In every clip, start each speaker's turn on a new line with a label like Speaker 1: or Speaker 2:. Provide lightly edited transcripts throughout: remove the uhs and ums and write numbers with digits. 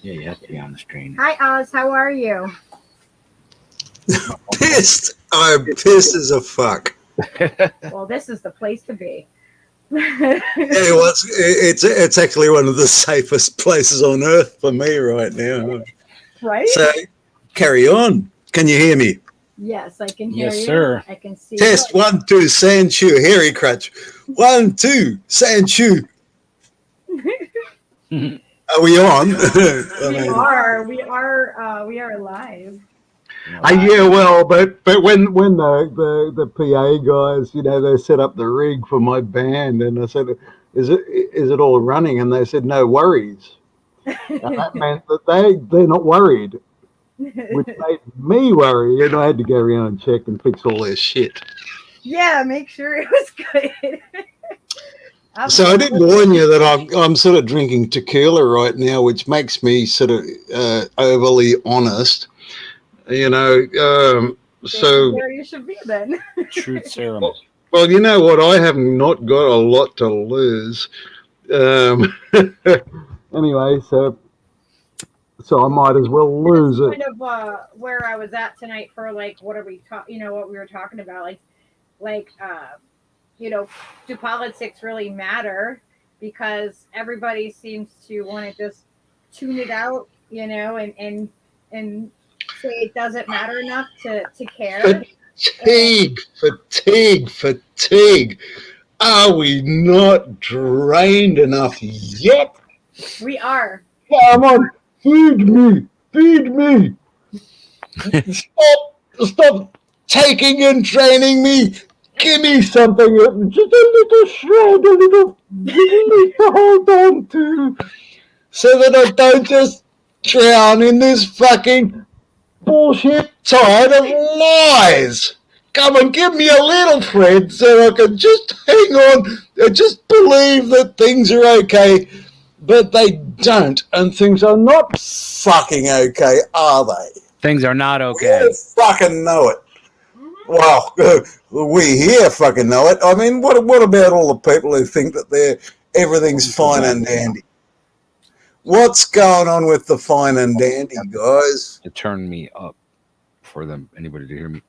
Speaker 1: Yeah, you have to be on the screen.
Speaker 2: Hi, Oz. How are you?
Speaker 3: Pissed. I'm pissed as a fuck.
Speaker 2: Well, this is the place to be.
Speaker 3: Yeah, well, it's actually one of the safest places on earth for me right now.
Speaker 2: Right?
Speaker 3: So, carry on. Can you hear me?
Speaker 2: Yes, I can hear
Speaker 1: Yes,
Speaker 2: you.
Speaker 1: sir.
Speaker 2: I can see.
Speaker 3: Test 1, 2, sand shoe, hairy crutch. 1, 2, sand shoe. Are we on?
Speaker 2: We are live.
Speaker 3: Yeah, well, but when the PA guys, you know, they set up the rig for my band, and I said, "Is it all running?" And they said, "No worries." And that meant that they're not worried, which made me worry, and I had to go around and check and fix all their shit.
Speaker 2: Yeah, make sure it was good.
Speaker 3: So I did warn you that I'm sort of drinking tequila right now, which makes me sort of overly honest. You know, so
Speaker 2: where you should be then.
Speaker 1: Truth serum.
Speaker 3: Well, you know what? I have not got a lot to lose. Anyway, so I might as well lose it.
Speaker 2: Kind of where I was at tonight for like what are we talking? You know what we were talking about, you know, do politics really matter? Because everybody seems to want to just tune it out, you know, and say it doesn't matter enough to care.
Speaker 3: Fatigue. Are we not drained enough yet?
Speaker 2: We are.
Speaker 3: Come on, feed me. Stop taking and training me. Give me something, just a little shred, a little to hold on to, so that I don't just drown in this fucking bullshit tide of lies. Come on, give me a little thread so I can just hang on and just believe that things are okay, but they don't, and things are not fucking okay, are they?
Speaker 1: Things are not okay.
Speaker 3: We fucking know it. Well, we here fucking know it. I mean, what about all the people who think that they're Everything's fine and dandy. What's going on with the fine and dandy, guys?
Speaker 1: To turn me up for them, anybody to hear me.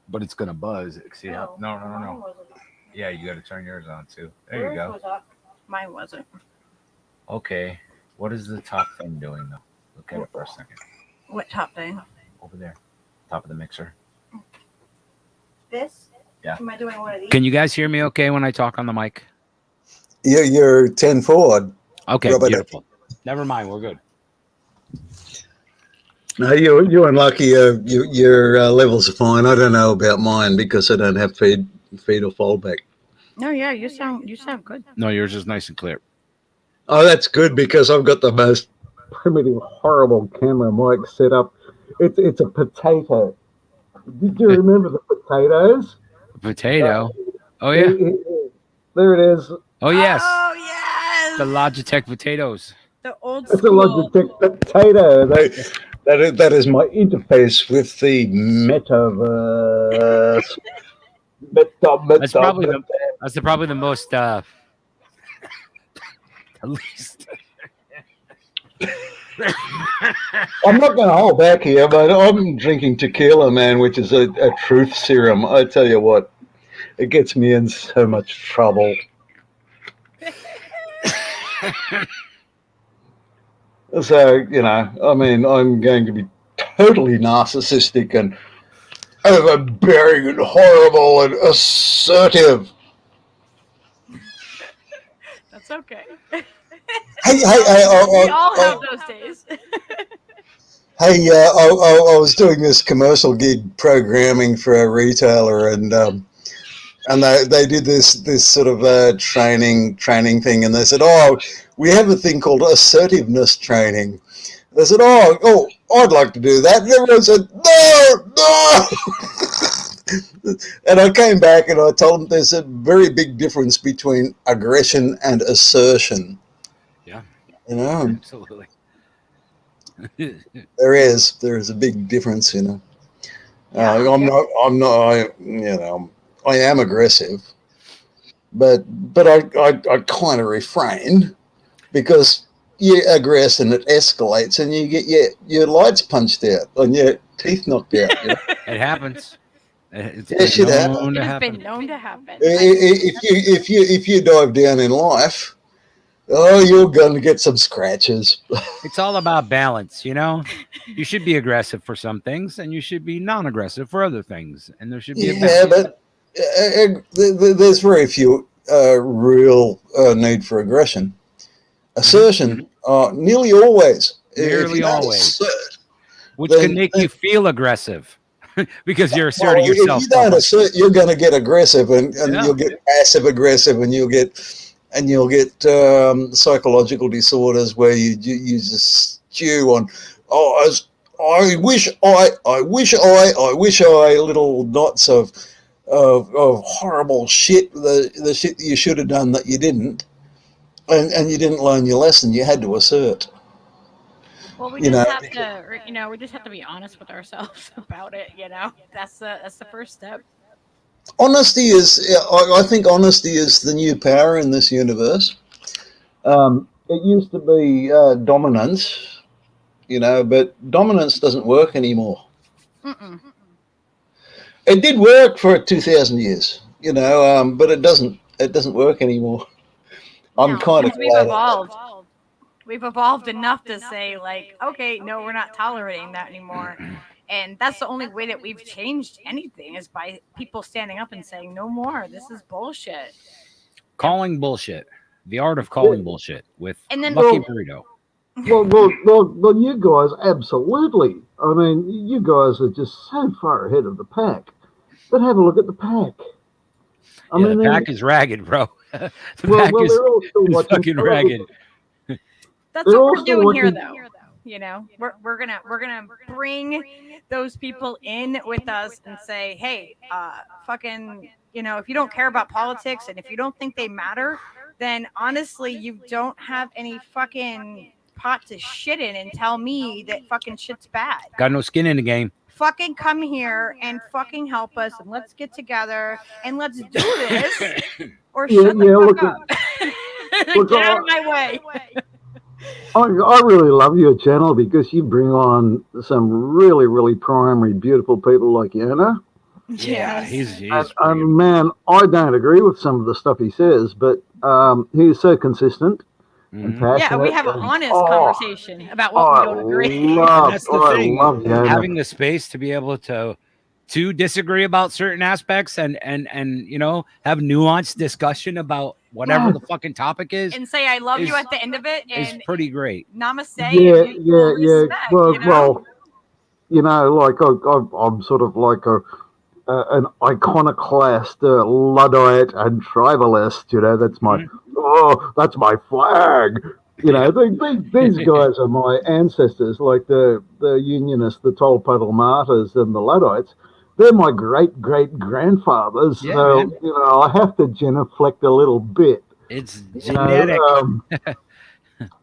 Speaker 1: But it's gonna buzz. See how? No. Yeah, you got to turn yours on too. There you go.
Speaker 2: Mine wasn't.
Speaker 1: Okay. What is the top thing doing though? Look at it for a second.
Speaker 2: What top thing?
Speaker 1: Over there, top of the mixer.
Speaker 2: This?
Speaker 1: Yeah.
Speaker 2: Am I doing one of these?
Speaker 1: Can you guys hear me okay when I talk on the mic?
Speaker 3: You're 10 forward.
Speaker 1: Okay,
Speaker 3: Robert.
Speaker 1: beautiful. Never mind, we're good.
Speaker 3: No, you're unlucky. Your levels are fine. I don't know about mine because I don't have feed or foldback.
Speaker 2: No, yeah, you sound good.
Speaker 1: No, yours is nice and clear.
Speaker 3: Oh, that's good because I've got the most primitive, horrible camera mic set up. It's a potato. Did you remember the potatoes?
Speaker 1: Potato. Oh yeah.
Speaker 3: There it is.
Speaker 1: Oh yes.
Speaker 2: Oh yes.
Speaker 1: The Logitech potatoes.
Speaker 2: The old
Speaker 3: It's a
Speaker 2: school.
Speaker 3: Logitech potato. That is my interface with the metaverse.
Speaker 1: That's probably the most the least.
Speaker 3: I'm not going to hold back here, but I'm drinking tequila, man, which is a truth serum. I tell you what, it gets me in so much trouble. So, I mean, I'm going to be totally narcissistic and overbearing and horrible and assertive.
Speaker 2: That's okay.
Speaker 3: Hey,
Speaker 2: We all have those days.
Speaker 3: Hey, I was doing this commercial gig programming for a retailer, and they did this sort of training thing, and they said, "Oh, we have a thing called assertiveness training." They said, "Oh, I'd like to do that," and everyone said, "No." And I came back and I told them there's a very big difference between aggression and assertion.
Speaker 1: Yeah.
Speaker 3: Absolutely.
Speaker 1: Absolutely.
Speaker 3: There is a big difference, I'm not, I am aggressive, but I kind of refrain because you aggress and it escalates and you get your lights punched out and your teeth knocked out.
Speaker 1: It happens. It's
Speaker 3: shit happens.
Speaker 2: It has been known to happen.
Speaker 3: If you dive down in life, you're going to get some scratches.
Speaker 1: It's all about balance, You should be aggressive for some things, and you should be non-aggressive for other things, and there should be a balance.
Speaker 3: But there's very few real need for aggression. Assertion, nearly always.
Speaker 1: Nearly always.
Speaker 3: Assert,
Speaker 1: which can make you feel aggressive because you're asserting yourself.
Speaker 3: If you don't assert, you're going to get aggressive, and you'll get passive aggressive, and you'll get psychological disorders where you just stew on. I wish I little knots of horrible shit, the shit that you should have done that you didn't, and you didn't learn your lesson. You had to assert.
Speaker 2: Well, we just have to be honest with ourselves about it. That's the first step.
Speaker 3: Honesty is, I think honesty is the new power in this universe. It used to be dominance, but dominance doesn't work anymore.
Speaker 2: Mm-mm.
Speaker 3: It did work for 2,000 years, but it doesn't work anymore. I'm kind of
Speaker 2: we've evolved. We've evolved enough to say, like, okay, no, we're not tolerating that anymore. And that's the only way that we've changed anything is by people standing up and saying, no more. This is bullshit.
Speaker 1: Calling bullshit. The art of calling bullshit with Lucky Burrito.
Speaker 3: Well, you guys, absolutely. I mean, you guys are just so far ahead of the pack. But have a look at the pack.
Speaker 1: The pack is ragged, bro. The pack is fucking ragged.
Speaker 2: That's what we're doing here, though. We're gonna bring those people in with us and say, hey, fucking, if you don't care about politics and if you don't think they matter, then honestly, you don't have any fucking pot to shit in and tell me that fucking shit's bad.
Speaker 1: Got no skin in the game.
Speaker 2: Fucking come here and fucking help us and let's get together and let's do this or shut the fuck up.
Speaker 3: Look,
Speaker 4: Get out of my way.
Speaker 3: I really love your channel because you bring on some really, really primary, beautiful people like Yana.
Speaker 1: Yeah,
Speaker 4: Yes.
Speaker 1: he's
Speaker 3: And man, I don't agree with some of the stuff he says, but he's so consistent and passionate.
Speaker 4: Yeah, we have an
Speaker 3: and-
Speaker 4: honest
Speaker 3: oh,
Speaker 4: conversation about what we don't agree.
Speaker 1: And that's the thing,
Speaker 3: love Yana.
Speaker 1: having the space to be able to disagree about certain aspects and have nuanced discussion about whatever the fucking topic is
Speaker 4: And say I love you at the end of it,
Speaker 1: is
Speaker 4: and
Speaker 1: pretty great.
Speaker 4: namaste.
Speaker 3: Yeah,
Speaker 4: and mutual respect,
Speaker 3: Well, like I'm sort of like an iconoclast, Luddite and tribalist. That's my flag. These guys are my ancestors, like the Unionists, the Toll Puddle Martyrs, and the Luddites. They're my great grandfathers.
Speaker 1: Yeah,
Speaker 3: so
Speaker 1: man.
Speaker 3: I have to genuflect a little bit.
Speaker 1: It's genetic.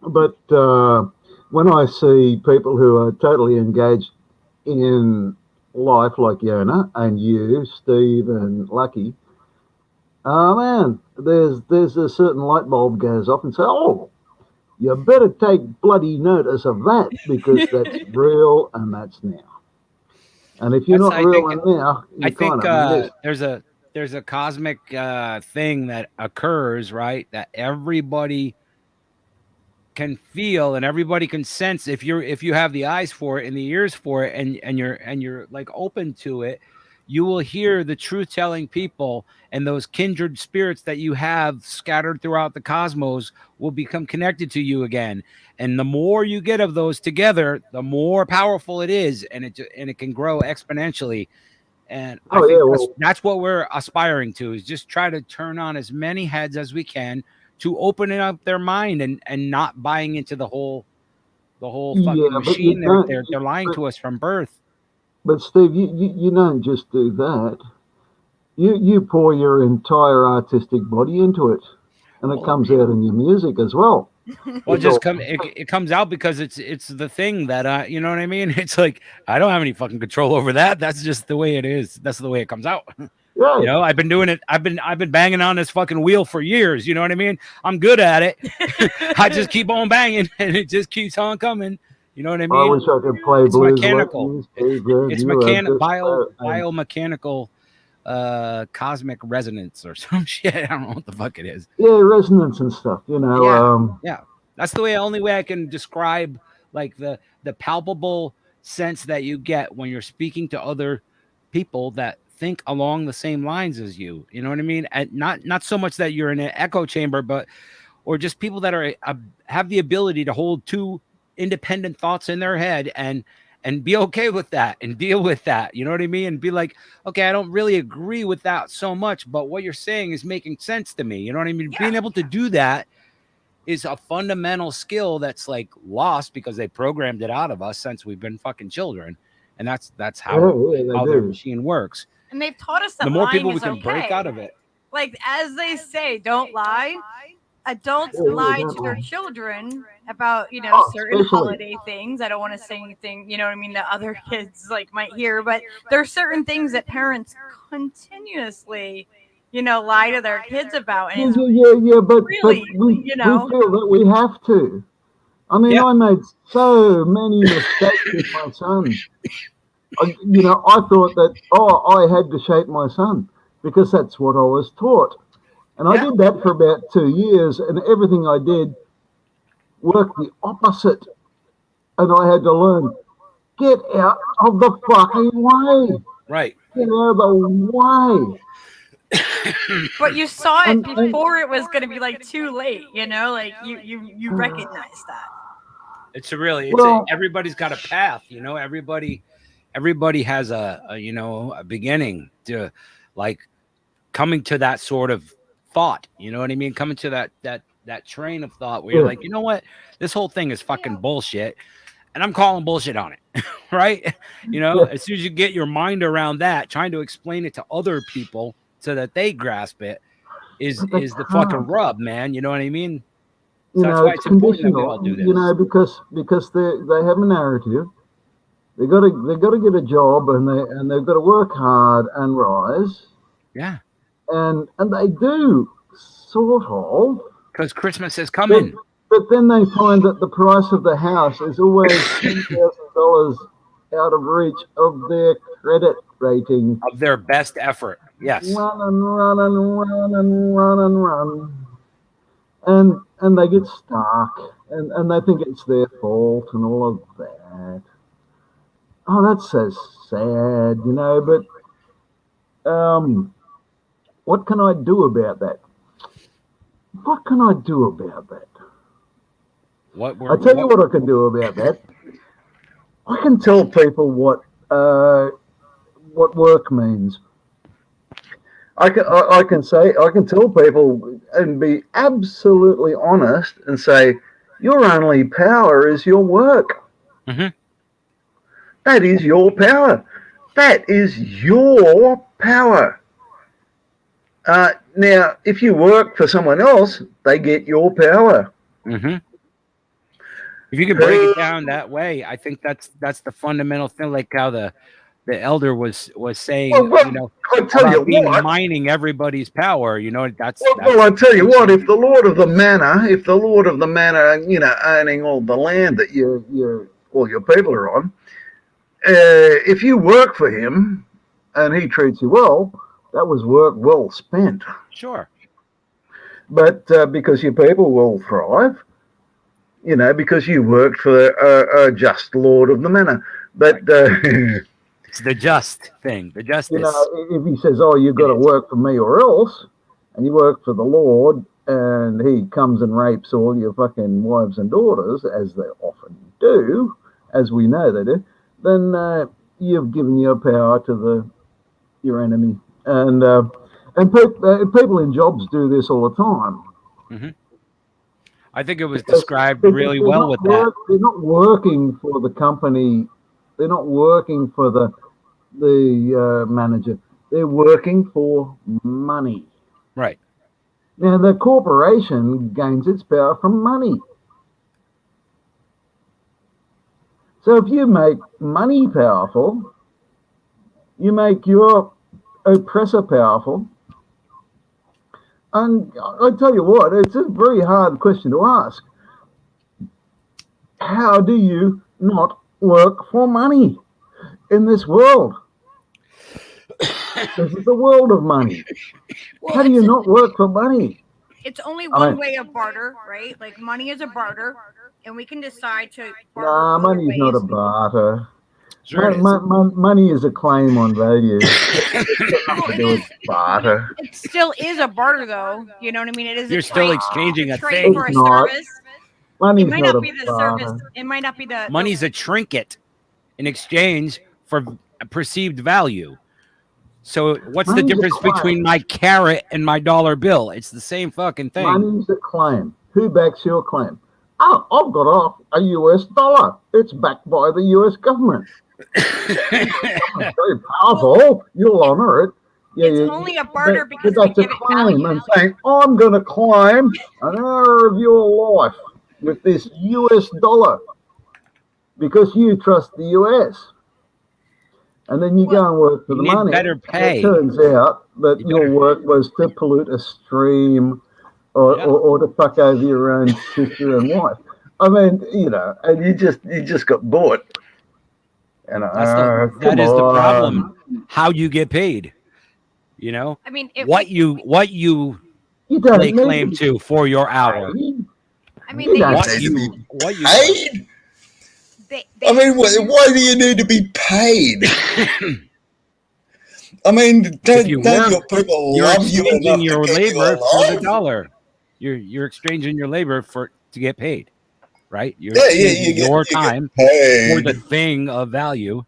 Speaker 3: But when I see people who are totally engaged in life, like Yona and you, Steve and Lucky, oh man, there's a certain light bulb goes off and say, oh, you better take bloody notice of that because that's real and that's now. And if you're not real and now,
Speaker 1: I think there's a cosmic thing that occurs, right? That everybody can feel and everybody can sense if you have the eyes for it and the ears for it and you're like open to it. You will hear the truth-telling people, and those kindred spirits that you have scattered throughout the cosmos will become connected to you again. And the more you get of those together, the more powerful it is, and it can grow exponentially. And I think that's what we're aspiring to, is just try to turn on as many heads as we can to open up their mind and not buying into the whole fucking machine. They're lying to us from birth.
Speaker 3: But Steve, you don't just do that. You pour your entire artistic body into it, and it comes out in your music as well.
Speaker 1: Well, it comes out because it's the thing that you know what I mean. It's like I don't have any fucking control over that. That's just the way it is. That's the way it comes out.
Speaker 3: Yeah.
Speaker 1: I've been doing it. I've been banging on this fucking wheel for years. You know what I mean? I'm good at it. I just keep on banging, and it just keeps on coming. You know what I mean?
Speaker 3: I wish I could play
Speaker 1: it's
Speaker 3: blues.
Speaker 1: Mechanical. It's biomechanical cosmic resonance or some shit. I don't know what the fuck it is.
Speaker 3: Yeah, resonance and stuff.
Speaker 1: Yeah. That's the only way I can describe like the palpable sense that you get when you're speaking to other people that think along the same lines as you. You know what I mean? And not so much that you're in an echo chamber, or just people that are have the ability to hold two independent thoughts in their head and be okay with that and deal with that. You know what I mean? And be like, okay, I don't really agree with that so much, but what you're saying is making sense to me. You know what I mean? Yeah. Being able to do that is a fundamental skill that's like lost because they programmed it out of us since we've been fucking children. And that's how the machine works.
Speaker 4: And they've taught us that
Speaker 1: the more people we
Speaker 4: can
Speaker 1: break out of it.
Speaker 4: Like, as they say, don't lie. Adults lie to their children about, certain holiday things. I don't want to say anything, you know what I mean, that other kids might hear, but there's certain things that parents continuously, lie to their kids about. And
Speaker 3: but
Speaker 4: really,
Speaker 3: we feel that we have to. I mean, I made so many mistakes with my son. I thought that, I had to shape my son because that's what I was taught. And I did that for about 2 years, and everything I did worked the opposite. And I had to learn, get out of the fucking way.
Speaker 1: Right.
Speaker 3: Get out of the way.
Speaker 4: But you saw it before it was going to be too late, you recognize that.
Speaker 1: Everybody's got a path, everybody has a beginning to coming to that sort of thought, you know what I mean? Coming to that train of thought where you're like, you know what? This whole thing is fucking bullshit. And I'm calling bullshit on it. Right? As soon as you get your mind around that, trying to explain it to other people so that they grasp it is the fucking rub, man. You know what I mean? So that's why it's important that we all do this.
Speaker 3: Because they have a narrative. They got to get a job and they've got to work hard and rise.
Speaker 1: Yeah.
Speaker 3: And they do, sort of.
Speaker 1: because Christmas is coming.
Speaker 3: But then they find that the price of the house is always $10,000 out of reach of their credit rating.
Speaker 1: Of their best effort. Yes.
Speaker 3: Run and run and run and run and run. And they get stuck and they think it's their fault and all of that. Oh, that's so sad, but what can I do about that? What can I do about that? I tell you what I can do about that. I can tell people what work means. I can tell people and be absolutely honest and say, your only power is your work.
Speaker 1: Mm-hmm.
Speaker 3: That is your power. That is your power. Now, if you work for someone else, they get your power.
Speaker 1: Mm-hmm. If you can break it down that way, I think that's the fundamental thing. Like how the elder was saying,
Speaker 3: I tell you what,
Speaker 1: mining everybody's power. That's.
Speaker 3: Well, I tell you what, if the Lord of the Manor, owning all the land that all your people are on, if you work for him and he treats you well, that was work well spent.
Speaker 1: Sure.
Speaker 3: But because your people will thrive, because you worked for a just Lord of the Manor. But
Speaker 1: it's the just thing, the justice.
Speaker 3: If he says, "Oh, you've got to work for me or else," and you work for the Lord, and he comes and rapes all your fucking wives and daughters, as they often do, as we know they do, then you've given your power to your enemy. And people in jobs do this all the time.
Speaker 1: Mm-hmm. I think it was described really well with that.
Speaker 3: They're not working for the company. They're not working for the manager. They're working for money.
Speaker 1: Right.
Speaker 3: Now, the corporation gains its power from money. So if you make money powerful, you make your oppressor powerful. And I tell you what, it's a very hard question to ask. How do you not work for money in this world? This is the world of money. How do you not work for money?
Speaker 4: It's only one way of barter, right? Like money is a barter, and we can decide to barter.
Speaker 3: Nah, money is not a barter.
Speaker 1: Sure
Speaker 3: money is a claim on value. It's got nothing to do with barter.
Speaker 4: It still is a barter, though. You know what I mean? It is.
Speaker 1: You're still exchanging a
Speaker 4: trade
Speaker 1: thing
Speaker 4: for a
Speaker 3: not.
Speaker 4: service.
Speaker 3: Money's
Speaker 4: It might
Speaker 3: not
Speaker 4: not
Speaker 3: a
Speaker 4: be the
Speaker 3: barter.
Speaker 4: service. It might not be the.
Speaker 1: Money's a trinket in exchange for a perceived value. So what's the difference between my carrot and my dollar bill? It's the same fucking thing.
Speaker 3: Money's a claim. Who backs your claim? Oh, I've got a US dollar. It's backed by the US government. It's very powerful. You'll honor it. Yeah,
Speaker 4: it's only a barter because
Speaker 3: that's
Speaker 4: we
Speaker 3: a
Speaker 4: give it
Speaker 3: claim.
Speaker 4: value.
Speaker 3: I'm saying I'm going to claim an hour of your life with this US dollar because you trust the US. And then you go and work for the money.
Speaker 1: Better pay.
Speaker 3: It turns out that your work was to pollute a stream or to fuck over your own sister and wife. I mean, and you just got bought.
Speaker 1: That is the problem. How you get paid, I mean, what you lay claim to for your hour.
Speaker 4: I mean,
Speaker 3: what
Speaker 1: you
Speaker 3: paid? I mean, why do you need to be paid? I mean, don't your people love you enough
Speaker 1: your
Speaker 3: to
Speaker 1: labor
Speaker 3: you
Speaker 1: for the dollar? You're exchanging your labor to get paid. Right? You're your time for the thing of value.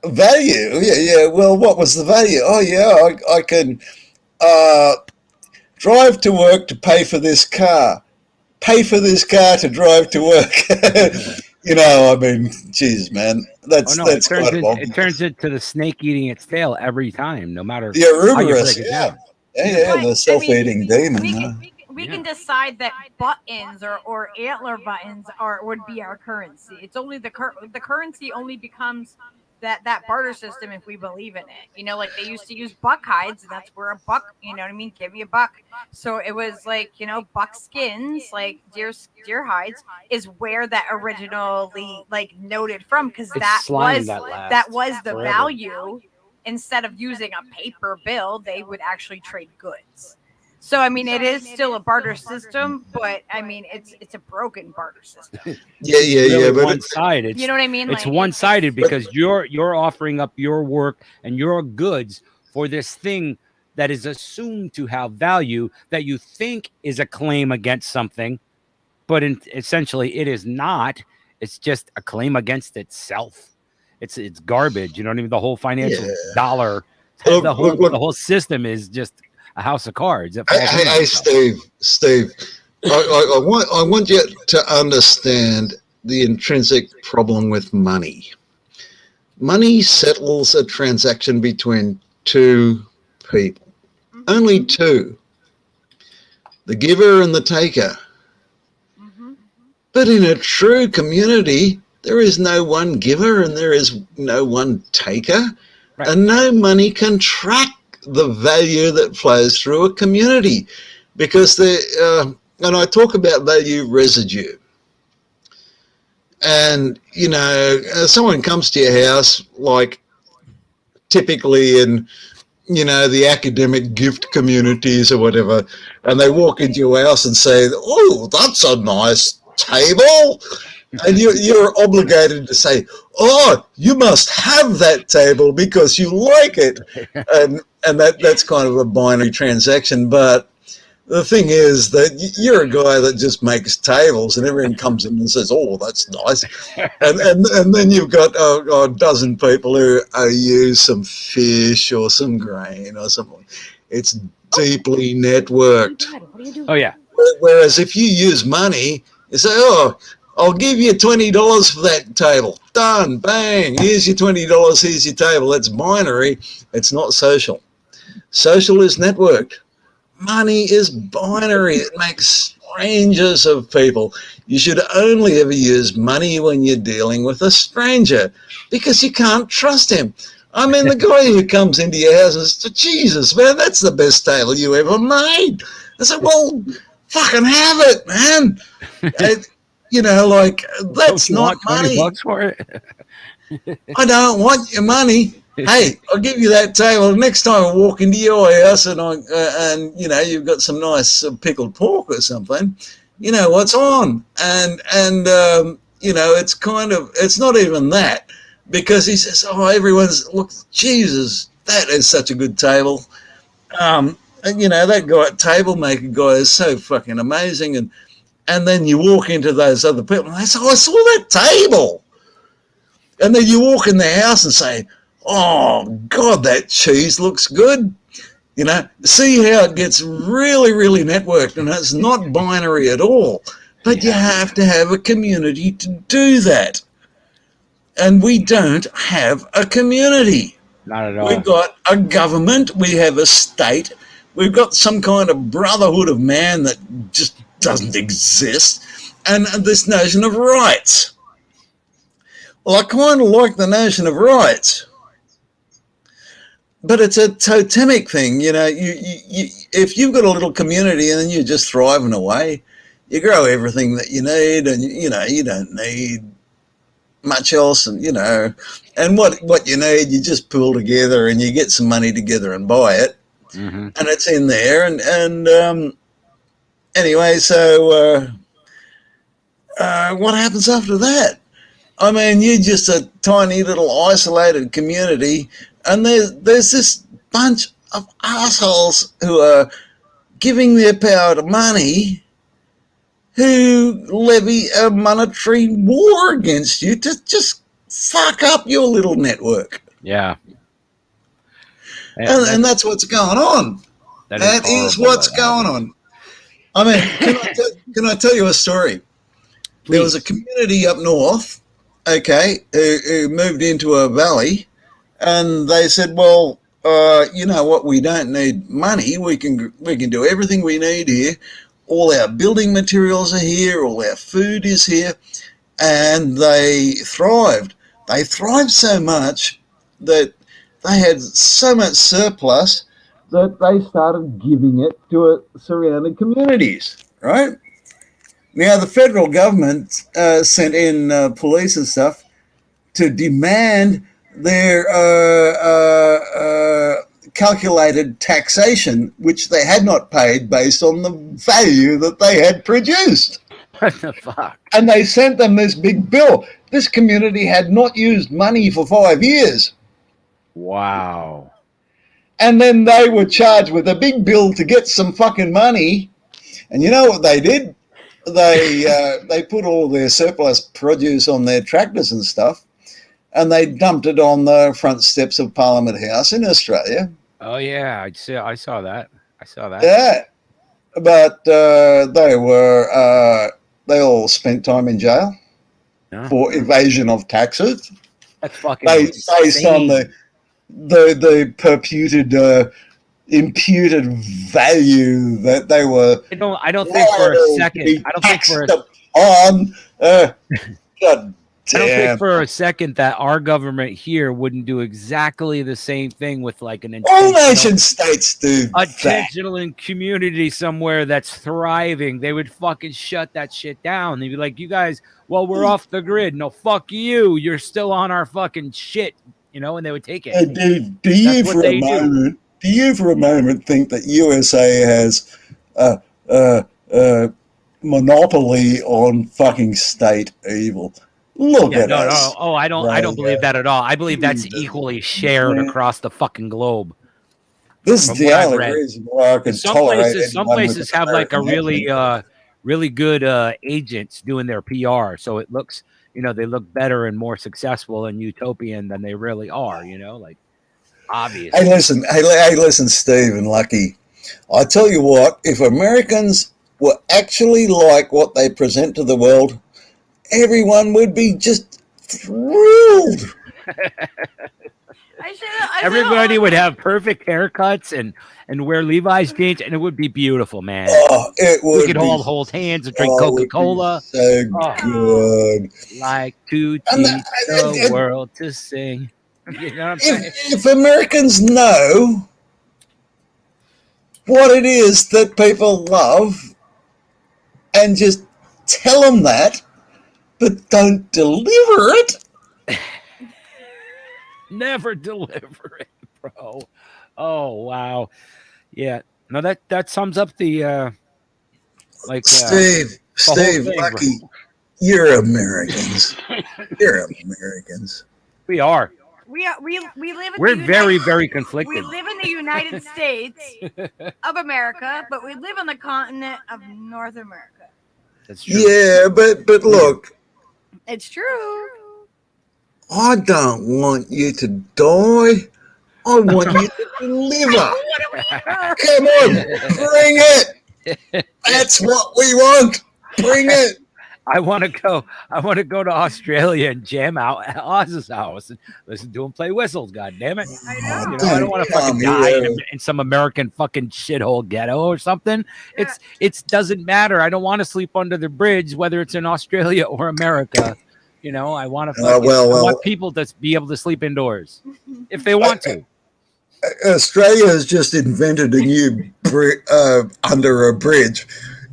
Speaker 3: Value? Yeah. Well, what was the value? Oh, yeah, I can drive to work to pay for this car. Pay for this car to drive to work. I mean, geez, man. That's quite a
Speaker 1: it turns into the snake eating its tail every time, no matter
Speaker 3: how you break it down. Yeah, the self-eating demon.
Speaker 4: We can decide that buttons or antler buttons would be our currency. It's only the currency only becomes that barter system if we believe in it. You know, like they used to use buck hides, and that's where a buck, you know what I mean? Give me a buck. So it was like, you know, buck skins, like deer hides, is where that originally like noted from, because that was the
Speaker 1: forever.
Speaker 4: value. Instead of using a paper bill, they would actually trade goods. So I mean, it is still a barter system, but I mean, it's a broken barter system.
Speaker 3: Yeah, but
Speaker 1: one-sided.
Speaker 4: You know what I mean?
Speaker 1: It's
Speaker 4: Like,
Speaker 1: one-sided because you're offering up your work and your goods for this thing that is assumed to have value that you think is a claim against something, but essentially it is not. It's just a claim against itself. It's garbage. You know what I mean? The whole financial dollar, the whole system is just a house of cards.
Speaker 3: Hey, Steve, I want you to understand the intrinsic problem with money. Money settles a transaction between two people, only two, the giver and the taker. But in a true community, there is no one giver and there is no one taker, and no money can track the value that flows through a community, because and I talk about value residue. And, you know, someone comes to your house, like typically in, you know, the academic gift communities or whatever, and they walk into your house and say, oh, that's a nice table. And you're obligated to say, oh, you must have that table because you like it. And that's kind of a binary transaction. But the thing is that you're a guy that just makes tables and everyone comes in and says, oh, that's nice. And then you've got a dozen people who owe you some fish or some grain or something. It's deeply networked.
Speaker 1: Oh, yeah.
Speaker 3: Whereas if you use money, you say, oh, I'll give you $20 for that table. Done. Bang. Here's your $20. Here's your table. That's binary. It's not social. Social is networked. Money is binary. It makes strangers of people. You should only ever use money when you're dealing with a stranger, because you can't trust him. I mean, the guy who comes into your house and says, Jesus, man, that's the best table you ever made. I said, well, fucking have it, man. You know, like, that's not money.
Speaker 1: $20 for it?
Speaker 3: I don't want your money. Hey, I'll give you that table. Next time I walk into your house and you know, you've got some nice pickled pork or something, you know what's on. And you know, it's kind of, it's not even that, because he says, oh, everyone's, look, Jesus, that is such a good table. And you know, that guy, table maker guy, is so fucking amazing. And then you walk into those other people and they say, oh, I saw that table. And then you walk in the house and say, oh, God, that cheese looks good. You know, see how it gets really, really networked, and it's not binary at all. But you have to have a community to do that. And we don't have a community.
Speaker 1: Not at all.
Speaker 3: We've got a government. We have a state. We've got some kind of brotherhood of man that just doesn't exist. And this notion of rights. Well, I kind of like the notion of rights. But it's a totemic thing, you know. You if you've got a little community and then you're just thriving away, you grow everything that you need, and you know you don't need much else, and you know, and what you need, you just pull together and you get some money together and buy it, and it's in there, and anyway, so what happens after that? I mean, you're just a tiny little isolated community. And there's this bunch of assholes who are giving their power to money, who levy a monetary war against you to just fuck up your little network.
Speaker 1: Yeah.
Speaker 3: And that's what's going on. That is what's going on. I mean, can I tell you a story? Please. There was a community up north, okay, who moved into a valley. And they said, well, you know what, we don't need money. We can do everything we need here. All our building materials are here. All our food is here. And they thrived. they thrived so much that they had so much surplus that they started giving it to surrounding communities, right? Now, the federal government sent in police and stuff to demand their calculated taxation, which they had not paid based on the value that they had produced.
Speaker 1: What the fuck?
Speaker 3: And they sent them this big bill. This community had not used money for 5 years.
Speaker 1: Wow.
Speaker 3: And then they were charged with a big bill to get some fucking money. And you know what they did? They put all their surplus produce on their tractors and stuff, and they dumped it on the front steps of Parliament House in Australia.
Speaker 1: Oh yeah, I saw that. I saw that.
Speaker 3: Yeah, but they all spent time in jail for evasion of taxes.
Speaker 1: That's fucking
Speaker 3: based on the purported imputed value that they were.
Speaker 1: I don't think for a second. I don't think for
Speaker 3: God
Speaker 1: I don't
Speaker 3: damn.
Speaker 1: think for a second that our government here wouldn't do exactly the same thing with like an
Speaker 3: All nation states do that.
Speaker 1: intentional community somewhere that's thriving. They would fucking shut that shit down. They'd be like, you guys, well, we're off the grid. No, fuck you. You're still on our fucking shit, you know, and they would take it.
Speaker 3: Do you for a moment think that USA has a monopoly on fucking state evil? Look at us.
Speaker 1: No. Oh, I don't believe that at all. I believe that's equally shared across the fucking globe.
Speaker 3: This is the only reason why I can tolerate
Speaker 1: some places have like a really good agents doing their PR, so it looks, you know, they look better and more successful and utopian than they really are, you know, like obviously.
Speaker 3: Hey, listen, Steve and Lucky. I tell you what, if Americans were actually like what they present to the world, everyone would be just thrilled.
Speaker 1: Everybody would have perfect haircuts and wear Levi's jeans, and it would be beautiful, man.
Speaker 3: Oh, it would.
Speaker 1: We could all hold hands and drink Coca-Cola.
Speaker 3: So good.
Speaker 1: Like to teach the world to sing. You know what I'm saying?
Speaker 3: If Americans know what it is that people love and just tell them that, but don't deliver it.
Speaker 1: Never deliver it, bro. Oh wow. Yeah. No, that sums up the
Speaker 3: Steve, Lucky, bro. You're Americans. You're Americans.
Speaker 1: We are.
Speaker 4: We live in
Speaker 1: We're very, very conflicted.
Speaker 4: We live in the United States of America, but we live on the continent of North America.
Speaker 1: That's true.
Speaker 3: Yeah, but look.
Speaker 4: It's true.
Speaker 3: I don't want you to die. I want you to deliver. Come on, bring it. That's what we want. Bring it.
Speaker 1: I want to go to Australia and jam out at Oz's house and listen to him play whistles. God damn it!
Speaker 4: I know.
Speaker 1: You know, I don't want to fucking die in some American fucking shithole ghetto or something.
Speaker 4: Yeah.
Speaker 1: It doesn't matter. I don't want to sleep under the bridge, whether it's in Australia or America. You know, I want to. I want people to be able to sleep indoors if they want to.
Speaker 3: Australia has just invented a new under a bridge.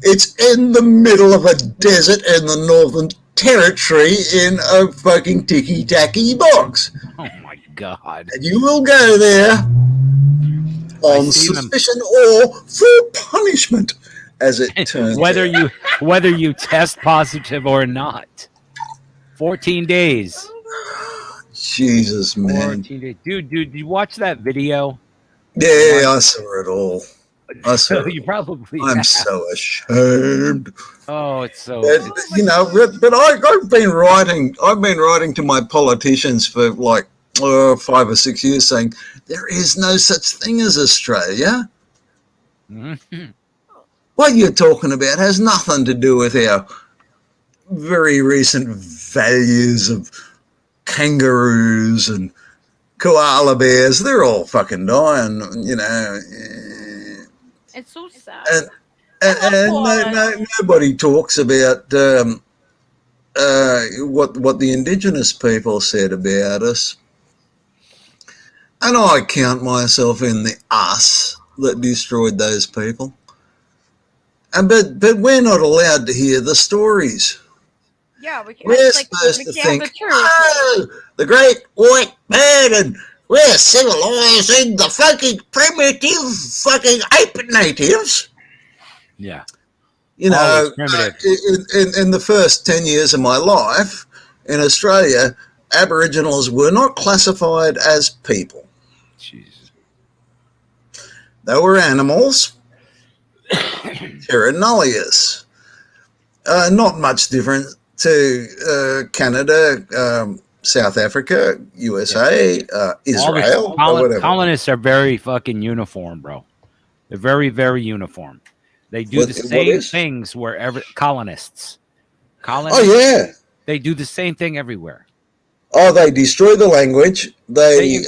Speaker 3: It's in the middle of a desert in the Northern Territory in a fucking ticky-tacky box.
Speaker 1: Oh my God.
Speaker 3: And you will go there on suspicion or for punishment, as it turns out.
Speaker 1: Whether you test positive or not. 14 days.
Speaker 3: Jesus, man.
Speaker 1: 14 days. Dude, did you watch that video?
Speaker 3: Yeah, I saw it all.
Speaker 1: You probably
Speaker 3: I'm
Speaker 1: have.
Speaker 3: so ashamed.
Speaker 1: Oh, it's so.
Speaker 3: You know, but I've been writing to my politicians for like 5 or 6 years, saying there is no such thing as Australia.
Speaker 1: Mm-hmm.
Speaker 3: What you're talking about has nothing to do with our very recent values of kangaroos and koala bears. They're all fucking dying, you know.
Speaker 4: It's so sad.
Speaker 3: And nobody talks about what the indigenous people said about us, and I count myself in the us that destroyed those people. But we're not allowed to hear the stories.
Speaker 4: Yeah,
Speaker 3: We're supposed to think, oh, the great white man, and we're civilizing the fucking primitive fucking ape natives.
Speaker 1: Yeah.
Speaker 3: You know, in the first 10 years of my life in Australia, Aboriginals were not classified as people.
Speaker 1: Jesus.
Speaker 3: They were animals, terra nullius. Not much different to Canada, South Africa, USA, Israel, or whatever.
Speaker 1: Colonists are very fucking uniform, bro. They're very, very uniform. They do the same things wherever. Colonists.
Speaker 3: Oh, yeah.
Speaker 1: They do the same thing everywhere.
Speaker 3: Oh, they destroy the language. They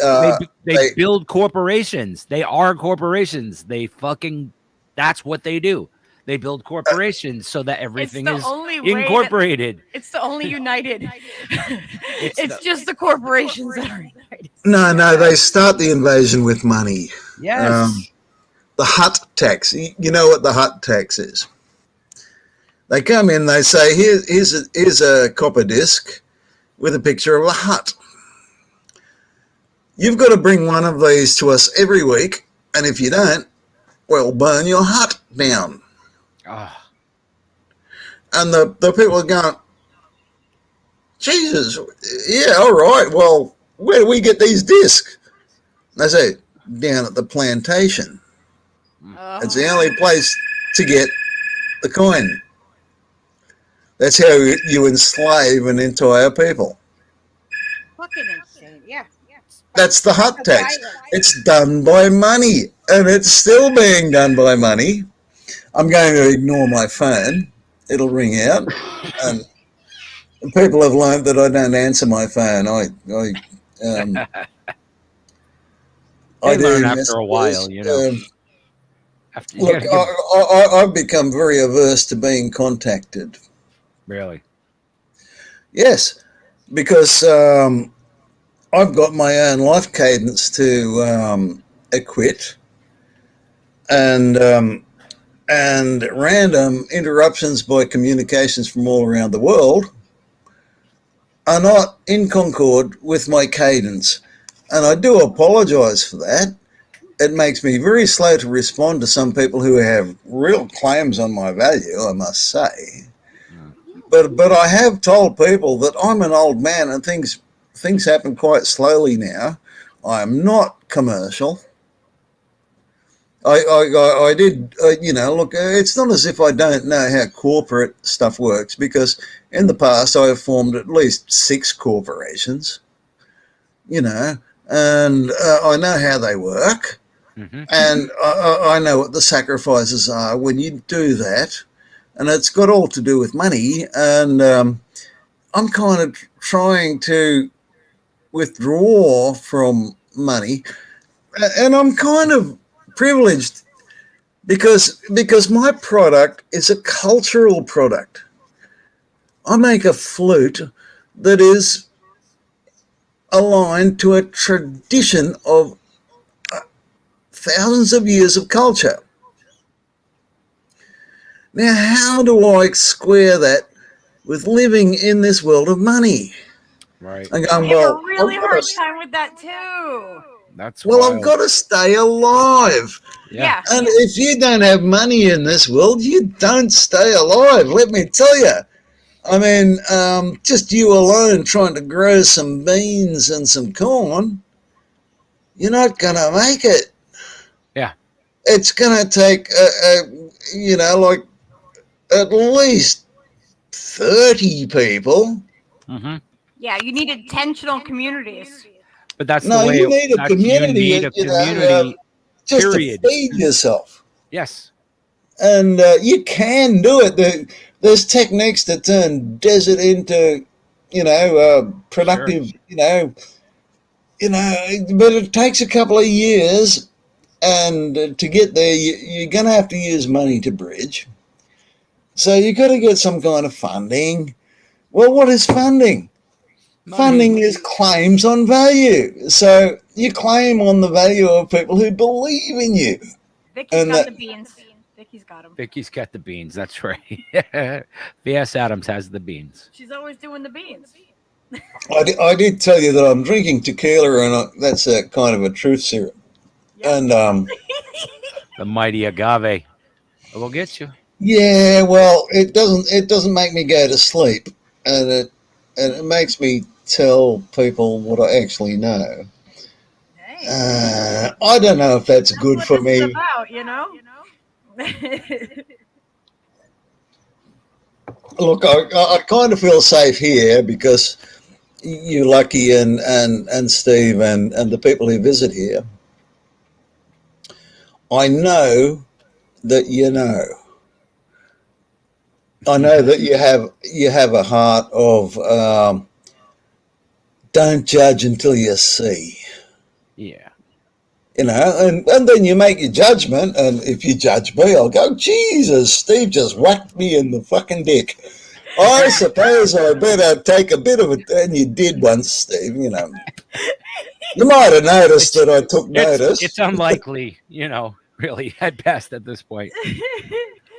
Speaker 1: build corporations. They are corporations. That's what they do. They build corporations so that everything is incorporated.
Speaker 4: It's the only united. It's just the corporations that are united.
Speaker 3: No, they start the invasion with money.
Speaker 1: Yes.
Speaker 3: The hut tax. You know what the hut tax is? They come in, they say, here's a copper disc with a picture of a hut. You've got to bring one of these to us every week, and if you don't, we'll burn your hut down.
Speaker 1: Oh.
Speaker 3: And the people are going, Jesus, yeah, all right, well, where do we get these discs? And they say, down at the plantation. Oh. It's the only place to get the coin. That's how you enslave an entire people.
Speaker 2: Fucking insane, yeah.
Speaker 3: That's the hut tax. It's done by money, and it's still being done by money. I'm going to ignore my phone. It'll ring out, and people have learned that I don't answer my phone. I
Speaker 1: learn after a while, you know.
Speaker 3: Look, I've become very averse to being contacted.
Speaker 1: Really?
Speaker 3: Yes, because I've got my own life cadence to acquit, and random interruptions by communications from all around the world are not in concord with my cadence, and I do apologise for that. It makes me very slow to respond to some people who have real claims on my value, I must say. But I have told people that I'm an old man and things happen quite slowly now. I am not commercial. I did, look, it's not as if I don't know how corporate stuff works, because in the past I have formed at least 6 corporations, and I know how they work. Mm-hmm. And I know what the sacrifices are when you do that. And it's got all to do with money. And I'm kind of trying to withdraw from money. And I'm kind of privileged because my product is a cultural product. I make a flute that is aligned to a tradition of thousands of years of culture. Now, how do I square that with living in this world of money?
Speaker 1: Right.
Speaker 3: I'm
Speaker 4: going, well, a really hard time with that too.
Speaker 1: That's
Speaker 3: wild. I've got to stay alive.
Speaker 4: Yeah.
Speaker 3: And if you don't have money in this world, you don't stay alive. Let me tell you. I mean, just you alone trying to grow some beans and some corn, you're not going to make it.
Speaker 1: Yeah.
Speaker 3: It's going to take, like at least 30 people.
Speaker 1: Mm-hmm.
Speaker 4: Yeah, you need intentional communities.
Speaker 1: But that's the way
Speaker 3: you need a community.
Speaker 1: You need a community,
Speaker 3: just
Speaker 1: period.
Speaker 3: To feed yourself.
Speaker 1: Yes.
Speaker 3: And you can do it. There's techniques that turn desert into, productive,
Speaker 1: sure.
Speaker 3: But it takes a couple of years. And to get there, you're going to have to use money to bridge. So you've got to get some kind of funding. Well, what is funding?
Speaker 1: Money.
Speaker 3: Funding is claims on value. So you claim on the value of people who believe in you.
Speaker 4: Vicky's
Speaker 3: And
Speaker 4: got
Speaker 3: that-
Speaker 4: the beans. Vicky's got them.
Speaker 1: Vicky's got the beans. That's right. V.S. Adams has the beans.
Speaker 4: She's always doing the beans.
Speaker 3: I did tell you that I'm drinking tequila, and that's a kind of a truth serum.
Speaker 4: Yep.
Speaker 3: And
Speaker 1: The mighty agave. It will get you.
Speaker 3: yeah, well, it doesn't make me go to sleep, and it makes me tell people what I actually know.
Speaker 4: Hey.
Speaker 3: I don't know if that's
Speaker 4: That's
Speaker 3: good
Speaker 4: what
Speaker 3: for
Speaker 4: this is
Speaker 3: me.
Speaker 4: about, you know?
Speaker 3: Look, I kind of feel safe here because you, Lucky, and Steve, and the people who visit here, I know that you know. I know that you have a heart of don't judge until you see.
Speaker 1: Yeah.
Speaker 3: You know, and then you make your judgment, and if you judge me, I'll go, Jesus, Steve just whacked me in the fucking dick. I suppose I better take a bit of it, and you did once, Steve, you know. You might have noticed that I took notice.
Speaker 1: It's unlikely, you know, really, at best at this point.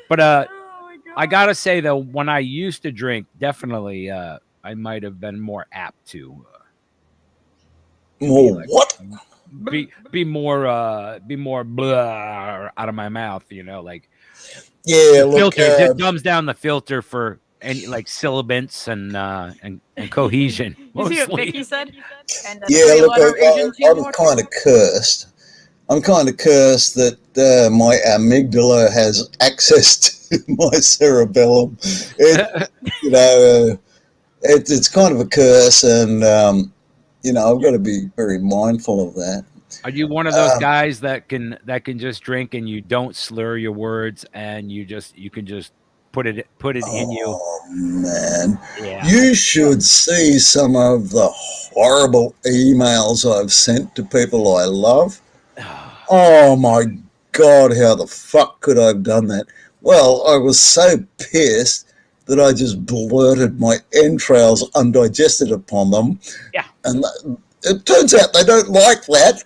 Speaker 1: But
Speaker 4: Oh my God.
Speaker 1: I gotta say though, when I used to drink, definitely I might have been more apt to
Speaker 3: Well, what?
Speaker 1: be more blah out of my mouth, you know, like
Speaker 3: Yeah,
Speaker 1: the
Speaker 3: look,
Speaker 1: filter it dumbs down the filter for any like sibilance and cohesion.
Speaker 4: You see what
Speaker 1: Mostly.
Speaker 4: Vicky said? And
Speaker 3: yeah, look,
Speaker 4: agent
Speaker 3: I'm kind of cursed. I'm kind of cursed that my amygdala has access to my cerebellum. You know, it's kind of a curse, and you know, I've got to be very mindful of that.
Speaker 1: Are you one of those guys that can just drink and you don't slur your words and you can just put it in you?
Speaker 3: Oh man,
Speaker 1: Yeah.
Speaker 3: you should see some of the horrible emails I've sent to people I love. Oh my God, how the fuck could I have done that? Well, I was so pissed that I just blurted my entrails undigested upon them.
Speaker 1: Yeah.
Speaker 3: And it turns out they don't like that.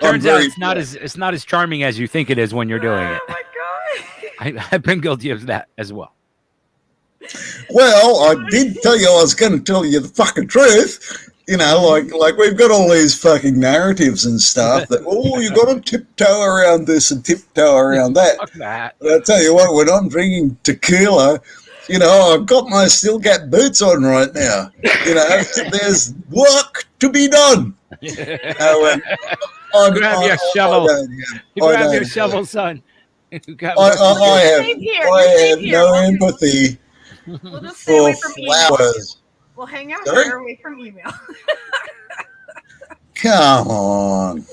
Speaker 1: Turns out it's not as charming as you think it is when you're doing it.
Speaker 4: Oh my God.
Speaker 1: I've been guilty of that as well.
Speaker 3: Well, I did tell you I was going to tell you the fucking truth. You know, like we've got all these fucking narratives and stuff that, oh, you got to tiptoe around this and tiptoe around that.
Speaker 1: Fuck that.
Speaker 3: But I tell you what, when I'm drinking tequila, you know, I've got my steel cap boots on right now. You know, there's work to be done.
Speaker 1: Grab your shovel. You grab your shovel, son.
Speaker 3: I have no empathy
Speaker 4: We'll just stay
Speaker 3: for
Speaker 4: away from email.
Speaker 3: flowers.
Speaker 4: We'll hang out
Speaker 3: Sorry?
Speaker 4: here away from email.
Speaker 3: Come on.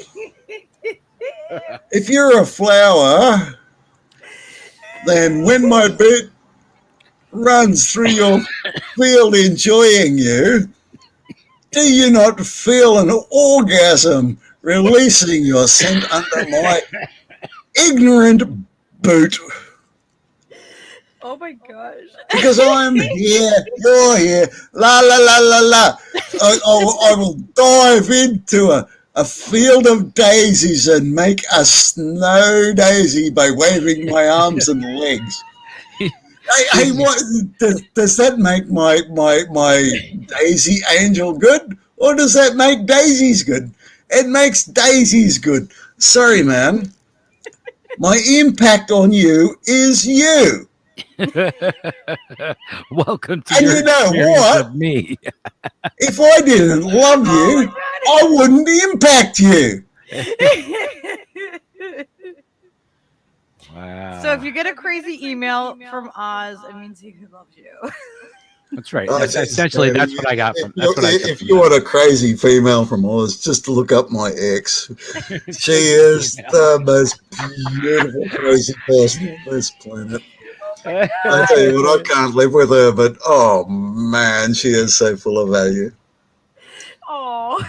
Speaker 3: If you're a flower, then when my boot runs through your field enjoying you, do you not feel an orgasm releasing your scent under my ignorant boot?
Speaker 4: Oh my gosh.
Speaker 3: Because I'm here, you're here, la la la la la. I will dive into a field of daisies and make a snow daisy by waving my arms and legs. Hey, what does that make my daisy angel good, or does that make daisies good? It makes daisies good. Sorry, man. My impact on you is you.
Speaker 1: Welcome to
Speaker 3: And
Speaker 1: your
Speaker 3: you know
Speaker 1: experience
Speaker 3: what?
Speaker 1: of me.
Speaker 3: If I didn't love you, I wouldn't impact you.
Speaker 1: Wow.
Speaker 4: So if you get a crazy email from Oz, it means he loves you.
Speaker 1: That's right. Essentially, that's what I got from. That's what I took
Speaker 3: If
Speaker 1: from
Speaker 3: you
Speaker 1: that.
Speaker 3: want a crazy female from Oz, just look up my ex. She is the most beautiful, crazy person on this planet. I tell you what, I can't live with her, but oh man, she is so full of value.
Speaker 4: Oh.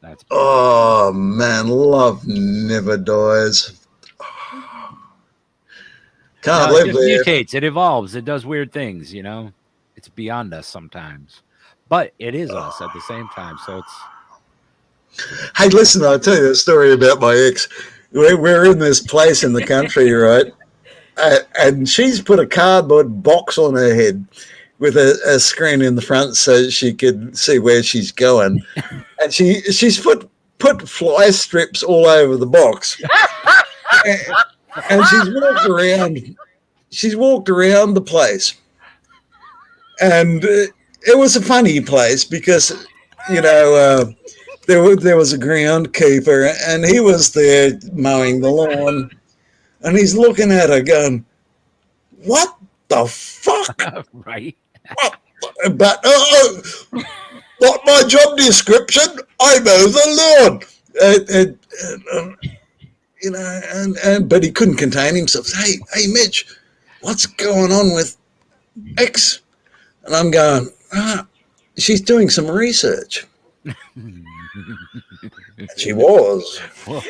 Speaker 1: That's
Speaker 3: Oh man, love never dies. Can't
Speaker 1: no, it
Speaker 3: live
Speaker 1: just
Speaker 3: there.
Speaker 1: mutates. It evolves. It does weird things. You know. it's beyond us sometimes, but it is us at the same time. So it's
Speaker 3: Hey, listen, I'll tell you a story about my ex. We're in this place in the country, right? And she's put a cardboard box on her head with a screen in the front so she could see where she's going. And she's put fly strips all over the box. And she's walked around the place. And it was a funny place because, you know, there was a groundskeeper and he was there mowing the lawn. And he's looking at her going, what the fuck?
Speaker 1: right.
Speaker 3: But not my job description. I mow the lawn. You know, and but he couldn't contain himself. Hey, Mitch, what's going on with X? And I'm going, she's doing some research. She was.
Speaker 1: Well,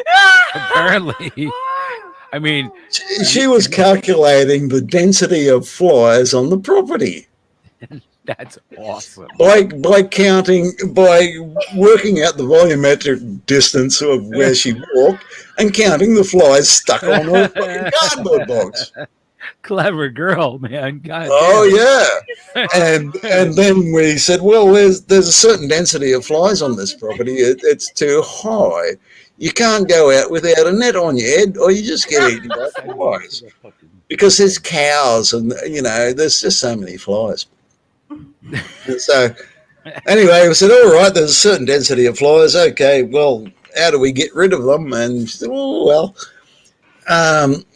Speaker 1: apparently. I mean,
Speaker 3: she was calculating the density of flies on the property.
Speaker 1: That's awesome.
Speaker 3: By working out the volumetric distance of where she walked and counting the flies stuck on her fucking cardboard box.
Speaker 1: Clever girl, man. God
Speaker 3: oh damn. Yeah. And then we said, well, there's a certain density of flies on this property. It's too high. You can't go out without a net on your head, or you just get eaten by flies. Because there's cows, and you know, there's just so many flies. And so, anyway, we said, all right, there's a certain density of flies. Okay, well, how do we get rid of them? And she said, oh, well,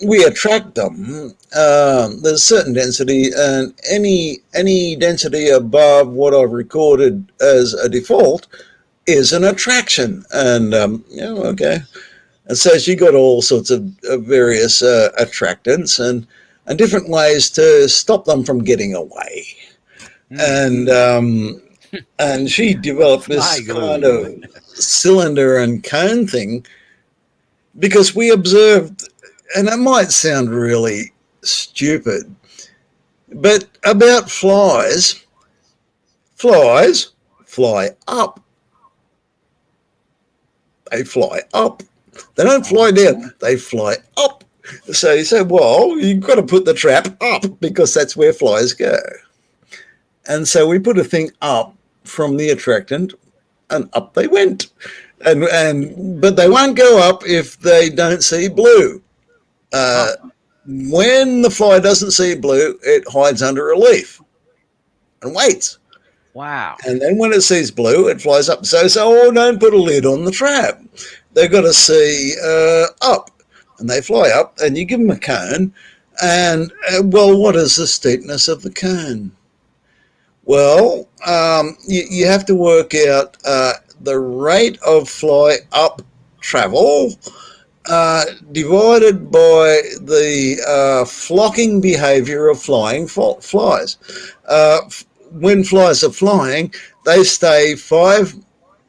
Speaker 3: we attract them. There's a certain density, and any density above what I've recorded as a default is an attraction. And, okay. And so she got all sorts of various attractants and different ways to stop them from getting away. And she developed this kind of cylinder and cone thing because we observed, and it might sound really stupid, but about flies fly up. They fly up. They don't fly down. They fly up. So you say, well, you've got to put the trap up because that's where flies go. And so we put a thing up from the attractant, and up they went. But they won't go up if they don't see blue. When the fly doesn't see blue, it hides under a leaf and waits.
Speaker 1: Wow.
Speaker 3: And then when it sees blue, it flies up. So don't put a lid on the trap. They've got to see up, and they fly up, and you give them a cone. And, well, what is the steepness of the cone? Well, you have to work out the rate of fly up travel divided by the flocking behavior of flying flies. When flies are flying, they stay 5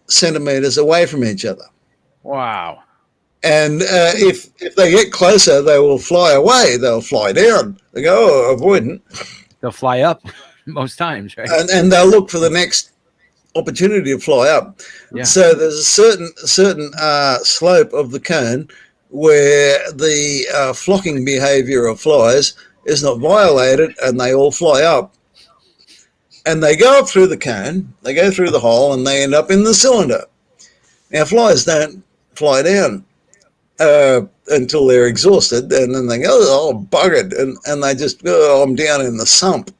Speaker 3: centimeters away from each other.
Speaker 1: Wow.
Speaker 3: And if they get closer, they will fly away. They'll fly down. They go, avoidant.
Speaker 1: They'll fly up most times, right?
Speaker 3: And they'll look for the next opportunity to fly up. Yeah. So there's a certain slope of the cone where the flocking behavior of flies is not violated, and they all fly up. And they go up through the cone, they go through the hole, and they end up in the cylinder. Now, flies don't fly down until they're exhausted, and then they go, oh, buggered, and they just go, I'm down in the sump.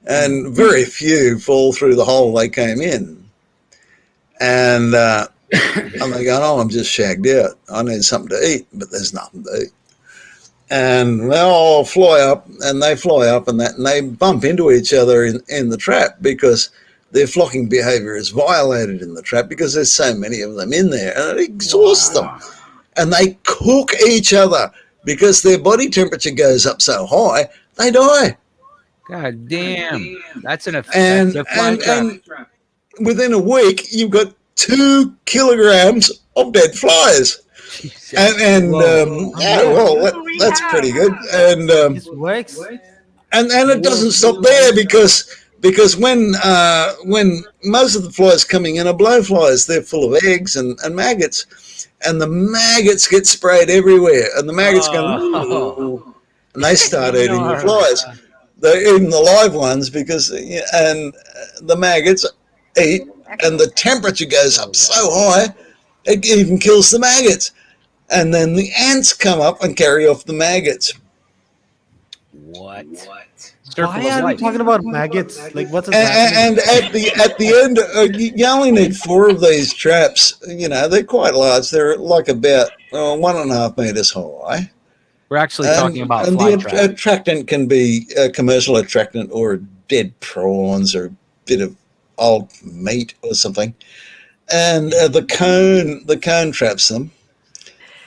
Speaker 3: And very few fall through the hole they came in. And they go, oh, I'm just shagged out. I need something to eat, but there's nothing to eat. And they'll all fly up, and they fly up, and they bump into each other in the trap because their flocking behavior is violated in the trap because there's so many of them in there, and it exhausts them. And they cook each other because their body temperature goes up so high, they die.
Speaker 1: God damn. That's an effective fly trap.
Speaker 3: And within a week, you've got 2 kilograms of dead flies. That's pretty good. And
Speaker 1: this works.
Speaker 3: And it doesn't stop there because because when most of the flies coming in are blowflies, they're full of eggs and maggots, and the maggots get sprayed everywhere, and the maggots go,
Speaker 1: Oh.
Speaker 3: and they start eating the
Speaker 5: No.
Speaker 3: flies. They're eating the live ones because, and the maggots eat, and the temperature goes up so high, it even kills the maggots. And then the ants come up and carry off the maggots.
Speaker 1: What?
Speaker 5: Why are we talking about maggots? Like, what's
Speaker 3: And,
Speaker 5: happening?
Speaker 3: and at the end, you only need 4 of these traps. You know, they're quite large. They're like about 1.5 meters high.
Speaker 1: We're actually talking about
Speaker 3: and
Speaker 1: fly
Speaker 3: the
Speaker 1: traps.
Speaker 3: attractant can be a commercial attractant or dead prawns or a bit of old meat or something. And the cone traps them.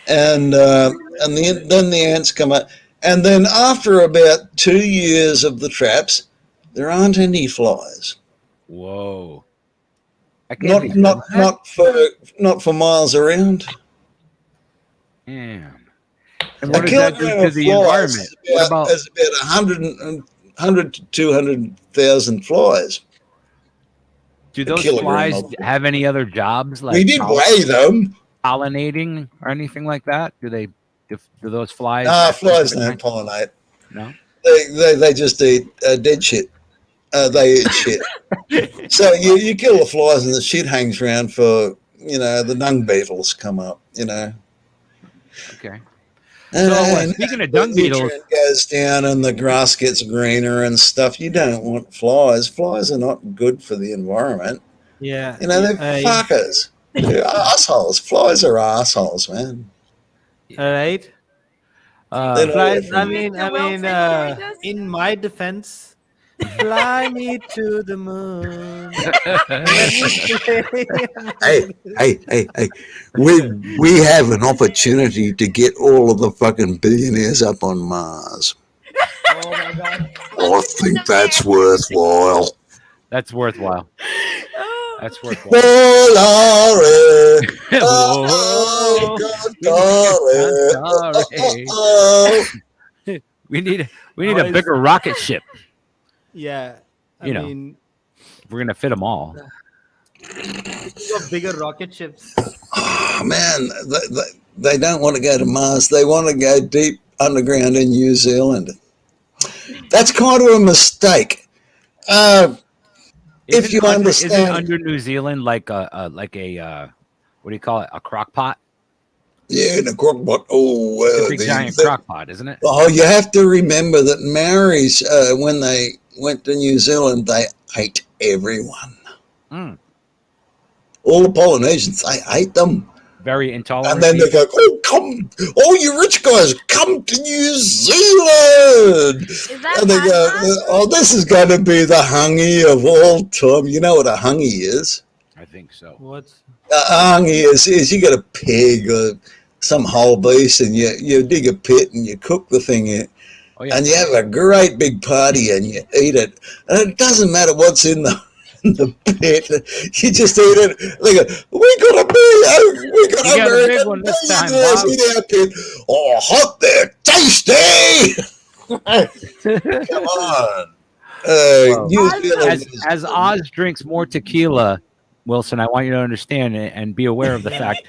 Speaker 3: And then the ants come up. And then after about 2 years of the traps, there aren't any flies.
Speaker 1: Whoa. That can't be
Speaker 3: Not for miles around.
Speaker 1: Damn. And what
Speaker 3: A
Speaker 1: does that do
Speaker 3: kilogram
Speaker 1: to
Speaker 3: of
Speaker 1: the
Speaker 3: flies
Speaker 1: environment? What about
Speaker 3: is about 100 to 200,000 flies.
Speaker 1: do those
Speaker 3: kilogram
Speaker 1: flies
Speaker 3: of-
Speaker 1: have any other jobs like
Speaker 3: We did weigh them.
Speaker 1: pollinating or anything like that? Do those flies?
Speaker 3: Flies don't pollinate.
Speaker 1: No.
Speaker 3: They just eat dead shit. They eat shit. So you kill the flies and the shit hangs around for, the dung beetles come up,
Speaker 1: Okay.
Speaker 3: And
Speaker 1: speaking of dung beetles,
Speaker 3: nutrient goes down and the grass gets greener and stuff. You don't want flies. Flies are not good for the environment.
Speaker 5: Yeah.
Speaker 3: They're fuckers. They're assholes. Flies are assholes, man.
Speaker 5: All right.
Speaker 3: They're
Speaker 5: Flies,
Speaker 3: not-
Speaker 5: in my defense, fly me to the moon.
Speaker 3: Hey. We have an opportunity to get all of the fucking billionaires up on Mars.
Speaker 5: Oh my god.
Speaker 3: I think that's worthwhile.
Speaker 1: that's worthwhile. That's worthwhile.
Speaker 3: Oh, Laurie.
Speaker 1: Whoa. We need a bigger rocket ship.
Speaker 5: Yeah.
Speaker 1: You know.
Speaker 5: mean,
Speaker 1: We're gonna fit them all.
Speaker 5: bigger rocket ships.
Speaker 3: Oh, man, they don't want to go to Mars. They want to go deep underground in New Zealand. That's kind of a mistake. If you understand,
Speaker 1: isn't under New Zealand like a what do you call it? A crock pot?
Speaker 3: Yeah, in a crock pot. Oh,
Speaker 1: It's a big giant crock pot, isn't it?
Speaker 3: Oh, you have to remember that Maoris, when they went to New Zealand, they ate everyone.
Speaker 1: Mm.
Speaker 3: All the Polynesians, they ate them.
Speaker 1: Very intolerant.
Speaker 3: And then they go, you rich guys, come to New Zealand.
Speaker 4: Is that
Speaker 3: And they go, this is going to be the hungy of all time. You know what a hungy is?
Speaker 1: I think so.
Speaker 5: What's
Speaker 3: A hungy is you got a pig or some whole beast and you dig a pit and you cook the thing in.
Speaker 1: Oh, yeah.
Speaker 3: And you have a great big party and you eat it. And it doesn't matter what's in the pit. You just eat it. They go, we got a
Speaker 1: big one this time,
Speaker 3: billionaires
Speaker 1: Bob.
Speaker 3: in our pit. Oh, hot there, tasty. Come on. New Zealand is-
Speaker 1: As Oz drinks more tequila, Wilson, I want you to understand and be aware of the fact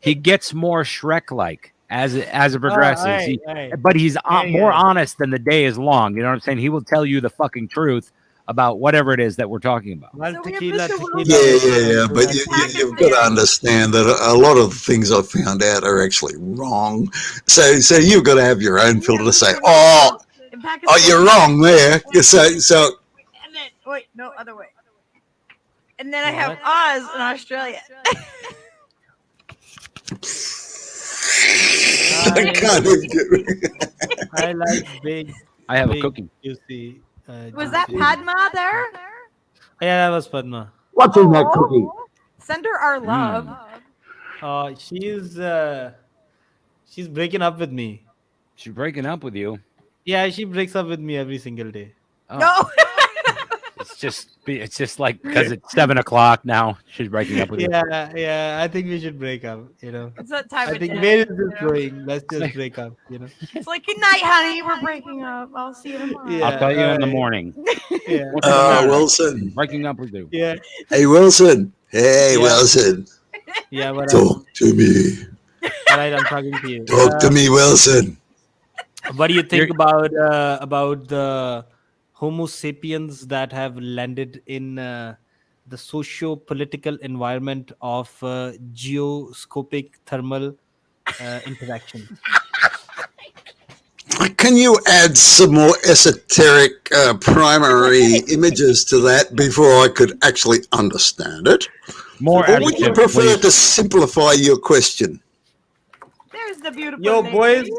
Speaker 1: he gets more Shrek-like as it progresses. But he's more honest than the day is long. You know what I'm saying? He will tell you the fucking truth about whatever it is that we're talking about.
Speaker 5: well,
Speaker 4: So we have
Speaker 5: tequila,
Speaker 4: Mr.
Speaker 5: tequila.
Speaker 3: Yeah. But you've got to understand that a lot of the things I found out are actually wrong. So you've got to have your own filter to say, oh, you're wrong there. So
Speaker 4: And then, wait, no, other way. And then I have Oz in Australia.
Speaker 3: I can't even get
Speaker 5: I like big.
Speaker 1: I have a
Speaker 5: big,
Speaker 1: cookie.
Speaker 5: Juicy.
Speaker 4: Was that Padma there?
Speaker 5: Yeah, that was Padma.
Speaker 3: What's in that cookie?
Speaker 4: Send her our love.
Speaker 5: She's breaking up with me.
Speaker 1: She's breaking up with you.
Speaker 5: Yeah, she breaks up with me every single day.
Speaker 1: Oh.
Speaker 4: No.
Speaker 1: It's just like because it's 7 o'clock now. She's breaking up with you.
Speaker 5: Yeah. I think we should break up.
Speaker 4: It's that time
Speaker 5: I
Speaker 4: of
Speaker 5: think
Speaker 4: day.
Speaker 5: where is
Speaker 4: you
Speaker 5: this
Speaker 4: know?
Speaker 5: going? Let's just break up.
Speaker 4: It's like, good night, honey. We're breaking up. I'll see you tomorrow.
Speaker 5: Yeah.
Speaker 1: I'll tell you in the
Speaker 5: alright.
Speaker 1: morning.
Speaker 5: Yeah.
Speaker 1: What's the matter?
Speaker 3: Wilson.
Speaker 1: Breaking up with you.
Speaker 5: Yeah.
Speaker 3: Hey, Wilson. Hey,
Speaker 5: Yeah.
Speaker 3: Wilson.
Speaker 5: Yeah. But
Speaker 3: Talk to me.
Speaker 5: all right, I'm talking to you.
Speaker 3: Talk to me, Wilson.
Speaker 5: What do you think about the Homo sapiens that have landed in the socio-political environment of geoscopic thermal interaction?
Speaker 3: Can you add some more esoteric primary images to that before I could actually understand it?
Speaker 1: More
Speaker 3: Or would you
Speaker 1: adjectives,
Speaker 3: prefer
Speaker 1: please.
Speaker 3: to simplify your question?
Speaker 4: There's the beautiful
Speaker 5: Yo,
Speaker 4: lady.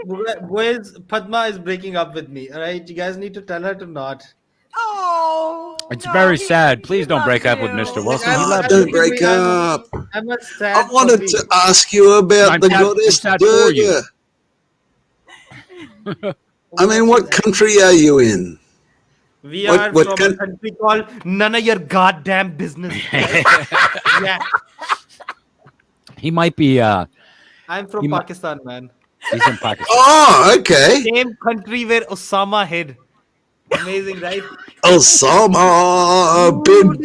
Speaker 5: boys, Padma is breaking up with me. All right, you guys need to tell her to not.
Speaker 4: Oh,
Speaker 1: It's
Speaker 4: no,
Speaker 1: very
Speaker 4: he-
Speaker 1: sad.
Speaker 4: he
Speaker 1: Please don't
Speaker 4: loves
Speaker 1: break up with
Speaker 4: you.
Speaker 1: Mr. Wilson. He
Speaker 5: I'm-
Speaker 1: loves
Speaker 3: Don't
Speaker 1: you.
Speaker 3: break up.
Speaker 5: I'm a
Speaker 3: I
Speaker 5: sad
Speaker 3: wanted
Speaker 5: puppy.
Speaker 3: to ask you about
Speaker 1: I'm
Speaker 3: the
Speaker 1: sad-
Speaker 3: goddess
Speaker 1: I'm sad for you.
Speaker 3: Durga. I mean, what country are you in?
Speaker 5: We
Speaker 3: what-
Speaker 5: are
Speaker 3: what
Speaker 5: from a
Speaker 3: can-
Speaker 5: country called none of your goddamn business. Yeah,
Speaker 1: He might be.
Speaker 5: I'm from
Speaker 1: You might-
Speaker 5: Pakistan, man.
Speaker 1: He's in Pakistan.
Speaker 3: Oh, okay.
Speaker 5: Same country where Osama hid. Amazing, right?
Speaker 3: Osama bin.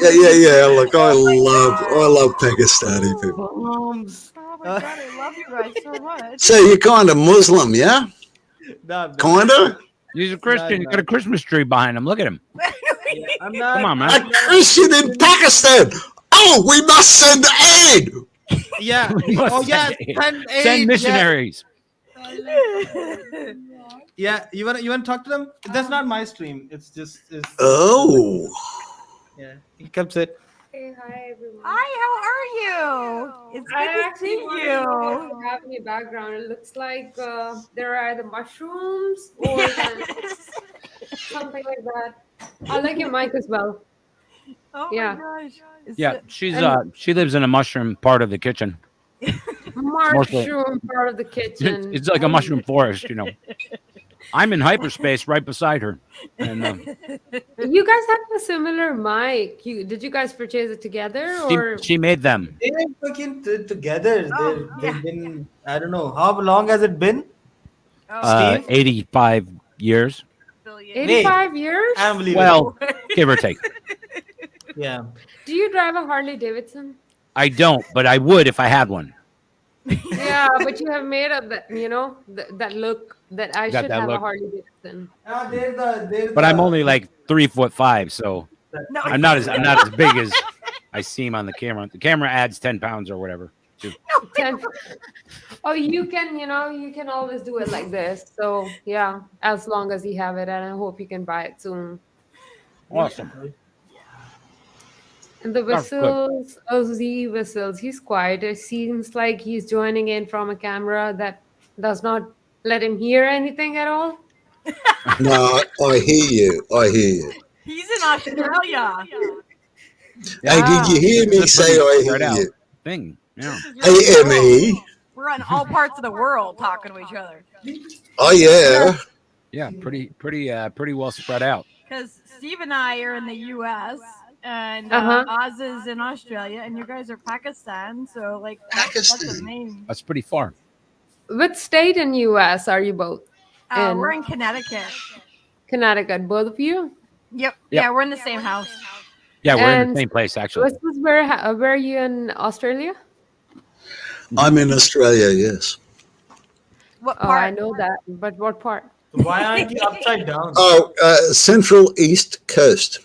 Speaker 3: Yeah. Look, I love Pakistani people.
Speaker 5: Bombs.
Speaker 4: Oh my god, I love you guys so much.
Speaker 3: So you're kind of Muslim, yeah?
Speaker 5: Nah, man.
Speaker 3: Kinda?
Speaker 1: He's a Christian. He's got a Christmas tree behind him. Look at him.
Speaker 5: I'm not.
Speaker 1: Come on, man.
Speaker 3: A Christian in Pakistan. Oh, we must send aid.
Speaker 5: Yeah.
Speaker 1: We must
Speaker 5: Oh yeah.
Speaker 1: send
Speaker 5: Send,
Speaker 1: Send
Speaker 5: aid,
Speaker 1: missionaries.
Speaker 5: Yeah. You wanna talk to them? That's not my stream. It's just.
Speaker 3: Oh.
Speaker 5: Yeah. You come sit.
Speaker 6: Hey, hi everyone.
Speaker 4: Hi, how are you? It's
Speaker 6: I
Speaker 4: good to
Speaker 6: actually
Speaker 4: see
Speaker 6: wanted to know what
Speaker 4: you.
Speaker 6: you have in your background. It looks like there are either mushrooms or something like that. I like your mic as well.
Speaker 4: Oh
Speaker 6: Yeah.
Speaker 4: my gosh. It's
Speaker 1: Yeah,
Speaker 6: And-
Speaker 1: she lives in a mushroom part of the kitchen.
Speaker 6: Mushroom part of the kitchen.
Speaker 1: It's like a mushroom forest, you know. I'm in hyperspace right beside her, and
Speaker 6: You guys have a similar mic. Did you guys purchase it together or?
Speaker 1: she made them.
Speaker 5: They're fucking together.
Speaker 4: Oh,
Speaker 5: They've
Speaker 4: yeah.
Speaker 5: been. I don't know how long has it been.
Speaker 4: Oh,
Speaker 5: Steve?
Speaker 1: 85 years,
Speaker 4: billion.
Speaker 6: 85 years?
Speaker 5: Unbelievable.
Speaker 1: well, give or take.
Speaker 5: Yeah.
Speaker 6: Do you drive a Harley Davidson?
Speaker 1: I don't, but I would if I had one.
Speaker 6: Yeah, but you have made up that, that look that I
Speaker 1: Got
Speaker 6: should
Speaker 1: that
Speaker 6: have a
Speaker 1: look.
Speaker 6: Harley Davidson.
Speaker 1: But I'm only like 3'5", so
Speaker 4: No,
Speaker 1: I'm not as big as I seem on the camera. The camera adds 10 pounds or whatever.
Speaker 6: 10. Oh, you can always do it like this. So yeah, as long as you have it, and I hope you can buy it soon.
Speaker 1: Awesome.
Speaker 6: And the
Speaker 1: That's good.
Speaker 6: whistles, Ozzy whistles. He's quiet. It seems like he's joining in from a camera that does not let him hear anything at all.
Speaker 3: No, I hear you.
Speaker 4: he's in Australia.
Speaker 3: Hey, did you hear me
Speaker 1: That's
Speaker 3: say
Speaker 1: pretty
Speaker 3: I
Speaker 1: spread
Speaker 3: hear
Speaker 1: out
Speaker 3: you?
Speaker 1: thing. Yeah.
Speaker 3: Hey, Emmy.
Speaker 4: We're on all parts of the world talking to each other.
Speaker 3: Oh, yeah.
Speaker 1: Yeah, pretty well spread out.
Speaker 4: Because Steve and I are in the U.S. and
Speaker 6: Uh-huh.
Speaker 4: Oz is in Australia, and you guys are Pakistan. So, like, that's
Speaker 3: Pakistan.
Speaker 4: the main.
Speaker 1: That's pretty far.
Speaker 6: Which state in US are you both?
Speaker 4: We're in Connecticut.
Speaker 6: Connecticut, both of you?
Speaker 4: Yep.
Speaker 1: Yep.
Speaker 4: Yeah, we're in the same house.
Speaker 1: Yeah, we're in
Speaker 6: And
Speaker 1: the same place actually.
Speaker 6: This was where are you in Australia?
Speaker 3: I'm in Australia, yes.
Speaker 4: What
Speaker 6: Oh,
Speaker 4: part?
Speaker 6: I know that, but what part?
Speaker 5: Why aren't you upside down?
Speaker 3: Oh, Central East Coast.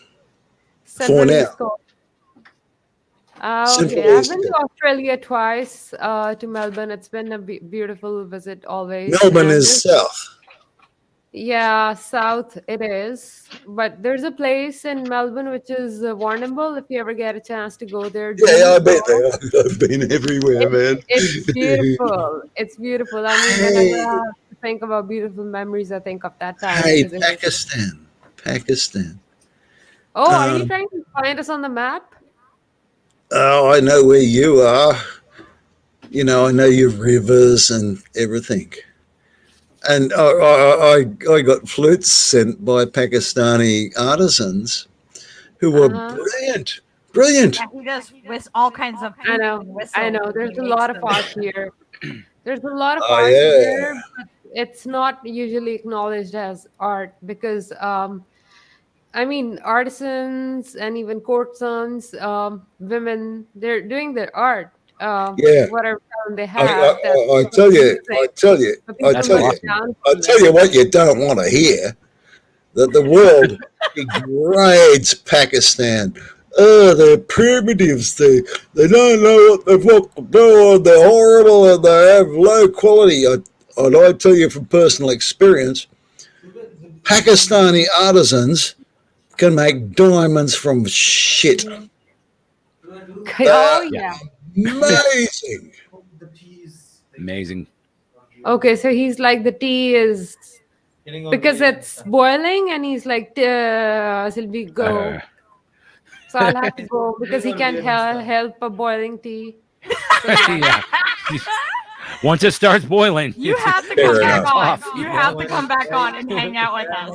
Speaker 6: Central
Speaker 3: now.
Speaker 6: East Coast.
Speaker 3: Central
Speaker 6: Okay, I've
Speaker 3: East
Speaker 6: been to
Speaker 3: Coast.
Speaker 6: Australia twice, to Melbourne. It's been a beautiful visit always.
Speaker 3: Melbourne
Speaker 6: And
Speaker 3: is south.
Speaker 6: yeah, south it is. But there's a place in Melbourne which is Warrnambool. If you ever get a chance to go there, do
Speaker 3: Yeah, I bet
Speaker 6: go.
Speaker 3: I've been everywhere, man.
Speaker 6: It's beautiful. It's beautiful. I mean, whenever I have to think about beautiful memories, I think of that time.
Speaker 3: Hey,
Speaker 6: because it was-
Speaker 3: Pakistan.
Speaker 6: Oh, are you
Speaker 3: um,
Speaker 6: trying to find us on the map?
Speaker 3: Oh, I know where you are. I know your rivers and everything. and I got flutes sent by Pakistani artisans who were brilliant, brilliant.
Speaker 4: Yeah, he does with all kinds of
Speaker 6: I
Speaker 4: flutes
Speaker 6: know,
Speaker 4: and
Speaker 6: I
Speaker 4: whistles.
Speaker 6: know.
Speaker 4: and
Speaker 6: There's
Speaker 4: he
Speaker 6: a
Speaker 4: makes
Speaker 6: lot of
Speaker 4: them.
Speaker 6: art here. There's a lot of
Speaker 3: Oh
Speaker 6: art
Speaker 3: yeah,
Speaker 6: here, but it's not usually acknowledged as art because I mean, artisans and even courtesans, women, they're doing their art,
Speaker 3: yeah.
Speaker 6: whatever talent they
Speaker 3: I,
Speaker 6: have. That's
Speaker 3: I tell you, I
Speaker 6: music.
Speaker 3: tell you,
Speaker 6: But
Speaker 3: I
Speaker 6: people
Speaker 1: That's
Speaker 3: tell
Speaker 6: look
Speaker 3: you,
Speaker 1: awesome.
Speaker 6: down
Speaker 3: I
Speaker 6: on
Speaker 3: tell
Speaker 6: them.
Speaker 3: you what you don't want to hear. That the world degrades Pakistan. Oh, they're primitives. They don't know what they've got to do. And they're horrible and they have low quality. And I tell you from personal experience, Pakistani artisans can make diamonds from shit.
Speaker 6: Oh,
Speaker 3: They're
Speaker 1: Yeah.
Speaker 6: yeah.
Speaker 3: amazing.
Speaker 1: Amazing.
Speaker 6: Okay, so he's like, the tea is because it's boiling, and he's like, Sylvie, go. So I'll have to go because he can't help a boiling tea. So yeah.
Speaker 1: Yeah. Once it starts boiling,
Speaker 4: You have to
Speaker 3: Fair
Speaker 4: come back
Speaker 3: enough.
Speaker 4: on.
Speaker 1: tough.
Speaker 4: You have to come back on and hang out with us.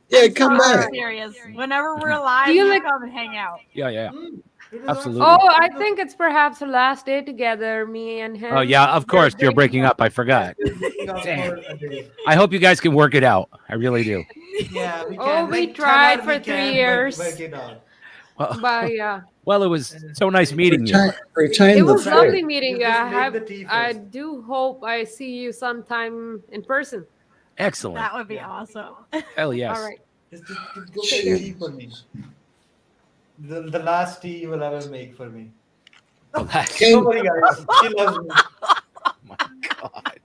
Speaker 3: Yeah,
Speaker 4: I'm
Speaker 3: come
Speaker 4: so
Speaker 3: back.
Speaker 4: serious. Whenever we're live,
Speaker 6: Do you
Speaker 4: you
Speaker 6: like?
Speaker 4: come and hang out.
Speaker 1: Yeah. Absolutely.
Speaker 6: Oh, I think it's perhaps the last day together, me and him.
Speaker 1: Oh yeah, of course. You're breaking up. I forgot. Damn. I hope you guys can work it out. I really do.
Speaker 5: Yeah, we
Speaker 6: Oh,
Speaker 5: can.
Speaker 6: we
Speaker 5: Like,
Speaker 6: tried
Speaker 5: somewhere
Speaker 6: for
Speaker 5: we
Speaker 6: 3
Speaker 5: can
Speaker 6: years.
Speaker 5: work it out.
Speaker 6: But yeah,
Speaker 1: Well, it was so nice meeting you.
Speaker 3: Retain
Speaker 6: it
Speaker 3: the
Speaker 6: was
Speaker 3: flow.
Speaker 6: lovely meeting you.
Speaker 5: Just make the tea
Speaker 6: I
Speaker 5: first.
Speaker 6: do hope I see you sometime in person.
Speaker 1: Excellent.
Speaker 4: That would be awesome.
Speaker 1: Hell yes.
Speaker 6: All right.
Speaker 5: Just go make tea for me. The last tea you will ever make for me.
Speaker 3: Can,
Speaker 5: Don't worry, guys. She loves me.
Speaker 1: Oh my god.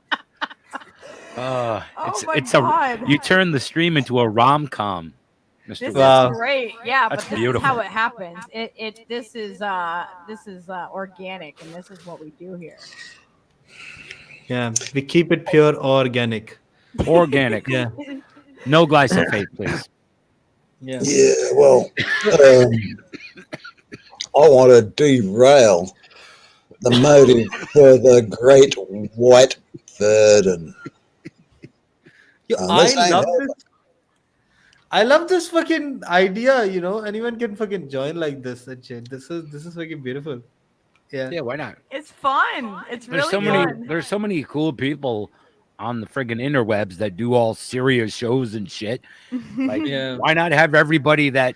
Speaker 4: Oh my
Speaker 1: It's
Speaker 4: God.
Speaker 1: you turn the stream into a rom-com, Mr.
Speaker 4: This
Speaker 5: Wow.
Speaker 4: is great. Yeah,
Speaker 1: That's
Speaker 4: but this
Speaker 1: beautiful.
Speaker 4: is how it happens. This is organic, and this is what we do here.
Speaker 5: Yeah, we keep it pure organic.
Speaker 1: Organic.
Speaker 5: Yeah.
Speaker 1: No glyphosate, please.
Speaker 5: Yeah.
Speaker 3: yeah, well, I want to derail the motive for the great white burden.
Speaker 5: I
Speaker 3: This ain't
Speaker 5: love this. I love this fucking idea. You know, anyone can fucking join like this and shit. This is fucking beautiful. Yeah.
Speaker 1: Yeah, why not?
Speaker 4: It's fun. It's
Speaker 1: There's
Speaker 4: really
Speaker 1: so many
Speaker 4: fun.
Speaker 1: there's so many cool people on the friggin' interwebs that do all serious shows and shit. Like
Speaker 5: Yeah.
Speaker 1: why not have everybody that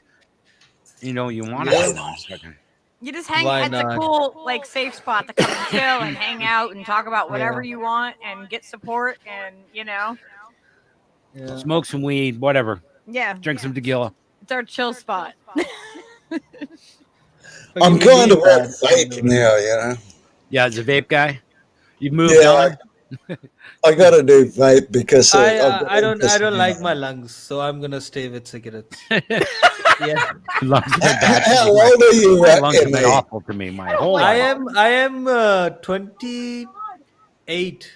Speaker 1: you want to
Speaker 3: Why
Speaker 1: have
Speaker 3: not?
Speaker 1: on fucking-
Speaker 4: You just hang.
Speaker 5: Why
Speaker 4: It's a
Speaker 5: not?
Speaker 4: cool like safe spot to come and chill and hang out and talk about whatever you want and get support and
Speaker 5: Yeah.
Speaker 1: smoke some weed, whatever.
Speaker 4: yeah,
Speaker 1: Drink some tequila.
Speaker 4: it's our chill spot.
Speaker 3: I'm
Speaker 5: Fucking
Speaker 3: kind of
Speaker 5: need
Speaker 3: a
Speaker 5: that.
Speaker 3: vape now, you know.
Speaker 1: Yeah, as a vape guy. You've moved
Speaker 3: Yeah,
Speaker 1: on.
Speaker 3: I got to do vape because
Speaker 5: I
Speaker 3: I've got
Speaker 5: I don't
Speaker 3: emphysema.
Speaker 5: like my lungs, so I'm gonna stay with cigarettes. Yeah.
Speaker 1: Lungs have been bad to
Speaker 3: How
Speaker 1: me.
Speaker 3: old are you,
Speaker 1: My lungs have been
Speaker 3: Emmy?
Speaker 1: awful to me my whole
Speaker 5: I
Speaker 1: life.
Speaker 5: am 28.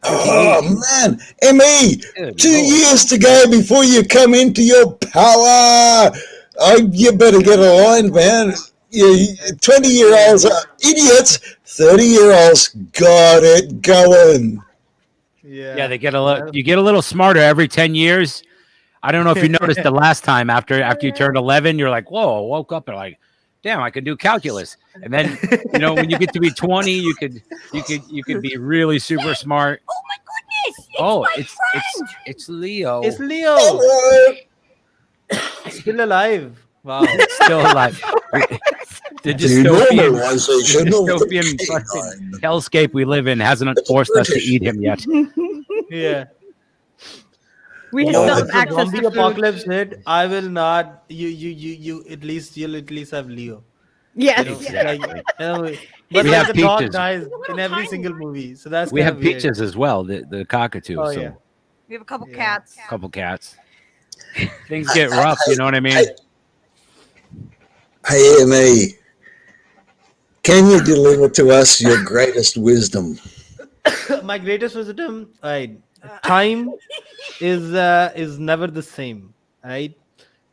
Speaker 3: Oh man, Emmy,
Speaker 1: Good
Speaker 3: 2
Speaker 1: Lord.
Speaker 3: years to go before you come into your power. You better get aligned, man. 20-year-olds are idiots. 30-year-olds got it going.
Speaker 1: Yeah, they get a little. You get a little smarter every 10 years. I don't know if you noticed the last time after you turned 11, you're like, whoa, I woke up and like, damn, I could do calculus. And then when you get to be 20, you could be really super smart.
Speaker 4: Oh my goodness!
Speaker 1: It's Leo.
Speaker 5: It's Leo.
Speaker 3: Hello.
Speaker 5: Still alive. Wow.
Speaker 1: Still alive. The
Speaker 3: Denormalization of the
Speaker 1: dystopian fucking
Speaker 3: canine.
Speaker 1: hellscape we live in hasn't forced us to eat him yet.
Speaker 5: Yeah.
Speaker 4: We
Speaker 3: Oh,
Speaker 4: still
Speaker 3: the
Speaker 4: have access
Speaker 5: Zombie
Speaker 4: to food.
Speaker 5: apocalypse hit. I will not. You'll at least have Leo.
Speaker 4: Yes.
Speaker 5: Like, but
Speaker 1: We
Speaker 5: like
Speaker 1: have
Speaker 5: the dog
Speaker 1: peaches.
Speaker 5: dies in every single movie, so that's
Speaker 1: We
Speaker 5: kind
Speaker 1: have
Speaker 5: of weird.
Speaker 1: peaches as well, the cockatoo.
Speaker 5: Oh,
Speaker 1: so
Speaker 5: yeah.
Speaker 4: We have a couple
Speaker 5: Yeah.
Speaker 4: cats.
Speaker 1: a couple cats. Things get rough, you know what I mean?
Speaker 3: Hey, Emmy, can you deliver to us your greatest wisdom?
Speaker 5: My greatest wisdom, right? Time is never the same, right?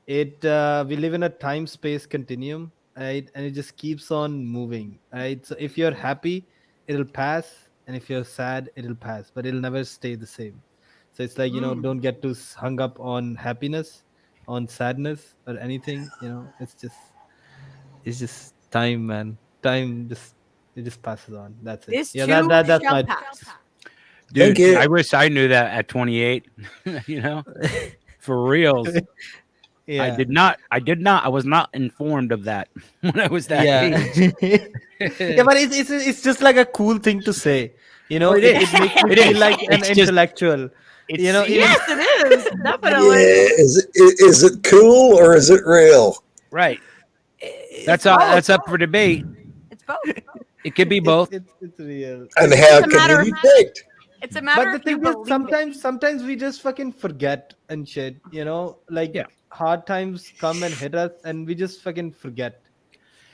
Speaker 5: We live in a time space continuum, right? And it just keeps on moving, right? So if you're happy, it'll pass, and if you're sad, it'll pass, but it'll never stay the same. So it's like, don't get too hung up on happiness, on sadness or anything. It's just time, man. Time just it just passes on. That's it.
Speaker 4: This
Speaker 5: Yeah, that,
Speaker 4: too
Speaker 5: that that's
Speaker 4: shall
Speaker 5: my
Speaker 4: pass.
Speaker 3: Thank
Speaker 1: Dude,
Speaker 3: you.
Speaker 1: I wish I knew that at 28. You know, for reals.
Speaker 5: yeah.
Speaker 1: I was not informed of that when I was that
Speaker 5: Yeah.
Speaker 1: age.
Speaker 5: Yeah, but it's just like a cool thing to say.
Speaker 1: Oh, it
Speaker 5: It
Speaker 1: is.
Speaker 5: makes me
Speaker 1: It
Speaker 5: feel
Speaker 1: is.
Speaker 5: like an
Speaker 1: It's just
Speaker 5: intellectual.
Speaker 1: it's
Speaker 5: Even
Speaker 4: Yes, it is. Definitely.
Speaker 3: Yeah, is it cool or is it real?
Speaker 1: right.
Speaker 4: It's
Speaker 1: That's
Speaker 4: both.
Speaker 1: up for debate.
Speaker 4: It's both.
Speaker 1: It could be
Speaker 5: it's
Speaker 1: both.
Speaker 5: it's it's real.
Speaker 3: And
Speaker 5: It's
Speaker 4: It's
Speaker 3: how
Speaker 4: a
Speaker 3: can
Speaker 4: matter.
Speaker 3: you detect?
Speaker 4: It's a
Speaker 5: But
Speaker 4: matter
Speaker 5: the
Speaker 4: if you
Speaker 5: thing is,
Speaker 4: believe it.
Speaker 5: sometimes we just fucking forget and shit. Like
Speaker 1: Yeah.
Speaker 5: hard times come and hit us, and we just fucking forget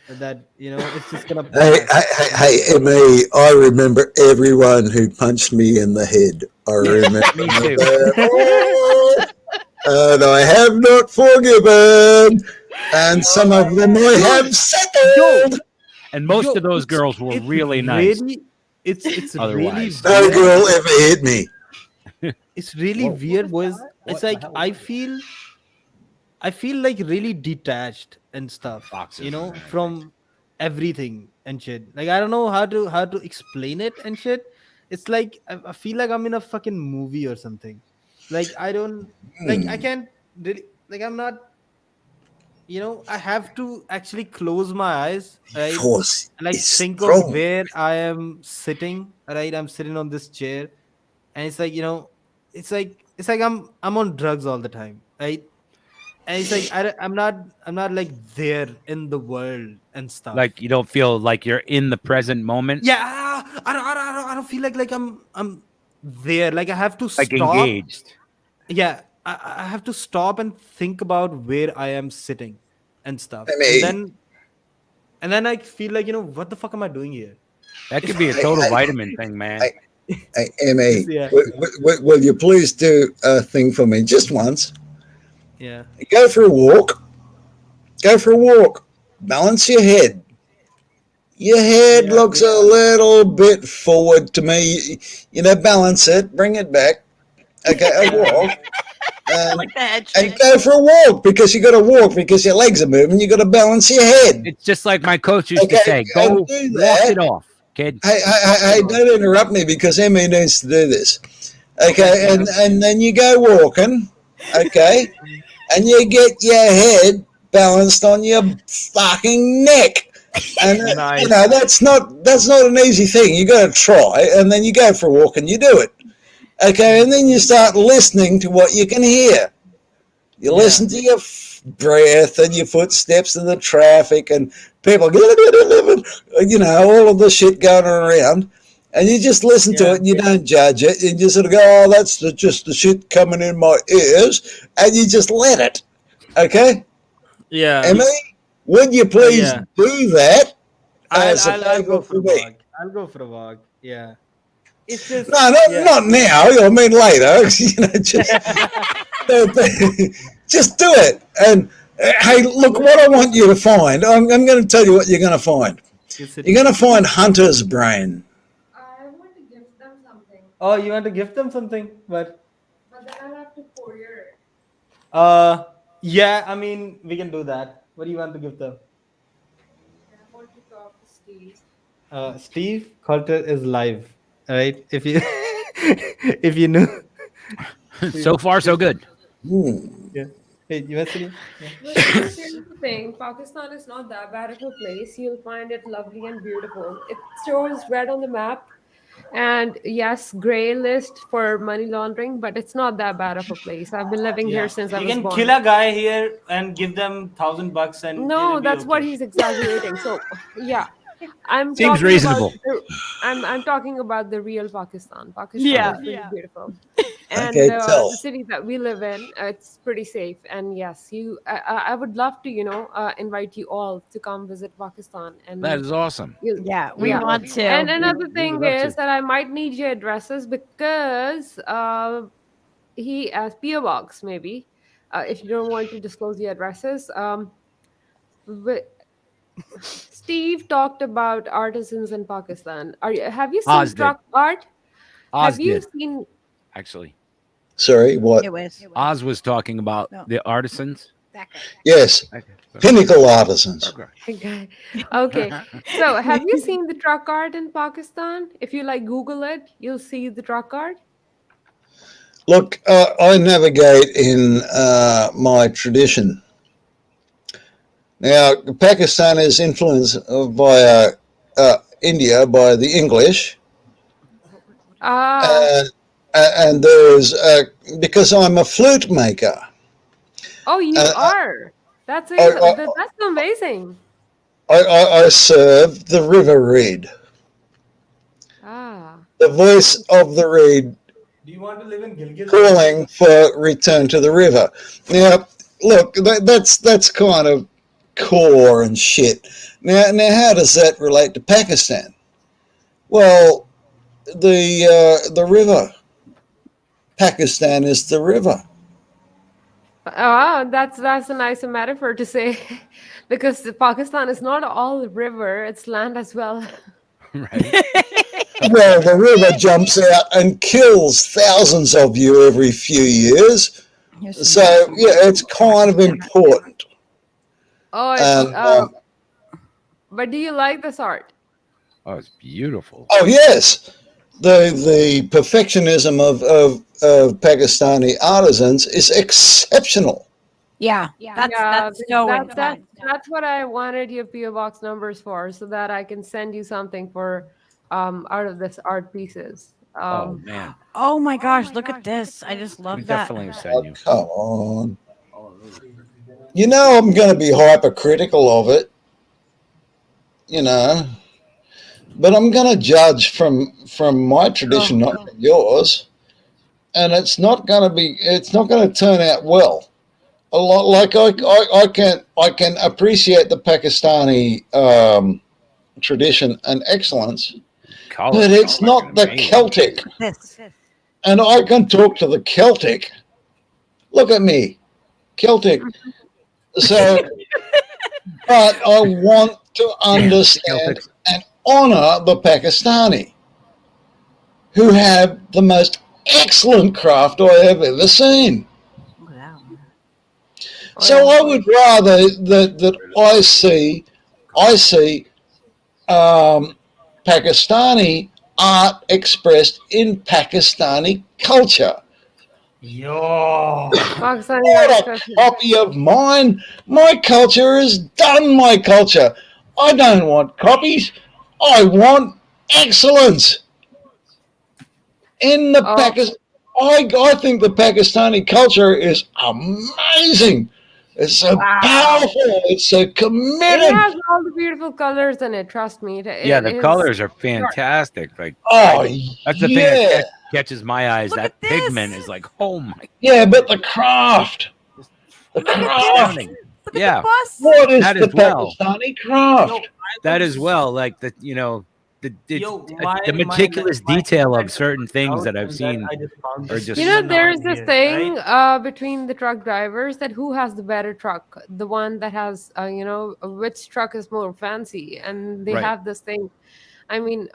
Speaker 5: that it's just gonna
Speaker 3: Hey,
Speaker 5: pass.
Speaker 3: hey, hey, hey, me! I remember everyone who punched me in the head. I remember
Speaker 1: Me too.
Speaker 3: that. Oh, and I have not forgiven, and some of them I
Speaker 5: Dude,
Speaker 3: have
Speaker 1: Yo,
Speaker 3: settled.
Speaker 1: and most of
Speaker 5: yo,
Speaker 1: those
Speaker 5: it's
Speaker 1: girls were
Speaker 5: it's
Speaker 1: really nice.
Speaker 5: really it's really
Speaker 1: Otherwise,
Speaker 3: No
Speaker 5: weird.
Speaker 3: girl ever hit me.
Speaker 5: It's really
Speaker 1: what
Speaker 5: weird,
Speaker 1: was
Speaker 5: boys.
Speaker 1: that?
Speaker 5: It's
Speaker 1: What the
Speaker 5: like
Speaker 1: hell
Speaker 5: I
Speaker 1: was it?
Speaker 5: feel I feel like really detached and stuff,
Speaker 1: Boxes.
Speaker 5: from everything and shit. Like I don't know how to explain it and shit. It's like I feel like I'm in a fucking movie or something. Like I don't like I
Speaker 3: Hmm.
Speaker 5: can't really like I'm not I have to actually close my eyes, right?
Speaker 3: Force
Speaker 5: Like
Speaker 3: is
Speaker 5: think of
Speaker 3: strong.
Speaker 5: where I am sitting, right? I'm sitting on this chair and it's like, it's like I'm on drugs all the time, right? And it's like I'm not like there in the world and
Speaker 1: Like
Speaker 5: stuff.
Speaker 1: you don't feel like you're in the present moment,
Speaker 5: Yeah, I don't feel like I'm there. Like I have to
Speaker 1: like
Speaker 5: stop.
Speaker 1: engaged.
Speaker 5: Yeah, I have to stop and think about where I am sitting and stuff,
Speaker 3: I
Speaker 5: and
Speaker 3: mean,
Speaker 5: then I feel like, what the fuck am I doing here?
Speaker 1: That could
Speaker 5: It's,
Speaker 1: be a
Speaker 3: I,
Speaker 1: total
Speaker 3: I,
Speaker 1: vitamin thing, man.
Speaker 3: Me,
Speaker 5: yeah,
Speaker 3: will you please do a thing for me just once?
Speaker 5: yeah,
Speaker 3: Go for a walk. Go for a walk. Balance your head. Your head
Speaker 5: yeah,
Speaker 3: looks a little bit forward to me. Balance it. Bring it back. Okay, a
Speaker 5: yeah,
Speaker 3: walk. And,
Speaker 4: Like the head
Speaker 3: and
Speaker 4: shake.
Speaker 3: go for a walk because you got to walk because your legs are moving. You got to balance your head.
Speaker 1: It's just like my coach used to
Speaker 3: Okay,
Speaker 1: say,
Speaker 3: and
Speaker 1: "Go
Speaker 3: do
Speaker 1: walk it
Speaker 3: that.
Speaker 1: off, kid.
Speaker 3: Hey, hey,
Speaker 1: Walk
Speaker 3: hey,
Speaker 1: it
Speaker 3: hey,
Speaker 1: off."
Speaker 3: don't interrupt me because Emmy needs to do this.
Speaker 1: Okay,
Speaker 3: Okay, and then you go walking. Okay, and you get your head balanced on your fucking neck. And
Speaker 1: nice.
Speaker 3: that's not an easy thing. You got to try, and then you go for a walk and you do it. Okay, and then you start listening to what you can hear. You
Speaker 5: yeah,
Speaker 3: listen to your breath and your footsteps and the traffic and people, all of the shit going around. And you just listen to
Speaker 5: yeah,
Speaker 3: it and you don't judge it. You just sort of go, oh, that's just the shit coming in my ears. And you just let it. Okay?
Speaker 5: yeah,
Speaker 3: Emily, would you please
Speaker 5: yeah.
Speaker 3: do that
Speaker 5: I'll
Speaker 3: as a
Speaker 5: I'll I'll
Speaker 3: favor
Speaker 5: go for
Speaker 3: for
Speaker 5: a
Speaker 3: me?
Speaker 5: walk. I'll go for a walk. Yeah, it's just
Speaker 3: No,
Speaker 5: yeah.
Speaker 3: not now. I mean later. Just do it. And hey, look, what I want you to find, I'm going to tell you what you're going to find.
Speaker 5: You're
Speaker 3: You're
Speaker 5: sitting.
Speaker 3: going to find Hunter's brain.
Speaker 6: I want to gift them something,
Speaker 5: Oh, you want to gift them something,
Speaker 6: but then I'll have to courier it.
Speaker 5: uh, yeah. I mean, we can do that. What do you want to give them?
Speaker 6: I want to talk to Steve.
Speaker 5: Steve Coulter is live. All right. If you if you knew,
Speaker 1: So far, so good.
Speaker 3: Hmm.
Speaker 5: yeah. Hey, you listening? Yeah.
Speaker 6: But here's the thing, Pakistan is not that bad of a place. You'll find it lovely and beautiful. It shows red on the map. And yes, gray list for money laundering, but it's not that bad of a place. I've been living here
Speaker 5: Yeah.
Speaker 6: since I
Speaker 5: You
Speaker 6: was
Speaker 5: can kill
Speaker 6: born.
Speaker 5: a guy here and give them $1,000 and it'll
Speaker 6: No,
Speaker 5: be
Speaker 6: that's what
Speaker 5: okay.
Speaker 6: he's exaggerating. So, yeah, I'm
Speaker 1: Seems
Speaker 6: talking about
Speaker 1: reasonable.
Speaker 6: I'm talking about the real Pakistan. Pakistan
Speaker 4: Yeah.
Speaker 6: is really beautiful, and
Speaker 3: Okay, tell.
Speaker 6: the city that we live in, it's pretty safe. And yes, I would love to invite you all to come visit Pakistan,
Speaker 1: That
Speaker 6: and
Speaker 1: is awesome.
Speaker 6: you
Speaker 4: Yeah, we
Speaker 6: yeah.
Speaker 4: want
Speaker 6: And
Speaker 4: to.
Speaker 6: another
Speaker 1: We would
Speaker 6: thing
Speaker 1: love to.
Speaker 6: is that I might need your addresses because he as PO box maybe if you don't want to disclose the addresses. Wi- Steve talked about artisans in Pakistan. Have you seen
Speaker 1: Oz did.
Speaker 6: truck art? Have
Speaker 1: Oz
Speaker 6: you
Speaker 1: did
Speaker 6: seen?
Speaker 1: actually.
Speaker 3: Sorry, what?
Speaker 4: It was
Speaker 1: Oz was talking about
Speaker 4: No.
Speaker 1: the artisans.
Speaker 4: that guy.
Speaker 3: Yes,
Speaker 1: Okay.
Speaker 3: pinnacle artisans.
Speaker 6: Okay. Okay. So, have you seen the truck art in Pakistan? If you like Google it, you'll see the truck art.
Speaker 3: Look, I navigate in my tradition. Now, Pakistan is influenced via India by the English,
Speaker 6: Ah,
Speaker 3: and, and there's because I'm a flute maker.
Speaker 6: oh, you
Speaker 3: Uh,
Speaker 6: are. That's
Speaker 3: I,
Speaker 6: it.
Speaker 3: I,
Speaker 6: That's amazing.
Speaker 3: I serve the river reed,
Speaker 6: Ah,
Speaker 3: the voice of the reed
Speaker 5: Do you want to live in Gilgit?
Speaker 3: calling for return to the river. Now, look, that's kind of core and shit. Now, how does that relate to Pakistan? Well, the river. Pakistan is the river.
Speaker 6: that's a nice metaphor to say, because Pakistan is not all river; it's land as well.
Speaker 1: Right.
Speaker 3: Well, the river jumps out and kills thousands of you every few years. So, yeah, it's kind of important.
Speaker 6: Oh, it's
Speaker 3: And,
Speaker 6: but do you like this art?
Speaker 1: Oh, it's beautiful.
Speaker 3: oh, yes, the perfectionism of Pakistani artisans is exceptional.
Speaker 4: Yeah, that's
Speaker 6: Yeah,
Speaker 4: so
Speaker 6: that
Speaker 4: intense.
Speaker 6: that's what I wanted your PO box numbers for, so that I can send you something for out of this art pieces.
Speaker 1: Oh man,
Speaker 4: Oh my gosh, look at this! I just
Speaker 1: we
Speaker 4: love that.
Speaker 1: definitely
Speaker 3: Oh,
Speaker 1: send you.
Speaker 3: come on. You know I'm going to be hypercritical of it, you know, but I'm going to judge from my tradition, not from yours, and it's not going to turn out well. A lot like I can appreciate the Pakistani tradition and excellence,
Speaker 1: Colors
Speaker 3: but
Speaker 1: are
Speaker 3: it's not
Speaker 1: fucking
Speaker 3: the
Speaker 1: amazing.
Speaker 3: Celtic.
Speaker 4: This.
Speaker 3: And I can talk to the Celtic. Look at me, Celtic. So, but I want to understand
Speaker 1: Celtics.
Speaker 3: and honor the Pakistani, who have the most excellent craft I have ever seen.
Speaker 4: Wow.
Speaker 6: Oh,
Speaker 3: So
Speaker 6: yeah.
Speaker 3: I would rather that I see Pakistani art expressed in Pakistani culture.
Speaker 5: Yo.
Speaker 6: Pakistani art
Speaker 3: Not a
Speaker 6: expression.
Speaker 3: copy of mine. My culture is done. My culture. I don't want copies. I want excellence in the
Speaker 6: Oh,
Speaker 3: Pakistan. I think the Pakistani culture is amazing. It's so
Speaker 4: Wow.
Speaker 3: powerful. It's so
Speaker 6: it
Speaker 3: committed.
Speaker 6: has all the beautiful colors in it. Trust me,
Speaker 1: Yeah,
Speaker 6: it
Speaker 1: the
Speaker 6: is.
Speaker 1: colors are fantastic. Like
Speaker 3: Oh
Speaker 1: that's the thing that
Speaker 3: yeah,
Speaker 1: catches my eyes.
Speaker 4: Look
Speaker 1: That
Speaker 4: at
Speaker 1: pigment
Speaker 4: this.
Speaker 1: is like, oh my,
Speaker 3: yeah. But the craft, the
Speaker 4: Look at this.
Speaker 3: craft.
Speaker 1: stunning.
Speaker 4: Look at
Speaker 1: Yeah,
Speaker 4: the bus.
Speaker 3: What is
Speaker 1: that
Speaker 3: the
Speaker 1: as well.
Speaker 3: Pakistani craft?
Speaker 1: That as well. Like the meticulous detail of certain things that I've seen are just
Speaker 6: You know, there's this thing between the truck drivers, that who has the better truck, the one that has, which truck is more fancy, and they
Speaker 1: right.
Speaker 6: have this thing. I mean,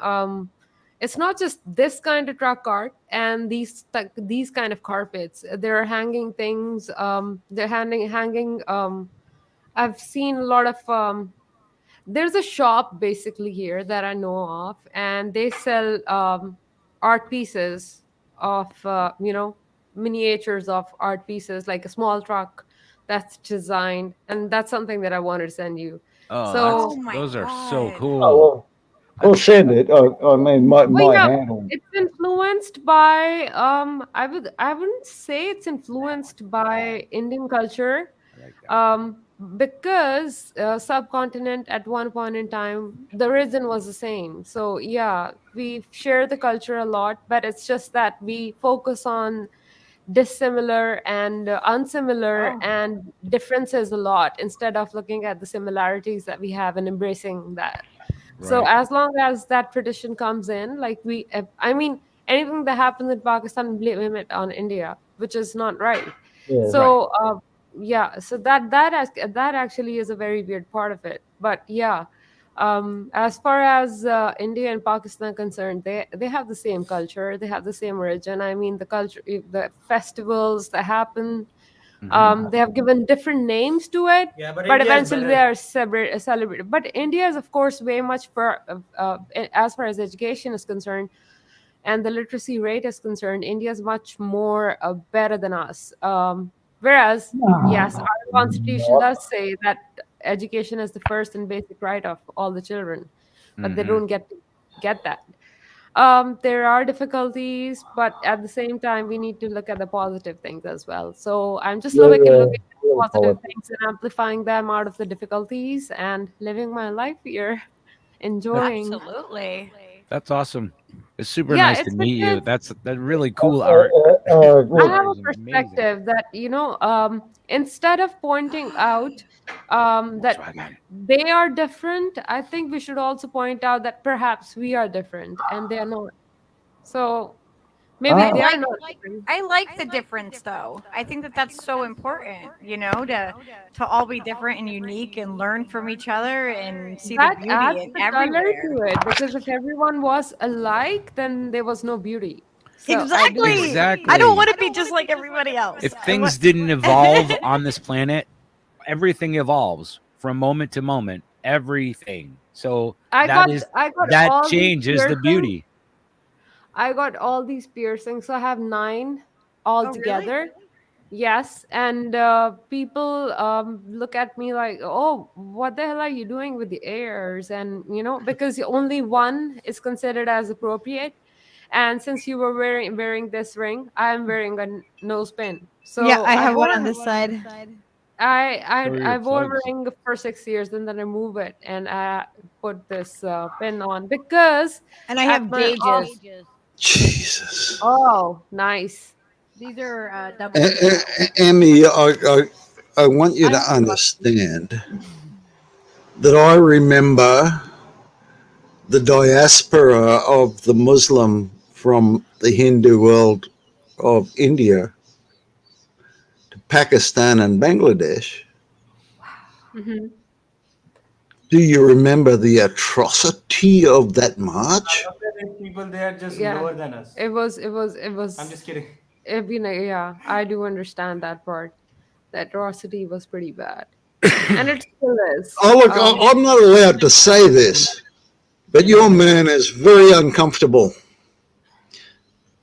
Speaker 6: it's not just this kind of truck art and these kind of carpets. They're hanging things. They're hanging. I've seen a lot of. There's a shop basically here that I know of, and they sell art pieces of miniatures of art pieces, like a small truck that's designed, and that's something that I wanted to send you.
Speaker 1: Oh,
Speaker 6: So,
Speaker 4: Oh my
Speaker 1: those are so
Speaker 4: god.
Speaker 3: Oh,
Speaker 1: cool.
Speaker 3: well, we'll send it. I mean,
Speaker 6: well,
Speaker 3: my
Speaker 6: yeah,
Speaker 3: handle.
Speaker 6: it's influenced by I wouldn't say it's influenced by Indian culture,
Speaker 1: I like that.
Speaker 6: because subcontinent at one point in time the origin was the same. So yeah, we share the culture a lot, but it's just that we focus on dissimilar and unsimilar and differences a lot, instead of looking at the similarities that we have and embracing that. So
Speaker 1: Right.
Speaker 6: as long as that tradition comes in, like I mean, anything that happens in Pakistan, blame it on India, which is not right.
Speaker 3: Yeah.
Speaker 1: Right.
Speaker 6: So yeah, so that actually is a very weird part of it. But yeah, As far as India and Pakistan are concerned, they have the same culture, they have the same origin. I mean, the culture, the festivals that happen, they have given different names to it,
Speaker 5: Yeah, but
Speaker 6: but
Speaker 5: India is
Speaker 6: eventually they
Speaker 5: better.
Speaker 6: are celebrated. But India is, of course, way much for as far as education is concerned and the literacy rate is concerned, India is much more better than us. Whereas, yes, our constitution does say that education is the first and basic right of all the children, but they don't get that. There are difficulties, but at the same time, we need to look at the positive things as well. So I'm just
Speaker 3: Yeah,
Speaker 6: looking
Speaker 3: yeah,
Speaker 6: at
Speaker 3: real
Speaker 6: positive
Speaker 3: politics.
Speaker 6: things and amplifying them out of the difficulties and living my life here, enjoying.
Speaker 4: Absolutely.
Speaker 1: That's awesome. It's super
Speaker 6: Yeah,
Speaker 1: nice to
Speaker 6: it's
Speaker 1: meet you.
Speaker 6: because
Speaker 1: That's really cool art.
Speaker 6: I
Speaker 3: Look,
Speaker 6: have
Speaker 1: Art
Speaker 6: a
Speaker 1: is amazing.
Speaker 6: perspective that, instead of pointing out that
Speaker 1: Volkswagen.
Speaker 6: they are different, I think we should also point out that perhaps we are different and they are not. So maybe
Speaker 4: I
Speaker 6: they
Speaker 3: ah,
Speaker 6: are
Speaker 4: like
Speaker 6: not different.
Speaker 4: I like the difference though. I think that that's so important, to all be different and unique and learn from each other and see the
Speaker 6: That
Speaker 4: beauty
Speaker 6: adds
Speaker 4: in
Speaker 6: the color
Speaker 4: everywhere.
Speaker 6: to it because if everyone was alike, then there was no beauty. So I do
Speaker 4: Exactly.
Speaker 6: agree.
Speaker 4: I don't want
Speaker 1: Exactly.
Speaker 4: to be just like everybody else.
Speaker 1: If
Speaker 4: I want
Speaker 1: things didn't evolve on this planet, everything evolves from moment to moment. Everything. So
Speaker 6: I
Speaker 1: that
Speaker 6: got
Speaker 1: is
Speaker 6: I got
Speaker 1: that
Speaker 6: all these
Speaker 1: change is the
Speaker 6: piercings.
Speaker 1: beauty.
Speaker 6: I got all these piercings. So I have 9
Speaker 4: Oh, really?
Speaker 6: altogether. Yes, and people look at me like, "Oh, what the hell are you doing with the ears?" And because only one is considered as appropriate. And since you were wearing this ring, I am wearing a nose pin.
Speaker 4: Yeah,
Speaker 6: So
Speaker 4: I
Speaker 6: I
Speaker 4: have one
Speaker 6: wore
Speaker 4: on this side.
Speaker 1: Show
Speaker 6: I
Speaker 1: your
Speaker 6: wore a
Speaker 1: plugs.
Speaker 6: ring for 6 years, and then I move it, and I put this pin on because
Speaker 4: And I
Speaker 6: at
Speaker 4: have
Speaker 6: my off.
Speaker 4: gauges.
Speaker 3: Jesus.
Speaker 6: Oh, nice.
Speaker 4: These are double XL.
Speaker 3: Emmy, I want you
Speaker 6: I
Speaker 3: to
Speaker 6: have a lot.
Speaker 3: understand that I remember the diaspora of the Muslim from the Hindu world of India to Pakistan and Bangladesh.
Speaker 6: Mhm.
Speaker 3: Do you remember the atrocity of that march?
Speaker 5: People, they are just
Speaker 6: Yeah,
Speaker 5: lower than us.
Speaker 6: it
Speaker 5: I'm
Speaker 6: was,
Speaker 5: just kidding.
Speaker 6: yeah, I do understand that part. The atrocity was pretty bad, and it still is.
Speaker 3: Oh, look, I'm not allowed to say this, but your man is very uncomfortable.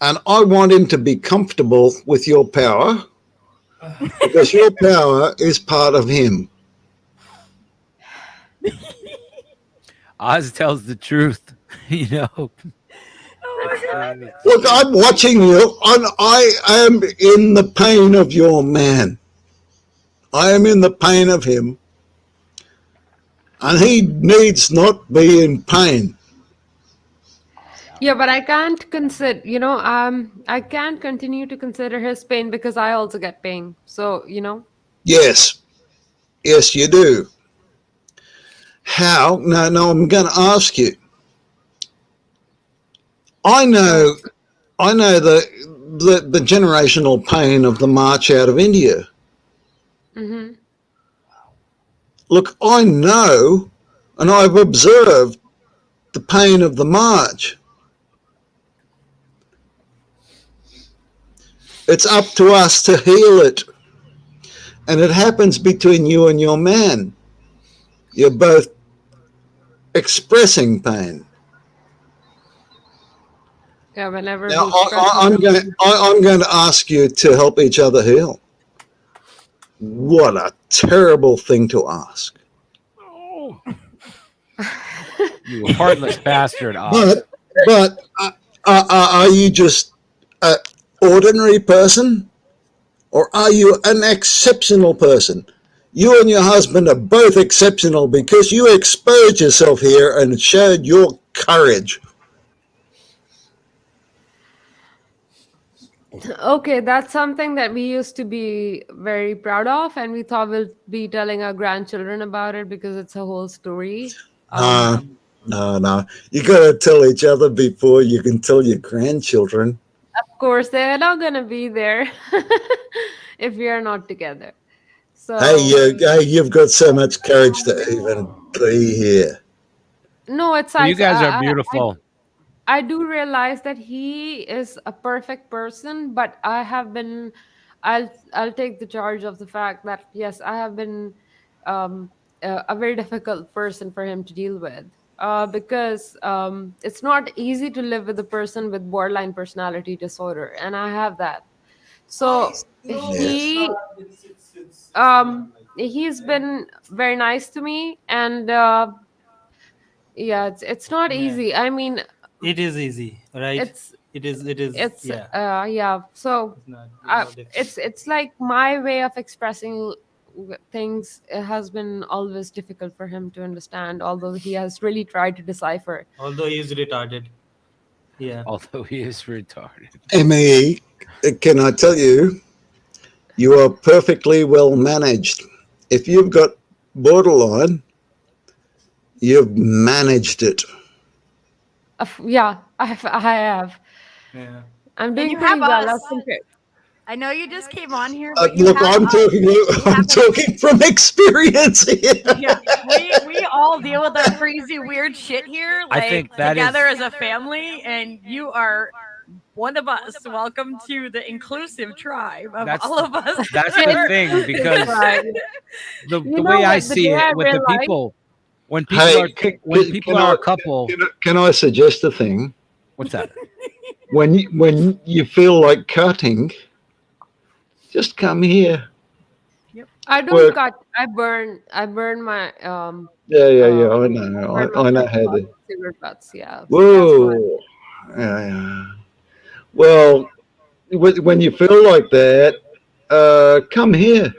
Speaker 3: And I want him to be comfortable with your power because your power is part of him.
Speaker 1: Oz tells the truth. you know.
Speaker 4: Oh
Speaker 1: It's
Speaker 4: my
Speaker 1: the
Speaker 3: Look,
Speaker 1: truth.
Speaker 3: I'm watching you, and I am in the pain of your man. I am in the pain of him, and he needs not be in pain.
Speaker 6: Yeah, but I can't consider, I can't continue to consider his pain because I also get pain. So,
Speaker 3: Yes, yes, you do. How? No, no, I'm going to ask you. I
Speaker 6: go
Speaker 3: know, I know the generational pain of the march out of India.
Speaker 6: ahead.
Speaker 3: Look, I know, and I've observed the pain of the march. It's up to us to heal it. And it happens between you and your man. You're both expressing
Speaker 6: Yeah, whenever
Speaker 3: pain. Now,
Speaker 6: he expresses
Speaker 3: I'm going to ask you to help each other heal. What a terrible thing to ask.
Speaker 1: Oh, you heartless bastard, Oz.
Speaker 3: But, are you just an ordinary person or are you an exceptional person? You and your husband are both exceptional because you exposed yourself here and showed your courage.
Speaker 6: Okay, that's something that we used to be very proud of, and we thought we'll be telling our grandchildren about it because it's a whole story.
Speaker 3: No, no, no. You got to tell each other before you can tell your grandchildren.
Speaker 6: Of course, they're not gonna be there if we are not together.
Speaker 3: Hey,
Speaker 6: So,
Speaker 3: you've got so much courage to even be here.
Speaker 6: No, it's
Speaker 1: Well, you guys are
Speaker 6: I
Speaker 1: beautiful.
Speaker 6: I do realize that he is a perfect person, but I'll take the charge of the fact that yes, I have been um, a very difficult person for him to deal with. Because it's not easy to live with a person with borderline personality disorder, and I have that. So
Speaker 5: No, it's
Speaker 3: Yes.
Speaker 5: not.
Speaker 6: he
Speaker 5: It's not like
Speaker 6: he's
Speaker 5: that, right?
Speaker 6: been very nice to me, and yeah, it's not
Speaker 5: Yeah,
Speaker 6: easy. I mean,
Speaker 5: it is easy, right?
Speaker 6: it's
Speaker 5: It is. It is.
Speaker 6: it's
Speaker 5: Yeah,
Speaker 6: yeah, so
Speaker 5: it's not. It's not difficult.
Speaker 6: it's like my way of expressing things has been always difficult for him to understand, although he has really tried to decipher.
Speaker 5: Although he is retarded. Yeah.
Speaker 1: Although he is retarded.
Speaker 3: Emmy, can I tell you, you are perfectly well managed. If you've got borderline, you've managed it.
Speaker 6: Yeah, I have.
Speaker 5: Yeah.
Speaker 6: I'm
Speaker 4: And
Speaker 6: doing
Speaker 4: you
Speaker 6: pretty
Speaker 4: have
Speaker 6: well
Speaker 4: us.
Speaker 6: as compared.
Speaker 4: I know you just came on here, but you
Speaker 3: Look,
Speaker 4: have
Speaker 3: I'm
Speaker 4: us.
Speaker 3: talking.
Speaker 4: We
Speaker 3: I'm
Speaker 4: have
Speaker 3: talking from experience here.
Speaker 4: Yeah, we all deal with our crazy weird shit here,
Speaker 1: I
Speaker 4: like
Speaker 1: think that is
Speaker 4: together as a family, and you are one of us. Welcome to the inclusive tribe of
Speaker 1: that's
Speaker 4: all of us.
Speaker 1: that's
Speaker 4: that
Speaker 1: the
Speaker 4: are-
Speaker 1: thing because
Speaker 6: Right.
Speaker 1: the
Speaker 6: You
Speaker 1: the
Speaker 6: know
Speaker 1: way I
Speaker 6: what? The
Speaker 1: see
Speaker 6: day
Speaker 1: it
Speaker 6: I
Speaker 1: with the
Speaker 6: realized,
Speaker 1: people when people
Speaker 3: Hey,
Speaker 1: are when people are a couple.
Speaker 3: can I suggest a thing?
Speaker 1: What's that?
Speaker 3: When you feel like cutting, just come here.
Speaker 6: I don't
Speaker 3: Work.
Speaker 6: cut. I burn my
Speaker 3: Yeah.
Speaker 6: uh
Speaker 3: I
Speaker 6: I
Speaker 3: know.
Speaker 6: burn my
Speaker 3: I know how to.
Speaker 6: cigarette butts. Yeah, that's why.
Speaker 3: Whoa. Yeah. Well, when you feel like that, come here.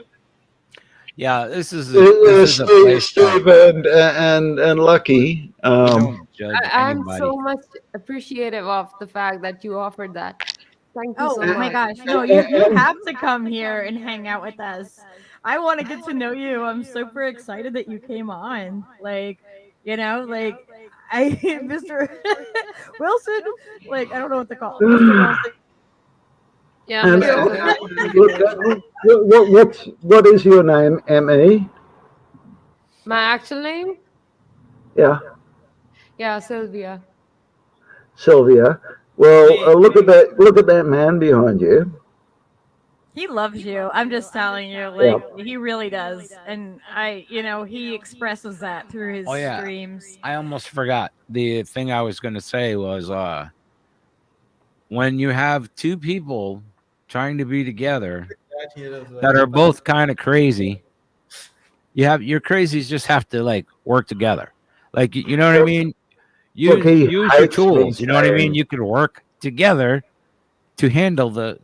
Speaker 1: Yeah, this is a place that
Speaker 3: Steve and Lucky.
Speaker 1: we don't judge
Speaker 6: I'm
Speaker 1: anybody.
Speaker 6: so much appreciative of the fact that you offered that. Thank you
Speaker 4: Oh
Speaker 6: so
Speaker 4: my
Speaker 6: much.
Speaker 4: gosh, no, you have to come here and hang out with us. I want to get to know you. I'm super excited that you came on. Like, like I Mr. Wilson, like I don't know what to call him. Mr. Wilson.
Speaker 6: Yeah,
Speaker 3: And
Speaker 6: Mr.
Speaker 4: You.
Speaker 6: Wilson.
Speaker 3: what is your name, Me?
Speaker 6: My actual name?
Speaker 3: Yeah,
Speaker 6: Yeah, Sylvia.
Speaker 3: Sylvia. Well, look at that man behind you.
Speaker 4: He loves you. I'm just telling you,
Speaker 3: Yeah.
Speaker 4: like he really does. And he expresses that through his
Speaker 1: Oh yeah,
Speaker 4: streams.
Speaker 1: I almost forgot. The thing I was going to say was when you have two people trying to be together that are both kind of crazy, your crazies just have to like work together. Like you know what I mean?
Speaker 3: Look, he
Speaker 1: Use your
Speaker 3: hates me
Speaker 1: tools. You know what I mean?
Speaker 3: saying.
Speaker 1: You could work together to handle the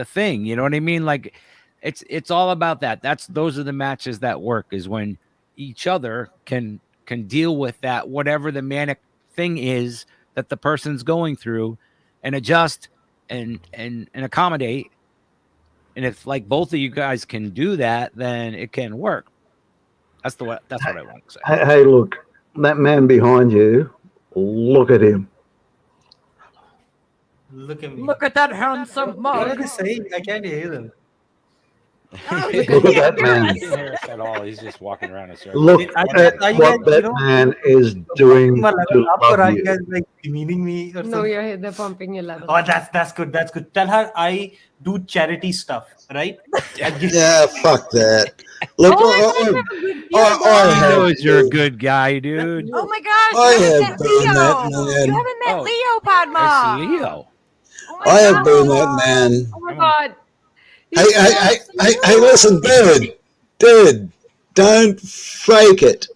Speaker 1: thing. You know what I mean? Like it's all about that. Those are the matches that work is when each other can deal with that whatever the manic thing is that the person's going through and adjust and accommodate. And if like both of you guys can do that, then it can work. That's what I want to say.
Speaker 3: Hey, look, that man behind you. Look at him.
Speaker 5: Look at me.
Speaker 4: Look at that handsome
Speaker 5: What are
Speaker 4: mug.
Speaker 5: they saying? I can't hear them.
Speaker 3: Look at that man.
Speaker 1: He didn't hear us at all. He's just walking around in circles.
Speaker 3: Look
Speaker 5: I
Speaker 3: at
Speaker 5: guess- I
Speaker 3: what
Speaker 5: guess,
Speaker 3: that man is doing
Speaker 5: My
Speaker 3: to
Speaker 5: level up, or are
Speaker 3: love
Speaker 5: you
Speaker 3: you.
Speaker 5: guys like demeaning me or
Speaker 6: No,
Speaker 5: something?
Speaker 6: they're pumping your level.
Speaker 5: Oh, that's good. That's good. Tell her I do charity stuff, right? I give-
Speaker 3: Yeah, fuck that. Look,
Speaker 6: Oh my God, you have a good deal
Speaker 3: I
Speaker 1: He
Speaker 3: have
Speaker 1: knows you're a
Speaker 3: been-
Speaker 1: good guy, dude.
Speaker 4: Oh my gosh,
Speaker 3: I
Speaker 4: you haven't
Speaker 3: have
Speaker 4: met
Speaker 3: been
Speaker 4: Leo.
Speaker 3: that
Speaker 4: You
Speaker 3: man.
Speaker 4: haven't met
Speaker 1: Oh,
Speaker 4: Leo, Padma.
Speaker 1: It's Leo.
Speaker 4: Oh my
Speaker 3: I have
Speaker 4: God.
Speaker 3: been that man.
Speaker 6: Oh my
Speaker 1: Come on.
Speaker 6: God.
Speaker 3: Hey, listen, dude, don't fake it.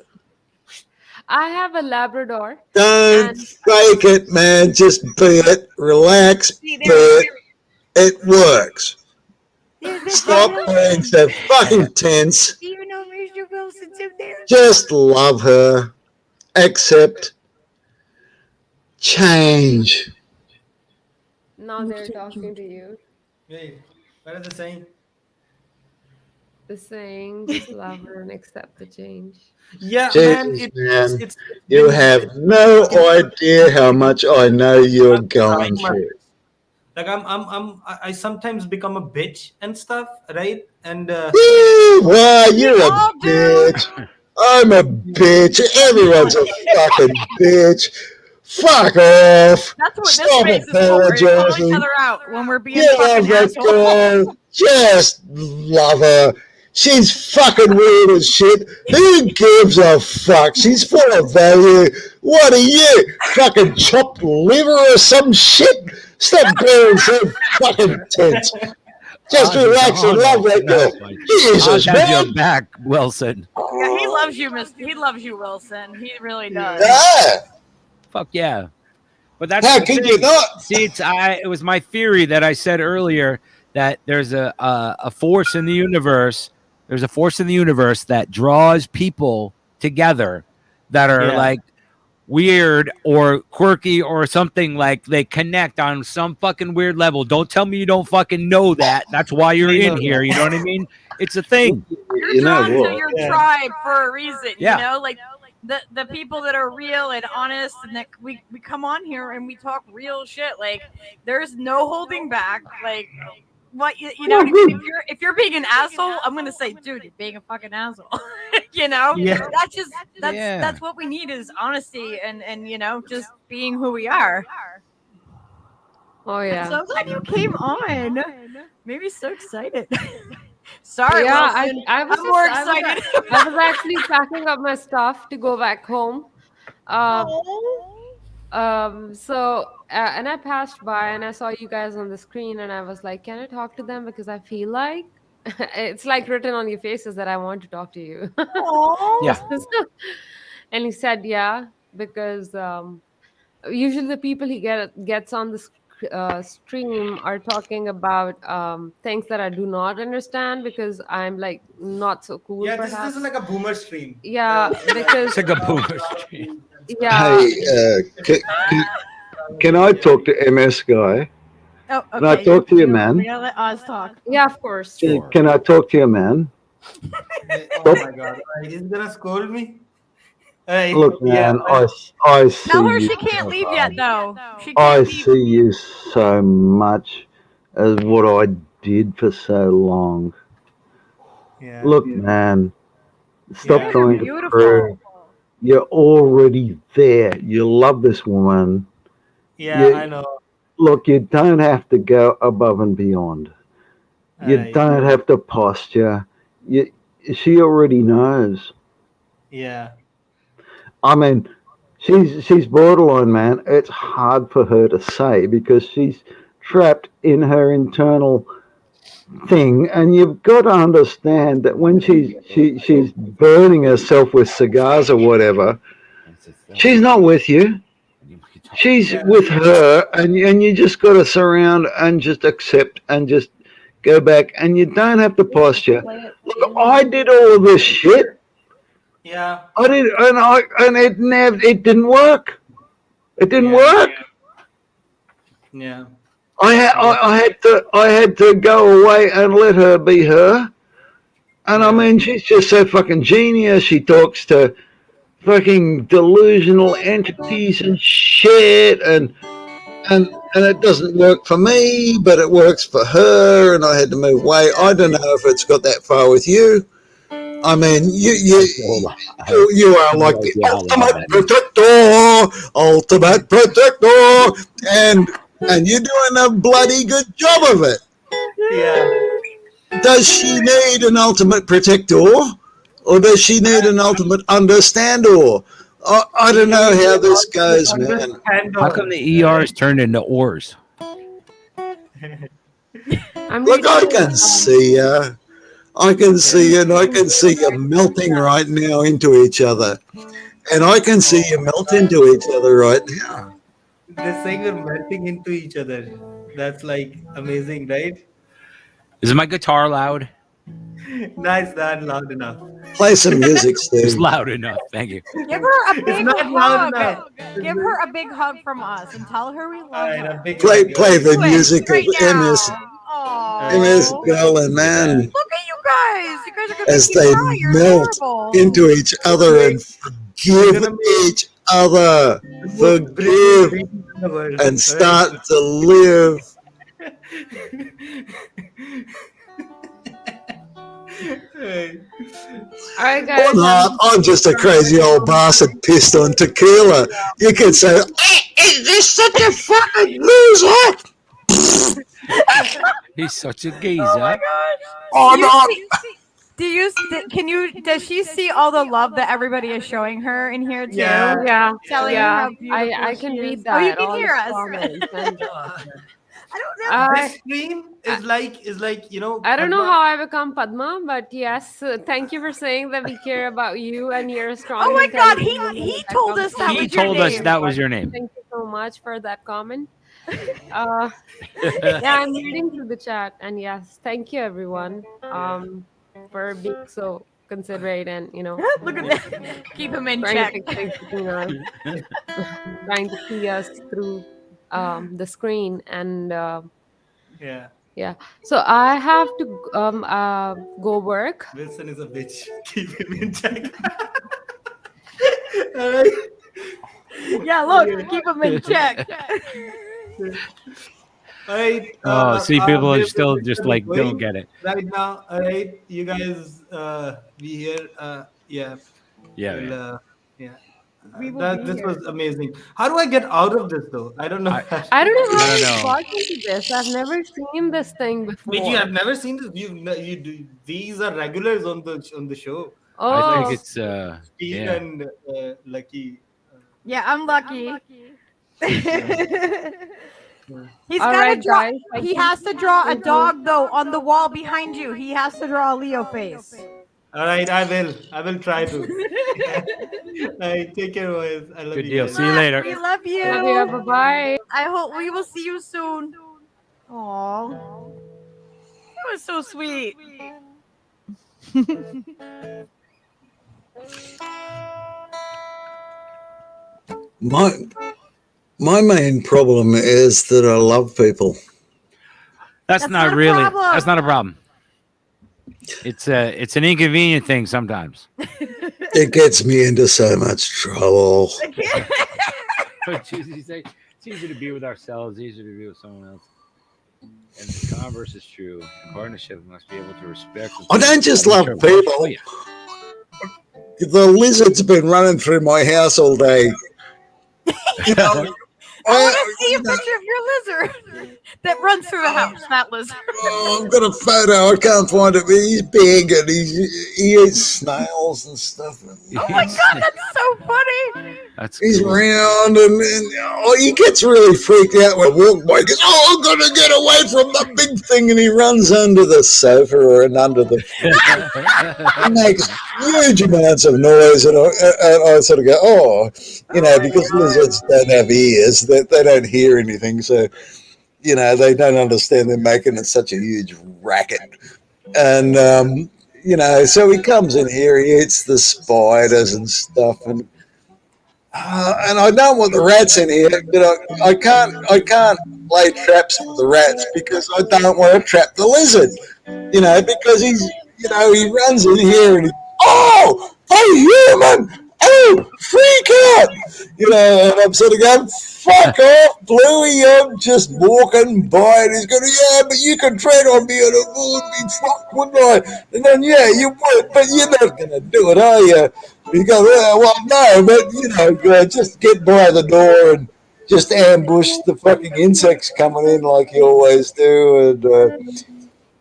Speaker 6: I have a Labrador.
Speaker 3: Don't
Speaker 6: And-
Speaker 3: fake it, man. Just be it. Relax.
Speaker 4: See,
Speaker 3: Be it. It works. Stop being so fucking tense.
Speaker 4: Do you know Mr. Wilson's in there?
Speaker 3: Just love her. Accept. Change.
Speaker 6: Now they're talking to you.
Speaker 5: Wait, what are they saying?
Speaker 6: The saying, just love her and accept the change.
Speaker 5: Yeah, man.
Speaker 3: Jesus,
Speaker 5: It's,
Speaker 3: man.
Speaker 5: it's
Speaker 3: You have no idea how much I know you're going through.
Speaker 5: like I sometimes become a bitch and stuff, right? And
Speaker 3: Woo, why, you're a
Speaker 4: all do.
Speaker 3: bitch. I'm a bitch. Everyone's a fucking bitch. Fuck off.
Speaker 4: That's what this
Speaker 3: Stop
Speaker 4: space is for. We call each
Speaker 3: apologizing.
Speaker 4: other out when we're being
Speaker 3: You love
Speaker 4: fucking
Speaker 3: that
Speaker 4: assholes.
Speaker 3: girl. Just love her. She's fucking weird as shit. Who gives a fuck? She's full of value. What are you? Fucking chopped liver or some shit? Stop being so fucking tense. Just
Speaker 1: Oz is
Speaker 3: relax and
Speaker 1: on
Speaker 3: love
Speaker 1: us
Speaker 3: that girl.
Speaker 1: tonight.
Speaker 3: Jesus,
Speaker 1: Oz has
Speaker 3: man.
Speaker 1: your back, Wilson.
Speaker 4: Yeah, he loves you, He loves you, Wilson. He really does.
Speaker 3: Yeah.
Speaker 1: Fuck yeah. But that's
Speaker 3: How
Speaker 1: the
Speaker 3: could
Speaker 1: thing.
Speaker 3: you not?
Speaker 1: See, it was my theory that I said earlier that there's a force in the universe. There's a force in the universe that draws people together that are like weird or quirky or something, like they connect on some fucking weird level. Don't tell me you don't fucking know that. That's why you're in here. You know what I mean? It's a thing.
Speaker 4: You're
Speaker 3: You know
Speaker 4: drawn to
Speaker 3: what?
Speaker 4: your tribe for a reason,
Speaker 1: Yeah.
Speaker 4: you know, like the people that are real and honest, and that we come on here and we talk real shit. Like there's no holding back. Like what you know what I mean? If you're being an asshole, I'm gonna say, dude, you're being a fucking asshole. You know, that's just that's what we need is honesty and you know just being who we are.
Speaker 6: Oh yeah.
Speaker 4: I'm so glad you came on. Made me so excited. Sorry,
Speaker 6: Yeah,
Speaker 4: Wilson.
Speaker 6: I was
Speaker 4: I'm more
Speaker 6: just- I was-
Speaker 4: excited.
Speaker 6: I was actually packing up my stuff to go back home. And I passed by and I saw you guys on the screen and I was like, can I talk to them? Because I feel like it's like written on your faces that I want to talk to you.
Speaker 1: Yeah.
Speaker 6: And he said, yeah, because usually the people he gets on the stream are talking about things that I do not understand because I'm like not so cool.
Speaker 5: Yeah,
Speaker 6: perhaps.
Speaker 5: this is like a boomer stream.
Speaker 6: Yeah, because
Speaker 1: It's like a boomer stream.
Speaker 6: yeah.
Speaker 3: Hey, can I talk to MS guy?
Speaker 4: Oh, okay.
Speaker 3: Can I talk to you, man?
Speaker 4: We gotta let Oz talk.
Speaker 6: Yeah, of course.
Speaker 3: Can I talk to you, man?
Speaker 5: Oh my god. He's gonna scold me?
Speaker 3: Look, man, I see
Speaker 4: Tell her
Speaker 3: you
Speaker 4: she can't leave yet, though. She
Speaker 3: I
Speaker 4: can't leave.
Speaker 3: see you so much as what I did for so long.
Speaker 5: Yeah.
Speaker 3: Look, man, stop
Speaker 5: Yeah.
Speaker 3: trying to
Speaker 4: Beautiful.
Speaker 3: prove. You're already there. You love this woman.
Speaker 5: Yeah,
Speaker 3: Yeah.
Speaker 5: I know.
Speaker 3: Look, you don't have to go above and beyond. You
Speaker 5: Right.
Speaker 3: don't have to posture. She already knows.
Speaker 5: Yeah.
Speaker 3: I mean, she's borderline, man. It's hard for her to say because she's trapped in her internal thing, and you've got to understand that when she's burning herself with cigars or whatever, she's not with you. She's with her, and you just got to surround and just accept and just go back, and you don't have to posture. Look, I did all of this shit.
Speaker 5: Yeah.
Speaker 3: I did, and it didn't work. It didn't work.
Speaker 5: Yeah.
Speaker 3: I had to go away and let her be her. And I mean, she's just so fucking genius. She talks to fucking delusional entities and shit, and it doesn't work for me, but it works for her. And I had to move away. I don't know if it's got that far with you. I mean, you are like the ultimate protector, and you're doing a bloody good job of it.
Speaker 5: Yeah.
Speaker 3: Does she need an ultimate protector, or does she need an ultimate understander? I don't know how this goes, man.
Speaker 1: How come the ERs turned into ORs?
Speaker 3: Look, I can see you. I can see you, and I can see you melting right now into each other. And I can see you melt into each other right now.
Speaker 5: They're saying we're melting into each other. That's like amazing, right?
Speaker 1: Is my guitar loud?
Speaker 5: Nice, that loud enough.
Speaker 3: Play some music, Steve.
Speaker 1: It's loud enough. Thank you.
Speaker 4: Give her a big
Speaker 5: not loud
Speaker 4: hug.
Speaker 5: enough.
Speaker 4: Give her a big hug from us and tell her we love
Speaker 5: Alright,
Speaker 4: her.
Speaker 5: a big
Speaker 3: Play
Speaker 5: hug.
Speaker 3: the
Speaker 4: Do it
Speaker 3: music
Speaker 4: right
Speaker 3: of
Speaker 4: now.
Speaker 3: MS
Speaker 4: Aw.
Speaker 3: girl and man
Speaker 4: Look at you guys. You guys are gonna
Speaker 3: as
Speaker 4: make me
Speaker 3: they
Speaker 4: cry. You're
Speaker 3: melt
Speaker 4: adorable.
Speaker 3: into each other and forgive each other. Forgive and start to live.
Speaker 6: All right, guys.
Speaker 3: No, I'm just a crazy old bastard pissed on tequila. You can say, "Is this such a fucking loser?"
Speaker 1: He's such a geezer.
Speaker 4: Oh my god.
Speaker 3: Oh, no.
Speaker 4: Does she see all the love that everybody is showing her in here too?
Speaker 6: Yeah,
Speaker 4: Telling her
Speaker 6: yeah.
Speaker 4: how beautiful
Speaker 6: I can
Speaker 4: she
Speaker 6: read
Speaker 4: is.
Speaker 6: that.
Speaker 4: Oh, you can
Speaker 6: all
Speaker 4: hear
Speaker 6: the
Speaker 4: us.
Speaker 6: comments and-
Speaker 4: I don't know.
Speaker 5: This stream is like
Speaker 6: I don't know
Speaker 5: Padma-
Speaker 6: how I become Padma, but yes, thank you for saying that we care about you and you're a strong.
Speaker 4: Oh my god,
Speaker 6: intelligent
Speaker 4: he
Speaker 6: woman
Speaker 4: told us that
Speaker 1: He
Speaker 4: was your
Speaker 1: told us
Speaker 4: name.
Speaker 1: that was your name.
Speaker 6: Thank you so much for that comment. Yeah, I'm reading through the chat, and yes, thank you everyone for being so considerate and
Speaker 4: Look at that. Keep him in
Speaker 6: trying
Speaker 4: check.
Speaker 6: to fix everything up, trying to see us through the screen and
Speaker 5: Yeah.
Speaker 6: so I have to go work.
Speaker 5: Wilson is a bitch. Keep him in check. All right.
Speaker 4: Yeah, look, keep him in check.
Speaker 5: All right.
Speaker 1: See, people are
Speaker 5: there's a
Speaker 1: still
Speaker 5: bit
Speaker 1: just
Speaker 5: of
Speaker 1: like
Speaker 5: going
Speaker 1: don't get it.
Speaker 5: right now. All right, you guys, be here. Yeah.
Speaker 1: Yeah.
Speaker 5: We'll, yeah.
Speaker 4: We will be
Speaker 5: This
Speaker 4: here.
Speaker 5: was amazing. How do I get out of this though? I don't know.
Speaker 6: I don't know how
Speaker 1: I
Speaker 6: I
Speaker 1: don't know.
Speaker 6: got into this. I've never seen this thing before.
Speaker 5: Wait, you have never seen this? You do. These are regulars on the show.
Speaker 1: I think
Speaker 6: Oh,
Speaker 1: it's
Speaker 5: Steve
Speaker 1: yeah.
Speaker 5: and Lucky.
Speaker 4: Yeah, I'm lucky. He's
Speaker 6: All
Speaker 4: gotta
Speaker 6: right,
Speaker 4: draw.
Speaker 6: guys, I
Speaker 4: He
Speaker 6: think
Speaker 4: has to draw a
Speaker 6: we'll go.
Speaker 4: dog though on the wall behind you. He has to draw a Leo face.
Speaker 5: All right, I will try to. All right, take care, boys. I love
Speaker 1: Good
Speaker 5: you
Speaker 1: deal.
Speaker 5: guys.
Speaker 1: See you later.
Speaker 4: We love you.
Speaker 6: Love you. Bye-bye.
Speaker 4: I hope we will see you soon. Aw. That was so sweet.
Speaker 3: My main problem is that I love people.
Speaker 1: That's
Speaker 4: That's
Speaker 1: not
Speaker 4: not a
Speaker 1: really.
Speaker 4: problem.
Speaker 1: That's not a problem. It's an inconvenient thing sometimes.
Speaker 3: It gets me into so much trouble.
Speaker 1: But it's easier to be with ourselves, easier to be with someone else. And the converse is true. In partnership, we must be able to respect.
Speaker 3: I don't just love people.
Speaker 1: Oh, yeah.
Speaker 3: The lizard's been running through my house all day. You know,
Speaker 4: I want to see a picture of your lizard that runs through the house. That lizard.
Speaker 3: I've got a photo. I can't find it, but he's big and he eats snails and stuff.
Speaker 4: Oh my god, that's so funny.
Speaker 1: That's
Speaker 3: He's
Speaker 1: cool.
Speaker 3: round and he gets really freaked out when I walk by. He goes, "Oh, I'm going to get away from the big thing," and he runs under the sofa and under the. He makes huge amounts of noise, and I sort of go, "Oh, because lizards don't have ears, they don't hear anything, so they don't understand they're making such a huge racket." And so he comes in here, he eats the spiders and stuff, and I don't want the rats in here, but I can't lay traps for the rats because I don't want to trap the lizard, because he's, he runs in here and oh, human, oh, freak out, and I'm sort of going, fuck off, Bluey, I'm just walking by, and he's going, yeah, but you can tread on me and it would be fucked, wouldn't I? And then, yeah, you would, but you're not going to do it, are you? You go, well, no, but, just get by the door and just ambush the fucking insects coming in like you always do. And,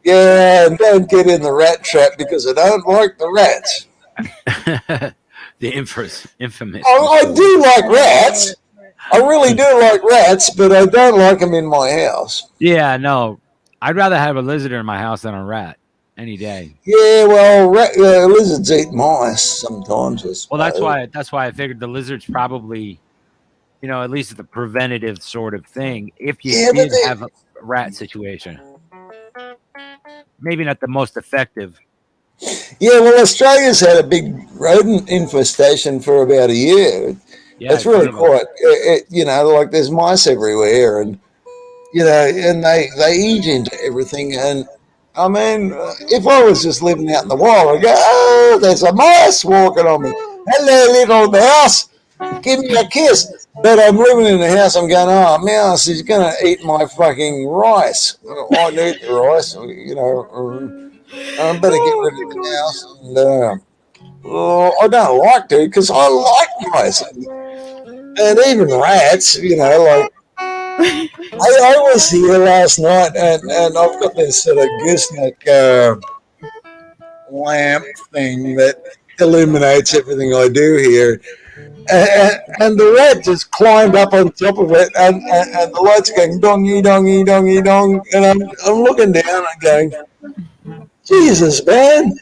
Speaker 3: and don't get in the rat trap because I don't like the rats.
Speaker 1: The infamous.
Speaker 3: I do like rats. I really do like rats, but I don't like them in my house.
Speaker 1: Yeah, no. I'd rather have a lizard in my house than a rat any day.
Speaker 3: Yeah, well, lizards eat mice sometimes.
Speaker 1: Well, that's why I figured the lizard's probably, at least the preventative sort of thing. If you did have a rat situation, maybe not the most effective.
Speaker 3: Yeah, well, Australia's had a big rodent infestation for about a year.
Speaker 1: Yeah,
Speaker 3: it's really quite, like there's mice everywhere, and and they eat into everything. And I mean, if I was just living out in the wild, I'd go, oh, there's a mouse walking on me. Hello, little mouse. Give me a kiss. But I'm living in the house. I'm going, oh, mouse, he's going to eat my fucking rice. I need the rice, I better get rid of the house. And, I don't like to because I like mice and even rats. Like I was here last night, and I've got this sort of gooseneck lamp thing that illuminates everything I do here. And the rat just climbed up on top of it, and the lights going dongy, dongy, dongy, dong. And I'm looking down and going, Jesus, man,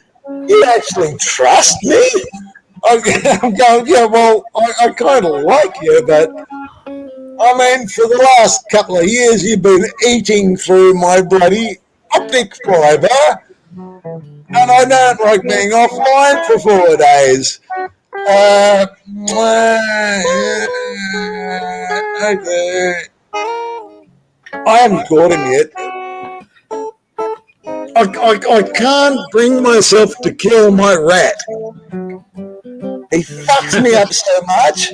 Speaker 3: you actually trust me? I'm going, yeah, well, I kind of like you, but I mean, for the last couple of years, you've been eating through my bloody optic fibre, and I don't like being offline for 4 days. Okay. I haven't caught him yet. I can't bring myself to kill my rat. He fucks me up so much.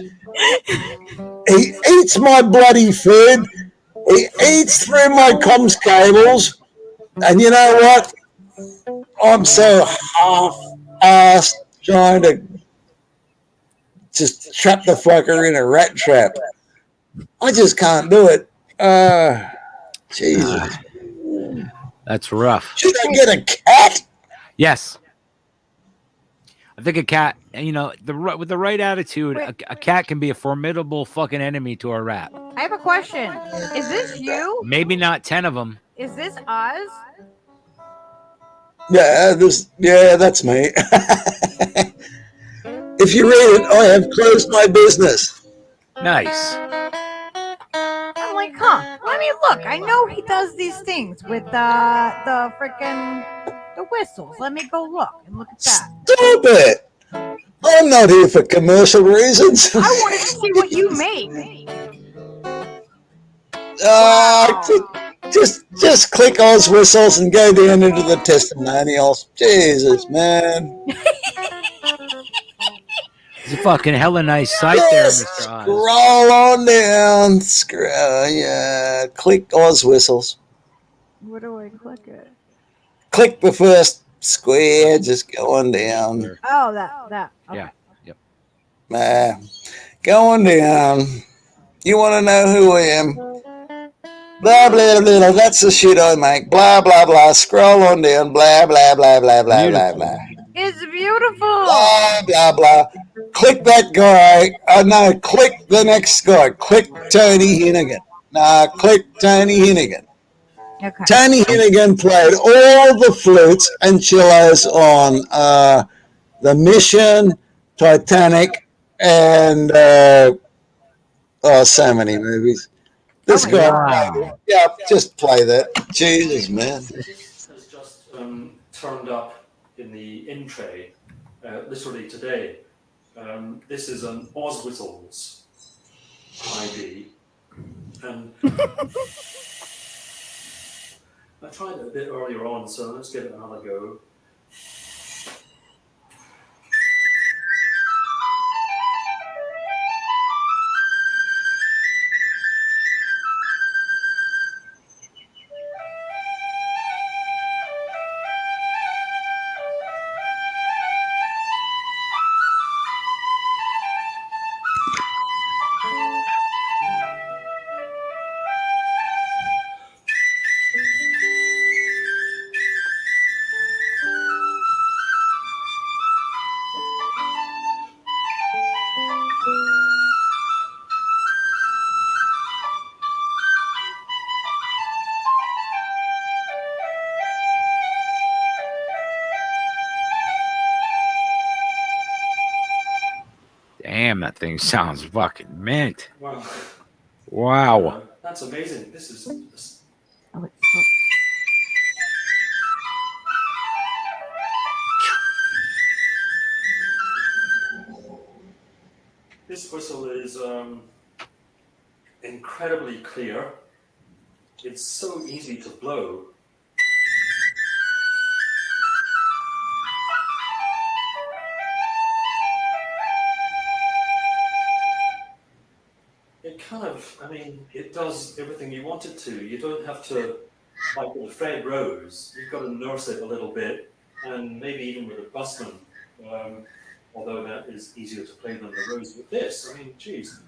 Speaker 3: He eats my bloody food. He eats through my comms cables. And you know what? I'm so half-assed trying to just trap the fucker in a rat trap. I just can't do it. Jesus.
Speaker 1: That's rough.
Speaker 3: Should I get a cat?
Speaker 1: Yes. I think a cat, with the right attitude, a cat can be a formidable fucking enemy to a rat.
Speaker 4: I have a question. Is this you?
Speaker 1: Maybe not 10 of them.
Speaker 4: Is this us?
Speaker 3: Yeah, that's me. If you read it, I have closed my business.
Speaker 1: Nice.
Speaker 4: I'm like, let me look. I know he does these things with the freaking the whistles. Let me go look and look at that.
Speaker 3: Stop it! I'm not here for commercial reasons.
Speaker 4: I wanted to see what you make.
Speaker 3: Just click Oz whistles and go down into the testimonials. Jesus, man.
Speaker 1: It's a fucking hella nice site there, Mr. Oz.
Speaker 3: Scroll on down. Yeah. Click Oz whistles.
Speaker 4: Where do I click it?
Speaker 3: Click the first square. Just go on down.
Speaker 4: Oh, that. Okay.
Speaker 1: Yeah.
Speaker 3: Go on down. You want to know who I am? Blah, blah, blah. That's the shit I make. Blah, blah, blah. Scroll on down. Blah, blah, blah, blah, blah, blah, blah.
Speaker 4: It's beautiful.
Speaker 3: Blah, blah, blah. Click that guy. No, click the next guy. Click Tony Hinnigan. No, click Tony Hinnigan.
Speaker 4: Okay.
Speaker 3: Tony Hinnigan played all the flutes and cellos on The Mission, Titanic, and so many movies. This guy,
Speaker 1: wow.
Speaker 3: Yeah, just play that. Jesus, man.
Speaker 7: This has just turned up in the in tray, literally today. This is an Oz Whistles ID, and I tried it a bit earlier on, so let's give it another go.
Speaker 1: Damn, that thing sounds fucking mint.
Speaker 7: Wow.
Speaker 1: Wow.
Speaker 7: That's amazing. This is. This whistle is incredibly clear. It's so easy to blow. It kind of, it does everything you want it to. You don't have to like with the Fred Rose, you've got to nurse it a little bit, and maybe even with a busman, although that is easier to play than the Rose. With this, I mean, geez.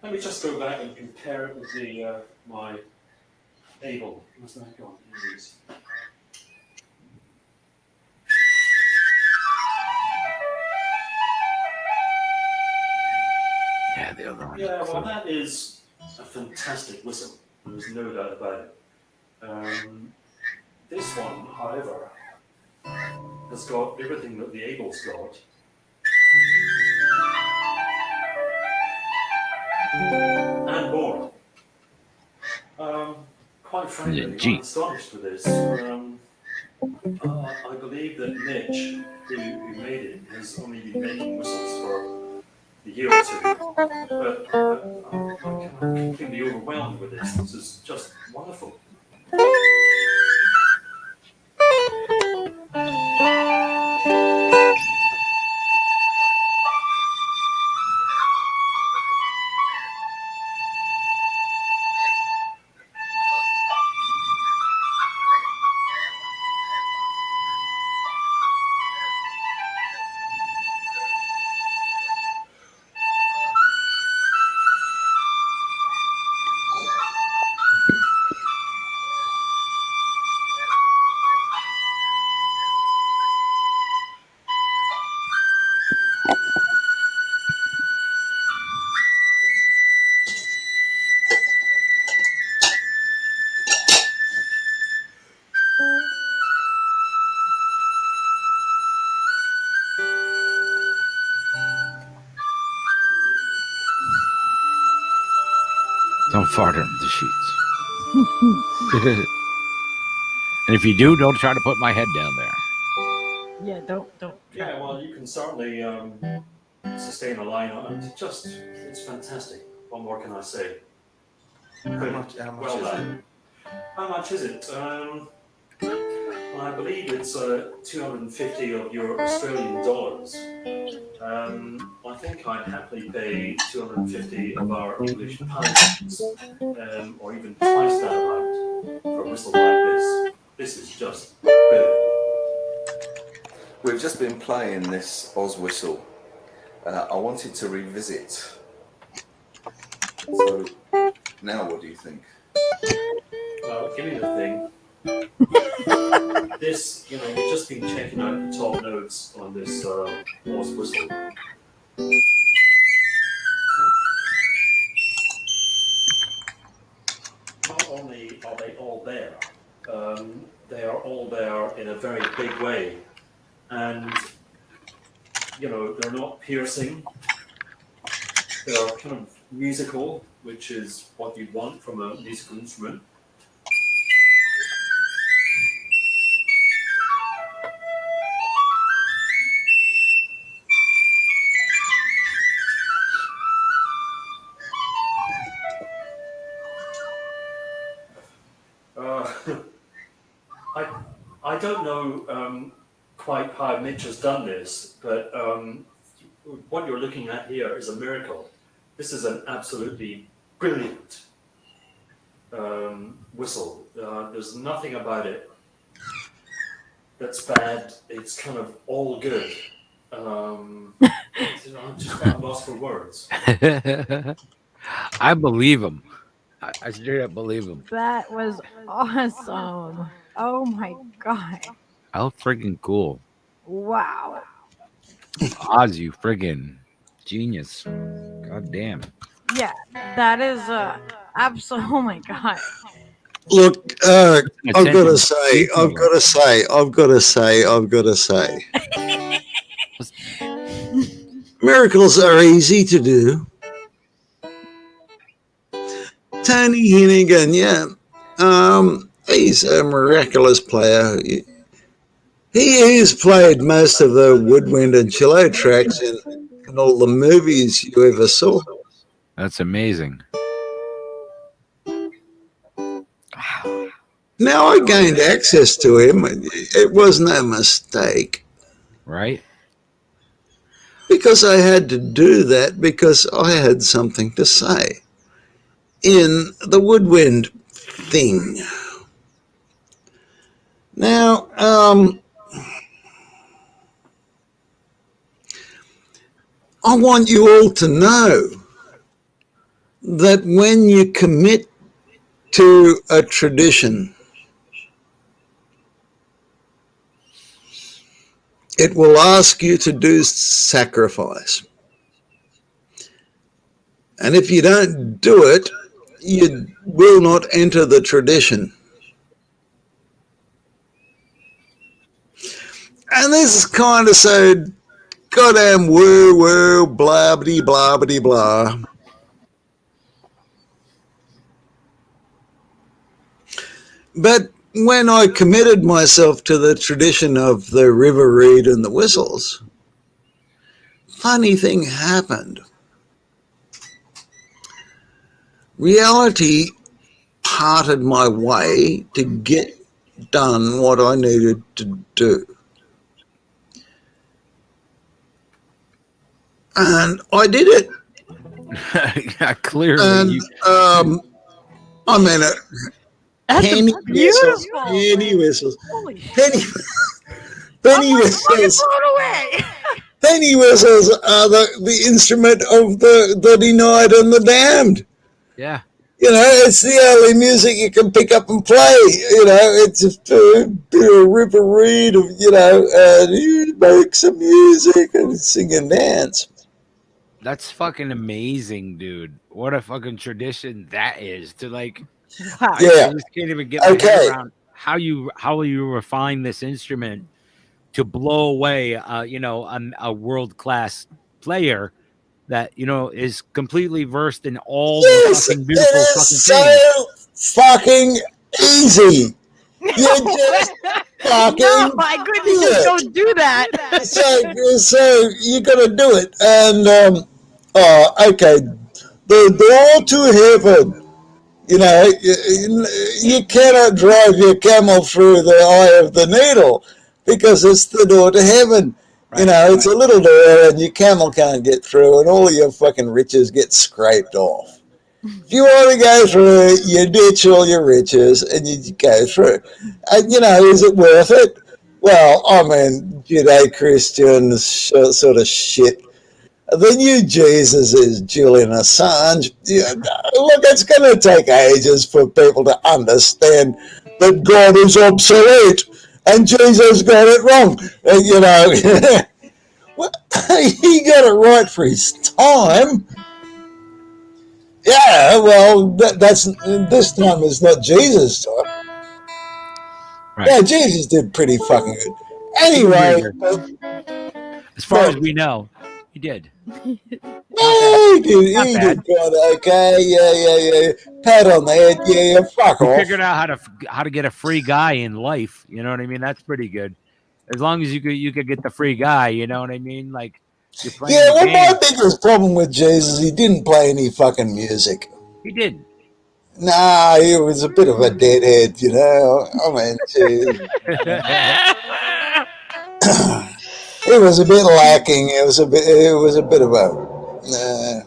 Speaker 7: Let me just go back and compare it with the my able. Where's that gone? Here it is.
Speaker 1: Yeah, the other one.
Speaker 7: Yeah, well, that is a fantastic whistle. There's no doubt about it. This one, however, has got everything that the Abel's got. And more. Quite frankly, I'm astonished with this. I believe that Mitch, who made it, has only been making whistles for a year or two. But I'm completely overwhelmed with this. This is just wonderful.
Speaker 1: Don't fart on the sheets. And if you do, don't try to put my head down there.
Speaker 4: Yeah, don't.
Speaker 7: Yeah, well, you can certainly sustain a line on it. It's fantastic. What more can I say?
Speaker 8: How much
Speaker 7: Well
Speaker 8: is it?
Speaker 7: done. How much is it? I believe it's 250 of your Australian dollars. I think I'd happily pay 250 of our English pounds, or even twice that amount for a whistle like this. This is just brilliant.
Speaker 8: We've just been playing this Oz whistle. I wanted to revisit. So now what do you think?
Speaker 7: Well, give me the thing. This, we've just been checking out the top notes on this Oz whistle. Not only are they all there, they are all there in a very big way. And, they're not piercing. They're kind of musical, which is what you'd want from a musical instrument. I don't know quite how Mitch has done this, but what you're looking at here is a miracle. This is an absolutely brilliant whistle. There's nothing about it that's bad. It's kind of all good. I'm just lost for words.
Speaker 1: I believe him. I straight up believe him.
Speaker 4: That was awesome. Oh my god.
Speaker 1: How friggin' cool.
Speaker 4: Wow.
Speaker 1: Oz, you friggin' genius. God damn.
Speaker 4: Yeah, that is absolute. Oh my god.
Speaker 3: Look, I've got to say. Miracles are easy to do. Tony Hennigan, yeah. He's a miraculous player. He has played most of the woodwind and cello tracks in all the movies you ever saw.
Speaker 1: That's amazing.
Speaker 3: Now I gained access to him. It was no mistake.
Speaker 1: Right?
Speaker 3: because I had to do that because I had something to say in the woodwind thing. Now, I want you all to know that when you commit to a tradition, it will ask you to do sacrifice. And if you don't do it, you will not enter the tradition. And this is kind of so goddamn woo, blah, blah, blah, blah. But when I committed myself to the tradition of the river reed and the whistles, funny thing happened. Reality parted my way to get done what I needed to do. And I did it.
Speaker 1: Yeah, clearly.
Speaker 3: And I mean, penny whistles, penny whistles, penny whistles. Penny whistles are the instrument of the denied and the damned.
Speaker 1: Yeah.
Speaker 3: You know, it's the only music you can pick up and play. You know, it's a bit of river reed, you know, and you make some music and sing and dance.
Speaker 1: That's fucking amazing, dude. What a fucking tradition that is to like.
Speaker 3: Yeah.
Speaker 1: I just can't even get my head around how you refine this instrument to blow away, you know, a world-class player that, you know, is completely versed in all the fucking beautiful fucking things.
Speaker 3: So fucking easy. You just fucking
Speaker 4: no, I couldn't just don't do that.
Speaker 3: so you gotta do it. And okay, the door to heaven. You know, you cannot drive your camel through the eye of the needle because it's the door to heaven. Right, you know, it's a little door and your camel can't get through and all your fucking riches get scraped off. If you want to go through, you ditch all your riches and you go through. And, you know, is it worth it? Well, I mean, Judeo-Christian sort of shit. The new Jesus is Julian Assange. Look, it's going to take ages for people to understand that God is obsolete and Jesus got it wrong. You know, well, he got it right for his time. Yeah, well, that's this time is not Jesus' time. Right. Yeah, Jesus did pretty fucking good. Anyway,
Speaker 1: as far as we know, he did.
Speaker 3: Yeah, he did quite okay. Yeah. Pat on the head. Yeah. Fuck off.
Speaker 1: Figured out how to get a free guy in life. You know what I mean? That's pretty good. As long as you could get the free guy. You know what I mean? Like you're playing.
Speaker 3: Yeah. Well, my biggest problem with Jesus, he didn't play any fucking music.
Speaker 1: He did.
Speaker 3: Nah, he was a bit of a deadhead. You know. I mean, it was a bit lacking. It was a bit of a.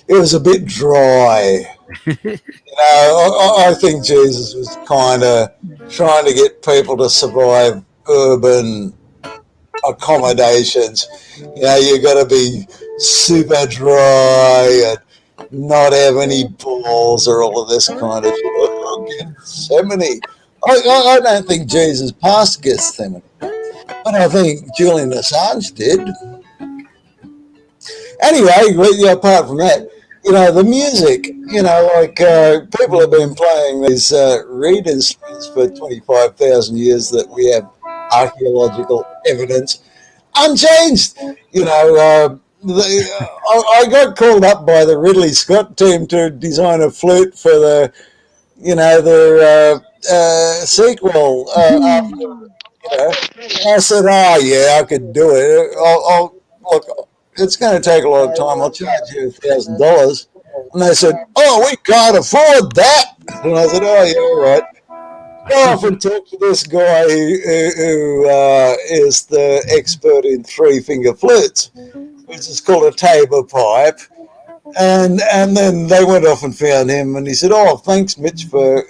Speaker 3: It was a bit dry. You know, I think Jesus was kind of trying to get people to survive urban accommodations. You know, you got to be super dry and not have any balls or all of this kind of Gethsemane. I don't think Jesus passed Gethsemane. But I think Julian Assange did. Anyway, apart from that, you know, the music, you know, like people have been playing these reed instruments for 25,000 years that we have archaeological evidence unchanged. You know, I got called up by the Ridley Scott team to design a flute for the, you know, their sequel after. You know, I said, "Oh yeah, I could do it. I'll look. It's going to take a lot of time. I'll charge you $1,000." And they said, "Oh, we can't afford that." And I said, "Oh yeah, all right." I often talk to this guy who is the expert in three-finger flutes, which is called a tabor pipe. And then they went off and found him, and he said, "Oh, thanks, Mitch, for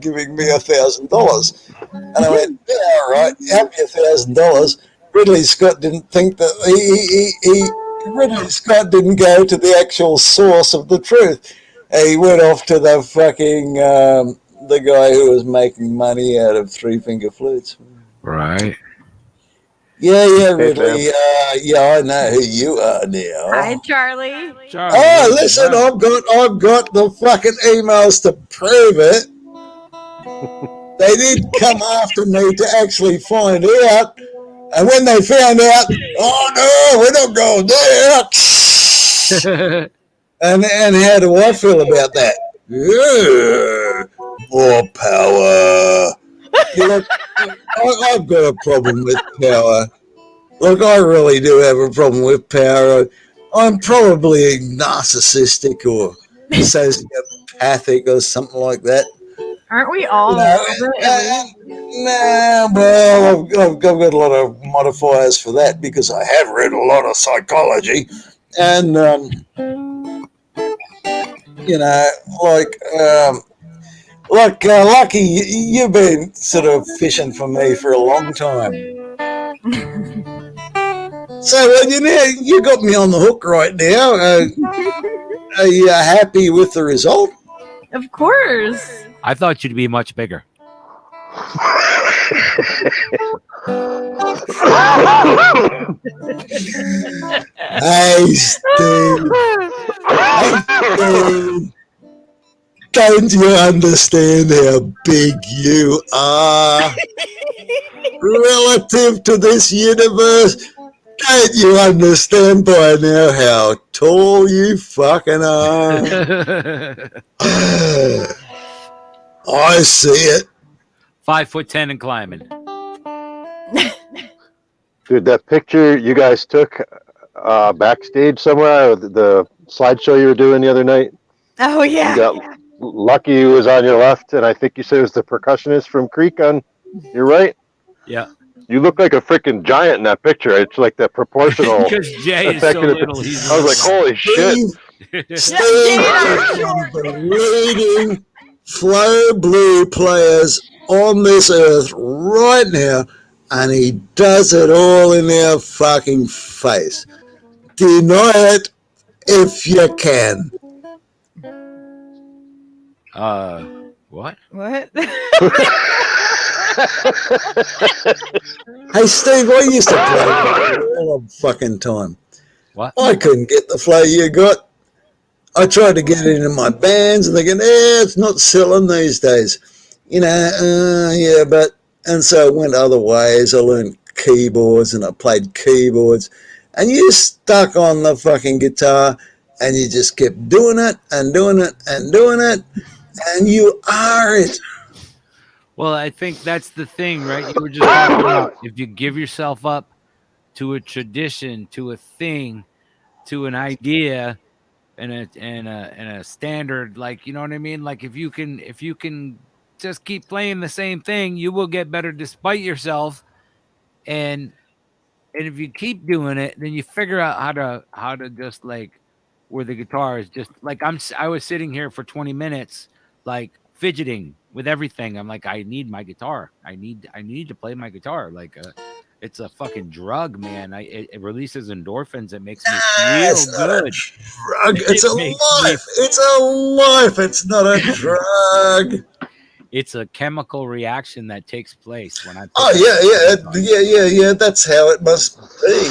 Speaker 3: giving me $1,000." And I went, "Yeah, all right, have you $1,000." Ridley Scott didn't think that Ridley Scott didn't go to the actual source of the truth. He went off to the fucking the guy who was making money out of three-finger flutes.
Speaker 1: Right.
Speaker 3: Yeah, Ridley. Yeah, I know who you are now.
Speaker 4: Hi, Charlie.
Speaker 1: Charlie,
Speaker 3: Oh, listen, I've got the fucking emails to prove it. They did come after me to actually find out, and when they found out, oh no, we're not going there. And how do I feel about that? Yeah, more power. You know, I've got a problem with power. Look, I really do have a problem with power. I'm probably narcissistic or sociopathic or something like that.
Speaker 4: Aren't we all?
Speaker 3: Nah, well, I've got a lot of modifiers for that because I have read a lot of psychology. And, you know, Lucky, you've been sort of fishing for me for a long time. So, you got me on the hook right now. Are you happy with the result?
Speaker 4: Of course.
Speaker 1: I thought you'd be much bigger.
Speaker 3: Hey, Steve. Don't you understand how big you are relative to this universe? Don't you understand by now how tall you fucking are? I see it.
Speaker 1: 5'10" and climbing.
Speaker 9: Dude, that picture you guys took backstage somewhere, the slideshow you were doing the other night.
Speaker 4: Oh, yeah.
Speaker 9: You got Lucky, who was on your left, and I think you said it was the percussionist from Creek on your right.
Speaker 1: Yeah.
Speaker 9: You look like a freaking giant in that picture. It's like the proportional.
Speaker 1: Because Jay is so little.
Speaker 9: I was like, holy shit.
Speaker 3: Steve is one of the leading flow blue players on this earth right now, and he does it all in our fucking face. Deny it if you can.
Speaker 1: What?
Speaker 4: What?
Speaker 3: Hey, Steve, I used to play all the fucking time.
Speaker 1: What?
Speaker 3: I couldn't get the flow you got. I tried to get it into my bands, and they go, it's not selling these days. You know, yeah, but, and so I went other ways. I learned keyboards, and I played keyboards, and you stuck on the fucking guitar, and you just kept doing it, and doing it, and doing it, and you are it.
Speaker 1: Well, I think that's the thing, right? You were just talking about if you give yourself up to a tradition, to a thing, to an idea, and a standard, like, you know what I mean? Like if you can just keep playing the same thing, you will get better despite yourself. And if you keep doing it, then you figure out how to just like where the guitar is just like I was sitting here for 20 minutes like fidgeting with everything. I'm like, I need my guitar. I need to play my guitar. Like it's a fucking drug, man. It releases endorphins. It makes me feel good.
Speaker 3: Drug. It's a life. It's a life. It's not a drug.
Speaker 1: It's a chemical reaction that takes place when I.
Speaker 3: Yeah. That's how it must be.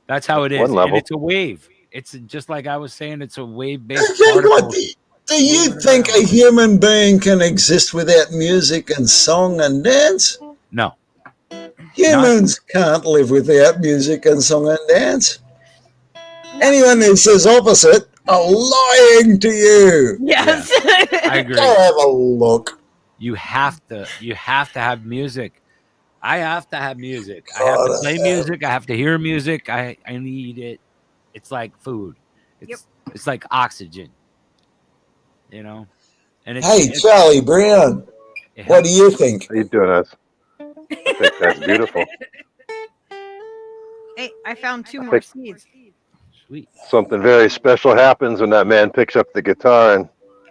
Speaker 1: That's how it is. And it's a wave. It's just like I was saying. It's a wave-based particle.
Speaker 3: Do you think a human being can exist without music and song and dance?
Speaker 1: No.
Speaker 3: Humans can't live without music and song and dance. Anyone who says opposite are lying to you.
Speaker 4: Yes.
Speaker 1: Yeah, I agree.
Speaker 3: Have a look.
Speaker 1: You have to have music. I have to have music. I have to play music. I have to hear music. I need it. It's like food. It's like oxygen. You know? And
Speaker 3: Hey, Charlie Brown, what do you think?
Speaker 9: How you doing, us? I think that's beautiful.
Speaker 4: Hey, I found 2
Speaker 9: I
Speaker 4: more
Speaker 9: think-
Speaker 4: seeds.
Speaker 1: Sweet.
Speaker 9: Something very special happens when that man picks up the guitar and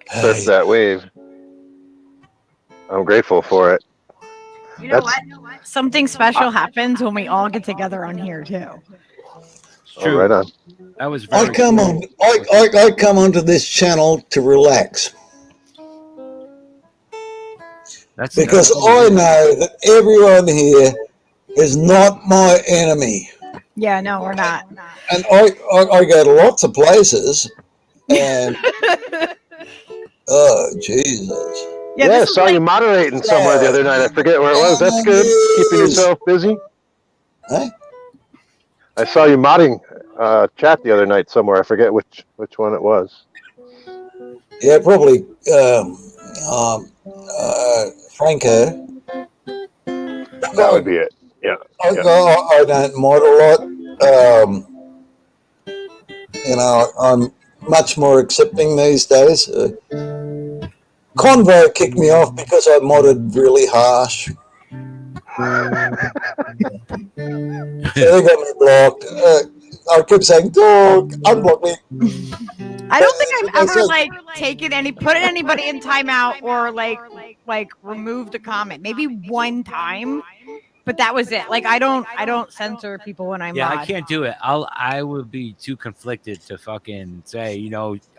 Speaker 9: starts
Speaker 3: Hey,
Speaker 9: that wave. I'm grateful for it.
Speaker 4: You know
Speaker 9: That's
Speaker 4: what? Something special happens when we all get together on here too.
Speaker 1: It's
Speaker 9: all
Speaker 1: true.
Speaker 9: right on.
Speaker 1: That was
Speaker 3: I
Speaker 1: very
Speaker 3: come
Speaker 1: cool.
Speaker 3: on. I come onto this channel to relax
Speaker 1: That's
Speaker 3: because
Speaker 1: what it
Speaker 3: I
Speaker 1: is.
Speaker 3: know that everyone here is not my enemy,
Speaker 4: Yeah, no, we're not.
Speaker 3: and I go to lots of places, and oh Jesus.
Speaker 4: Yeah,
Speaker 9: Yeah, I
Speaker 4: this is
Speaker 9: saw
Speaker 4: like
Speaker 9: you moderating somewhere the other night. I forget where it was. That's good. Keeping yourself busy.
Speaker 3: Huh?
Speaker 9: I saw you modding chat the other night somewhere. I forget which one it was.
Speaker 3: Yeah, probably Franco.
Speaker 9: That would be it. Yeah.
Speaker 3: I don't mod a lot. I'm much more accepting these days. Convo kicked me off because I modded really harsh. So they got me blocked. I kept saying, "Dog, unblock me."
Speaker 4: I don't think I've ever like taken put anybody in timeout or like removed a comment. Maybe one time, but that was it. Like I don't censor people when I'm
Speaker 1: Yeah, I
Speaker 4: mod.
Speaker 1: can't do it. I would be too conflicted to fucking say,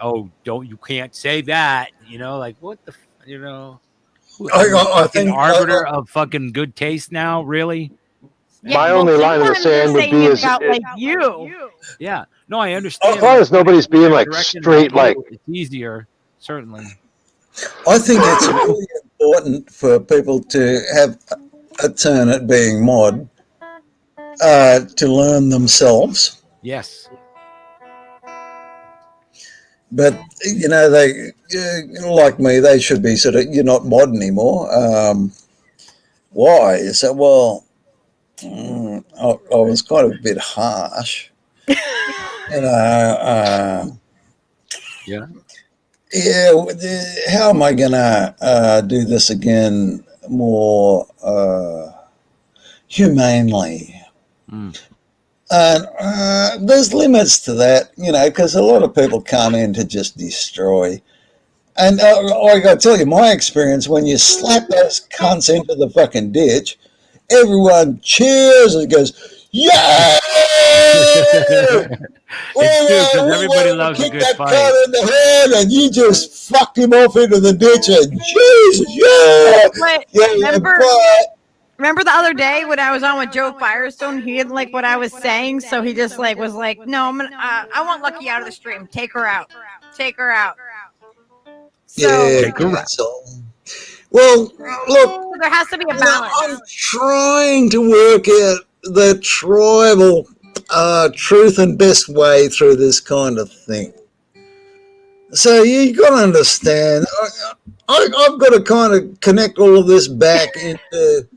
Speaker 1: oh, you can't say that. Like what the,
Speaker 3: I
Speaker 1: fucking
Speaker 3: think
Speaker 1: arbiter of fucking good taste now, really?
Speaker 4: Yeah,
Speaker 9: My
Speaker 4: well,
Speaker 9: only line in the
Speaker 4: sometimes they're
Speaker 9: sand would
Speaker 4: saying
Speaker 9: be
Speaker 4: it
Speaker 9: is
Speaker 4: about like you.
Speaker 1: Yeah, no, I understand.
Speaker 9: as long as nobody's being
Speaker 1: They're
Speaker 9: like
Speaker 1: directing
Speaker 9: straight
Speaker 1: at
Speaker 9: like
Speaker 1: you, it's easier, certainly.
Speaker 3: I think it's really important for people to have a turn at being mod to learn themselves.
Speaker 1: Yes.
Speaker 3: But they like me. They should be sort of, you're not mod anymore. Why? So I was kind of a bit harsh.
Speaker 1: Yeah.
Speaker 3: Yeah. How am I gonna do this again more humanely?
Speaker 1: Mm.
Speaker 3: And there's limits to that, because a lot of people come in to just destroy. And I got to tell you, my experience, when you slap those cunts into the fucking ditch, everyone cheers and goes, yeah!
Speaker 1: It's true, because everybody loves a
Speaker 3: kick
Speaker 1: good
Speaker 3: that
Speaker 1: fight.
Speaker 3: cunt in the head, and you just fucked him off into the ditch, and Jesus, yeah!
Speaker 4: But remember the other day when I was on with Joe Firestone, he didn't like what I was saying, so he just like was like, "No, I want Lucky out of the stream. Take her out. Take her out." So,
Speaker 3: well, look,
Speaker 4: there has to be a balance.
Speaker 3: I'm trying to work out the tribal truth and best way through this kind of thing. So you got to understand, I've got to kind of connect all of this back into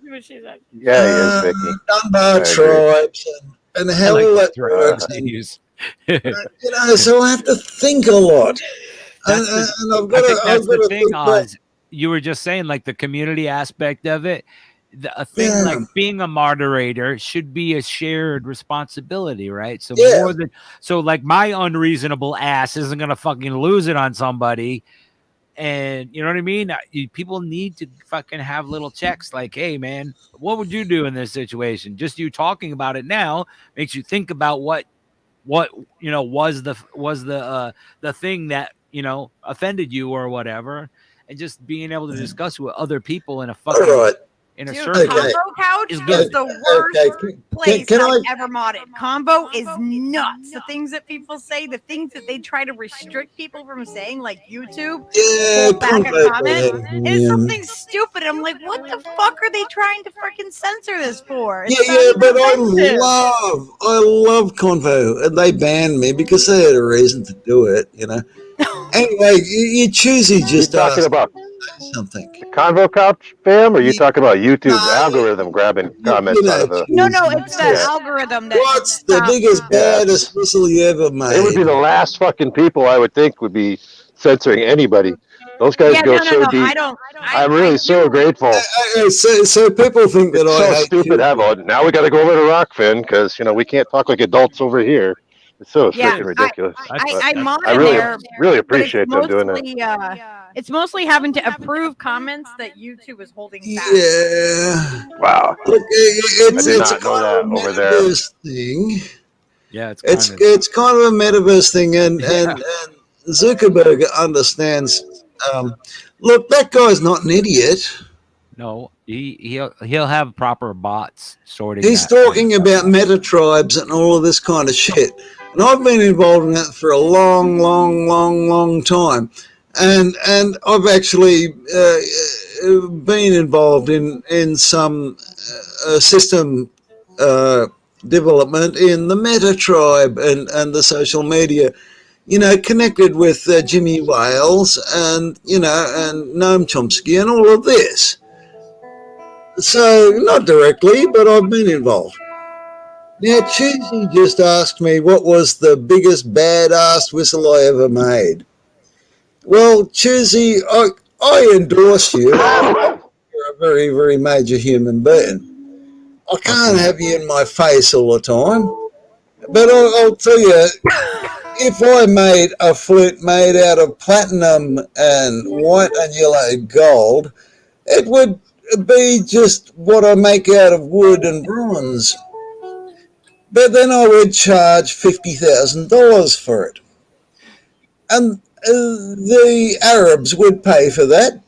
Speaker 3: Dunbar tribes and how all that works. And, so I have to think a lot. And I've got to.
Speaker 1: That's the thing, Oz. You were just saying, like the community aspect of it. A thing like being a moderator should be a shared responsibility, right? So like my unreasonable ass isn't gonna fucking lose it on somebody, and you know what I mean. People need to fucking have little checks, like, hey, man, what would you do in this situation? Just you talking about it now makes you think about what was the thing that offended you or whatever, and just being able to discuss with other people in a fucking in a circle.
Speaker 4: Combo Couch is the worst place I've ever modded. Combo is nuts. The things that people say, the things that they try to restrict people from saying, like YouTube, hold back a comment, is something stupid. I'm like, what the fuck are they trying to freaking censor this for?
Speaker 3: But I love Convo, and they banned me because they had a reason to do it. Anyway, you choosy just
Speaker 9: talking about
Speaker 3: something.
Speaker 9: Convo Couch fam, or are you talking about YouTube's algorithm grabbing comments out of the?
Speaker 4: No, it's the algorithm.
Speaker 3: What's the biggest, baddest whistle you ever made?
Speaker 9: It would be the last fucking people I would think would be censoring anybody. Those guys
Speaker 4: Yeah,
Speaker 9: go
Speaker 4: no,
Speaker 9: so
Speaker 4: no.
Speaker 9: deep.
Speaker 4: I don't.
Speaker 9: I'm really so grateful.
Speaker 3: So people think that
Speaker 9: It's
Speaker 3: I
Speaker 9: so
Speaker 3: hate
Speaker 9: stupid.
Speaker 3: children.
Speaker 9: Now we got to go over to Rockfin because we can't talk like adults over here. It's so
Speaker 4: Yeah,
Speaker 9: freaking ridiculous.
Speaker 4: I mod
Speaker 9: I
Speaker 4: in
Speaker 9: really,
Speaker 4: there,
Speaker 9: really
Speaker 4: but it's
Speaker 9: appreciate them doing that.
Speaker 4: mostly it's mostly having to approve comments that YouTube is holding back.
Speaker 3: Yeah.
Speaker 9: Wow.
Speaker 3: Look,
Speaker 9: I did
Speaker 3: it's a
Speaker 9: not know
Speaker 3: kind
Speaker 9: that
Speaker 3: of a
Speaker 9: over there.
Speaker 3: metaverse thing.
Speaker 1: Yeah, it's
Speaker 3: It's kind of a metaverse thing, and
Speaker 1: Yeah.
Speaker 3: and Zuckerberg understands. Look, that guy's not an idiot.
Speaker 1: No, he'll have proper bots sorting.
Speaker 3: He's
Speaker 1: that kind of
Speaker 3: talking
Speaker 1: stuff
Speaker 3: about
Speaker 1: out.
Speaker 3: meta tribes and all of this kind of shit. And I've been involved in that for a long time. And I've actually been involved in some system development in the meta tribe and the social media. Connected with Jimmy Wales and and Noam Chomsky and all of this. So, not directly, but I've been involved. Now, Choosy just asked me what was the biggest badass whistle I ever made. Well, Choosy, I endorse you. You're a very, very major human being. I can't have you in my face all the time. But I'll tell you, if I made a flute made out of platinum and white and yellow gold, it would be just what I make out of wood and bronze. But then I would charge $50,000 for it. And the Arabs would pay for that,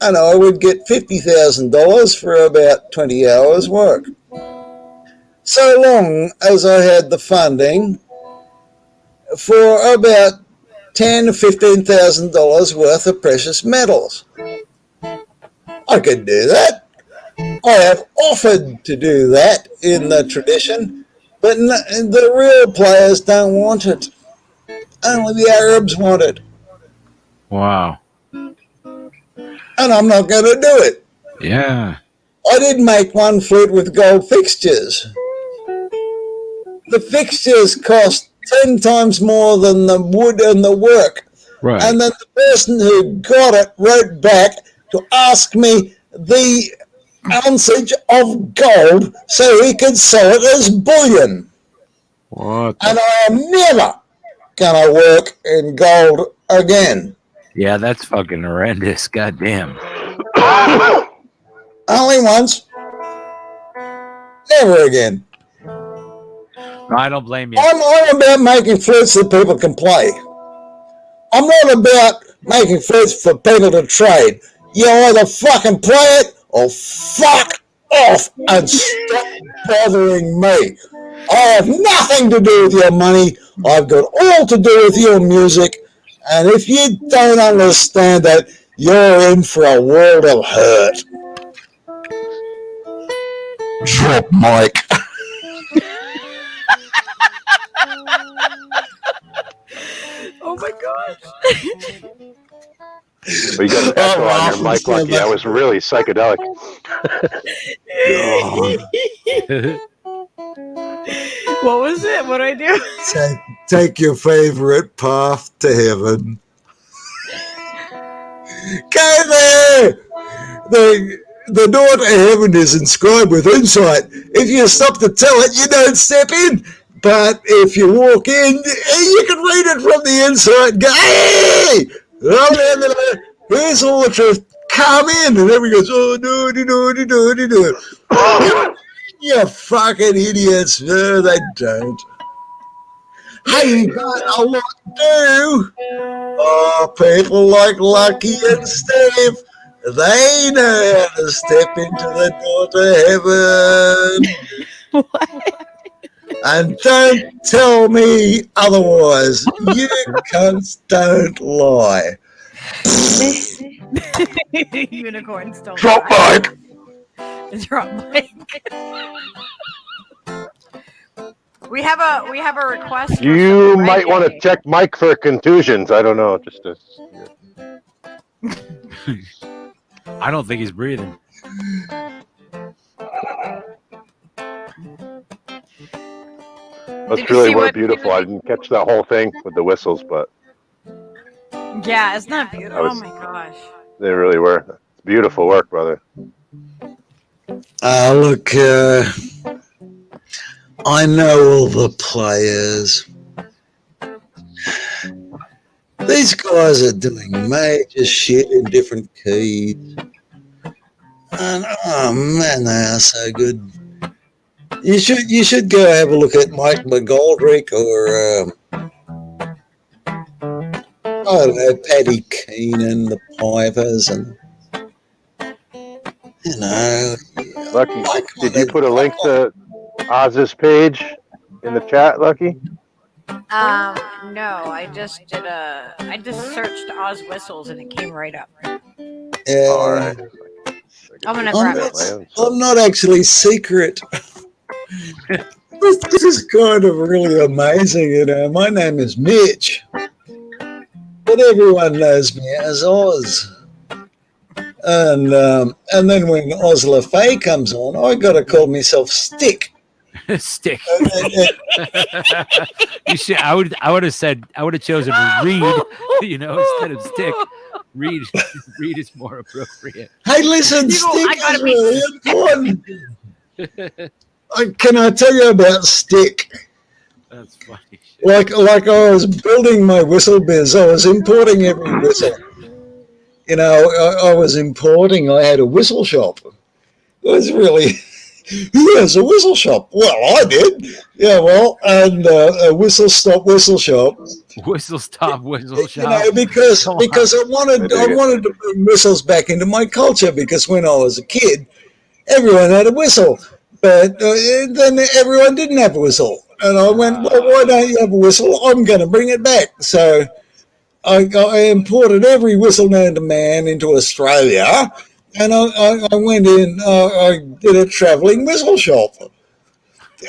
Speaker 3: and I would get $50,000 for about 20 hours work. So long as I had the funding for about $10,000 to $15,000 worth of precious metals. I could do that. I have offered to do that in the tradition, but the real players don't want it. Only the Arabs want it.
Speaker 1: Wow.
Speaker 3: And I'm not going to do it.
Speaker 1: Yeah.
Speaker 3: I did make one flute with gold fixtures. The fixtures cost 10 times more than the wood and the work.
Speaker 1: Right.
Speaker 3: And then the person who got it wrote back to ask me the ounceage of gold so he could sell it as bullion.
Speaker 1: What?
Speaker 3: And I am never going to work in gold again.
Speaker 1: Yeah, that's fucking horrendous. Goddamn.
Speaker 3: Only once. Never again.
Speaker 1: No, I don't blame you.
Speaker 3: I'm about making flutes that people can play. I'm not about making flutes for people to trade. You either fucking play it or fuck off and stop bothering me. I have nothing to do with your money. I've got all to do with your music. And if you don't understand that, you're in for a world of hurt. Drop mic.
Speaker 4: Oh my gosh.
Speaker 9: But you got an echo on your mic, Lucky. That was really psychedelic.
Speaker 4: What was it? What do I do?
Speaker 3: Take your favorite path to heaven. Go there! The door to heaven is inscribed with insight. If you stop to tell it, you don't step in. But if you walk in, you can read it from the inside and go, hey! Here's all the truth. Come in. And everyone goes, oh, do. You fucking idiots. No, they don't. Hey, you got a lot to do. Oh, people like Lucky and Steve, they know how to step into the door to heaven. And don't tell me otherwise. You cunts don't lie.
Speaker 4: Unicorns don't
Speaker 3: Drop
Speaker 4: lie.
Speaker 3: mic.
Speaker 4: Drop mic. We have a request.
Speaker 9: You might want to check Mike for contusions. I don't know. Just to...
Speaker 1: I don't think he's breathing.
Speaker 9: Those really were beautiful. I didn't catch that whole thing with the whistles, but
Speaker 4: yeah, it's not beautiful. Oh my gosh.
Speaker 9: They really were. It's beautiful work, brother.
Speaker 3: Look, I know all the players. These guys are doing major shit in different keys. And oh man, they are so good. You should go have a look at Mike McGoldrick or I don't know, Paddy Keenan, the Pipers, and you know.
Speaker 9: Lucky, did you put a link to Oz's page in the chat, Lucky?
Speaker 4: No, I just searched Oz whistles and it came right up.
Speaker 3: Yeah.
Speaker 9: All right.
Speaker 4: I'm gonna grab it.
Speaker 3: I'm not actually secret. This is kind of really amazing, you know. My name is Mitch, but everyone knows me as Oz. And then when Oz LaFay comes on, I got to call myself Stick.
Speaker 1: Stick. You should. I would have chosen Reed, you know, instead of Stick. Reed is more appropriate.
Speaker 3: Hey, listen, Stick is really important. Can I tell you about Stick?
Speaker 1: That's funny.
Speaker 3: Like I was building my whistle biz, I was importing every whistle. You know, I was importing. I had a whistle shop. It was really. Who has a whistle shop? Well, I did. Yeah, well, and a whistle stop whistle shop.
Speaker 1: Whistle stop whistle shop.
Speaker 3: You know, because I wanted to bring whistles back into my culture, because when I was a kid, everyone had a whistle, but then everyone didn't have a whistle, and I went, well, why don't you have a whistle? I'm going to bring it back. So I imported every whistle known to man into Australia. And I went in, I did a travelling whistle shop.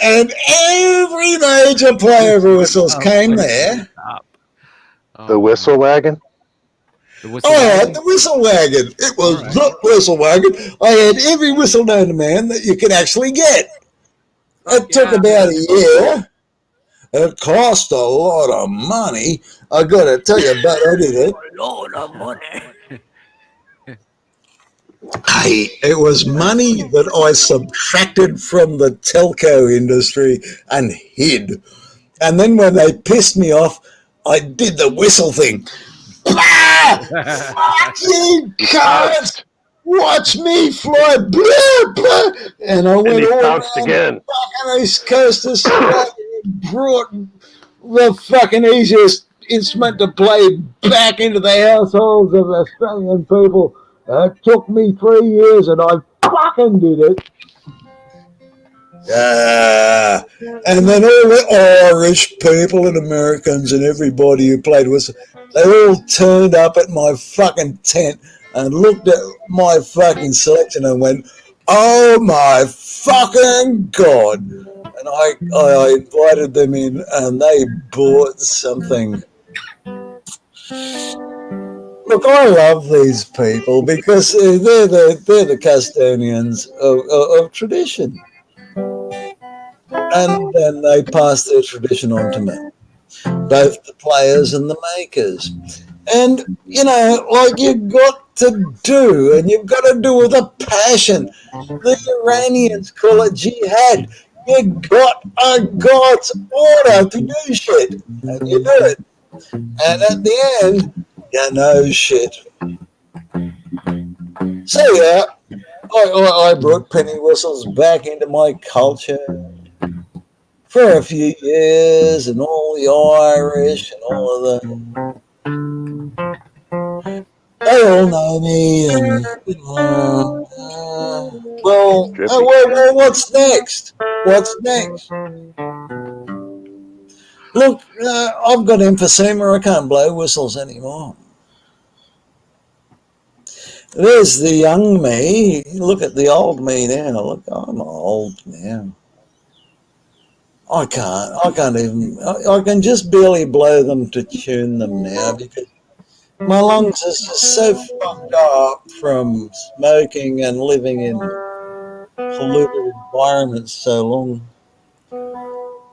Speaker 3: And every major player of whistles came there.
Speaker 9: The whistle wagon?
Speaker 3: I had the whistle wagon. It was the whistle wagon. I had every whistle known to man that you could actually get. It took about a year. It cost a lot of money. I got to tell you, but I did it.
Speaker 4: A lot of money.
Speaker 3: Hey, it was money that I subtracted from the telco industry and hid. And then when they pissed me off, I did the whistle thing. Fuck you, cunts! Watch me fly, blah, blah. And I went all around
Speaker 9: again.
Speaker 3: the fucking East Coast of Australia and brought the fucking easiest instrument to play back into the households of Australian people. It took me 3 years, and I fucking did it. And then all the Irish people and Americans and everybody who played whistle, they all turned up at my fucking tent and looked at my fucking selection and went, oh my fucking God. And I invited them in, and they bought something. Look, I love these people because they're the custodians of tradition. And then they pass their tradition on to me, both the players and the makers. And, you know, like you've got to do, and you've got to do with a passion. The Iranians call it jihad. You got a God's order to do shit, and you do it. And at the end, you know shit. So yeah, I brought penny whistles back into my culture for a few years, and all the Irish and all of them, they all know me. And well, what's next? What's next? Look, I've got emphysema. I can't blow whistles anymore. There's the young me. Look at the old me now. Look, I'm old now. I can just barely blow them to tune them now because my lungs are just so fucked up from smoking and living in polluted environments so long.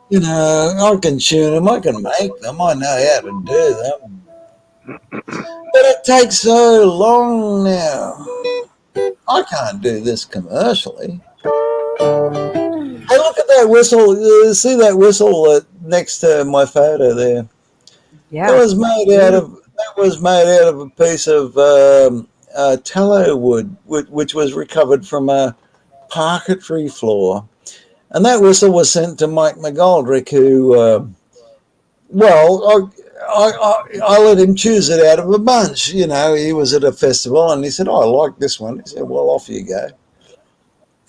Speaker 3: You know, I can tune them, I can make them, I know how to do them. But it takes so long now. I can't do this commercially. Hey, look at that whistle. See that whistle next to my photo there?
Speaker 6: Yeah.
Speaker 3: That was made out of a piece of tallow wood, which was recovered from a parquetry floor. And that whistle was sent to Mike McGoldrick, who, I let him choose it out of a bunch. You know, he was at a festival and he said, I like this one. He said, well, off you go.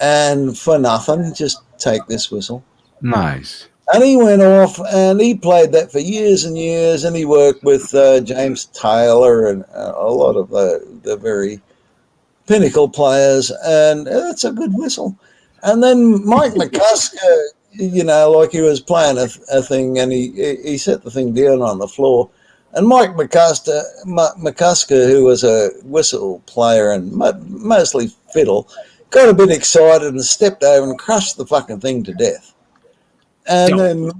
Speaker 3: And for nothing, just take this whistle.
Speaker 1: Nice.
Speaker 3: And he went off and he played that for years and years, and he worked with James Taylor and a lot of the very pinnacle players, and that's a good whistle. And then Mike McCusker, you know, like he was playing a thing, and he set the thing down on the floor. And Mike McCusker, who was a whistle player and mostly fiddle, got a bit excited and stepped over and crushed the fucking thing to death. And then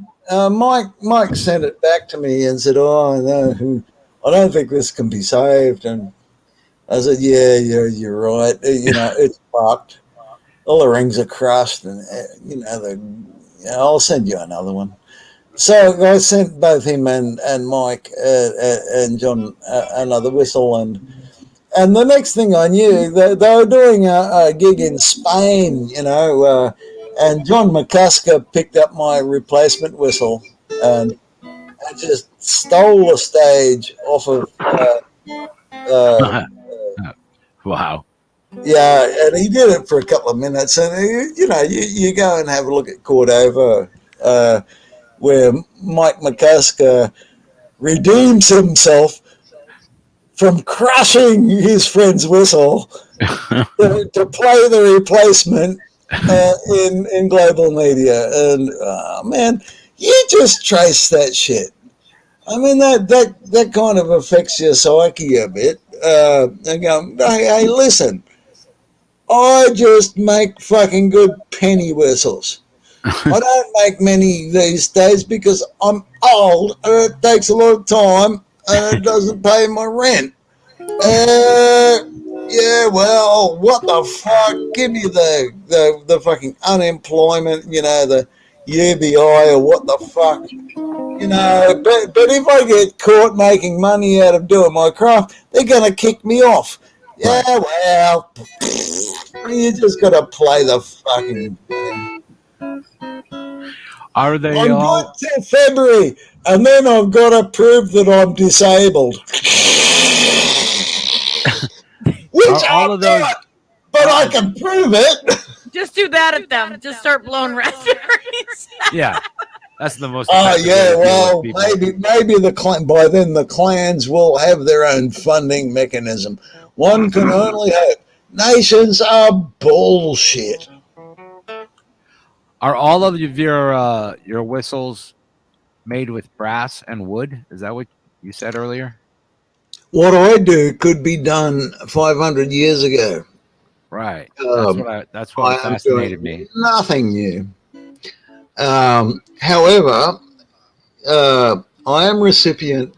Speaker 3: Mike sent it back to me and said, "Oh no, I don't think this can be saved." And I said, "Yeah, you're right. You know, it's fucked. All the rings are crushed, and I'll send you another one." So I sent both him and Mike and John another whistle, and the next thing I knew, they were doing a gig in Spain, you know. And John McCusker picked up my replacement whistle and just stole the stage off of.
Speaker 1: Wow.
Speaker 3: Yeah, and he did it for a couple of minutes. And, you go and have a look at Cordova, where Mike McCusker redeems himself from crushing his friend's whistle to play the replacement. In global media, and man, you just trace that shit. I mean, that kind of affects your psyche a bit. And go, hey, listen, I just make fucking good penny whistles. I don't make many these days because I'm old and it takes a lot of time and it doesn't pay my rent. Yeah, well, what the fuck? Give me the fucking unemployment, the UBI or what the fuck, But if I get caught making money out of doing my craft, they're gonna kick me off. Yeah, well, you just gotta play the fucking thing.
Speaker 1: Are they
Speaker 3: I'm
Speaker 1: all?
Speaker 3: good till February, and then I've got to prove that I'm disabled. Which
Speaker 1: all of those?
Speaker 3: But I can prove it.
Speaker 4: Just do that at them. Just start blowing raspberries.
Speaker 1: Yeah, that's the most.
Speaker 3: Oh yeah, well,
Speaker 1: maybe
Speaker 3: by then the clans will have their own funding mechanism. One can only hope. Nations are bullshit.
Speaker 1: Are all of your whistles made with brass and wood? Is that what you said earlier?
Speaker 3: What I do could be done 500 years ago.
Speaker 1: Right. That's what
Speaker 3: I
Speaker 1: fascinated me.
Speaker 3: Nothing new. However, I am recipient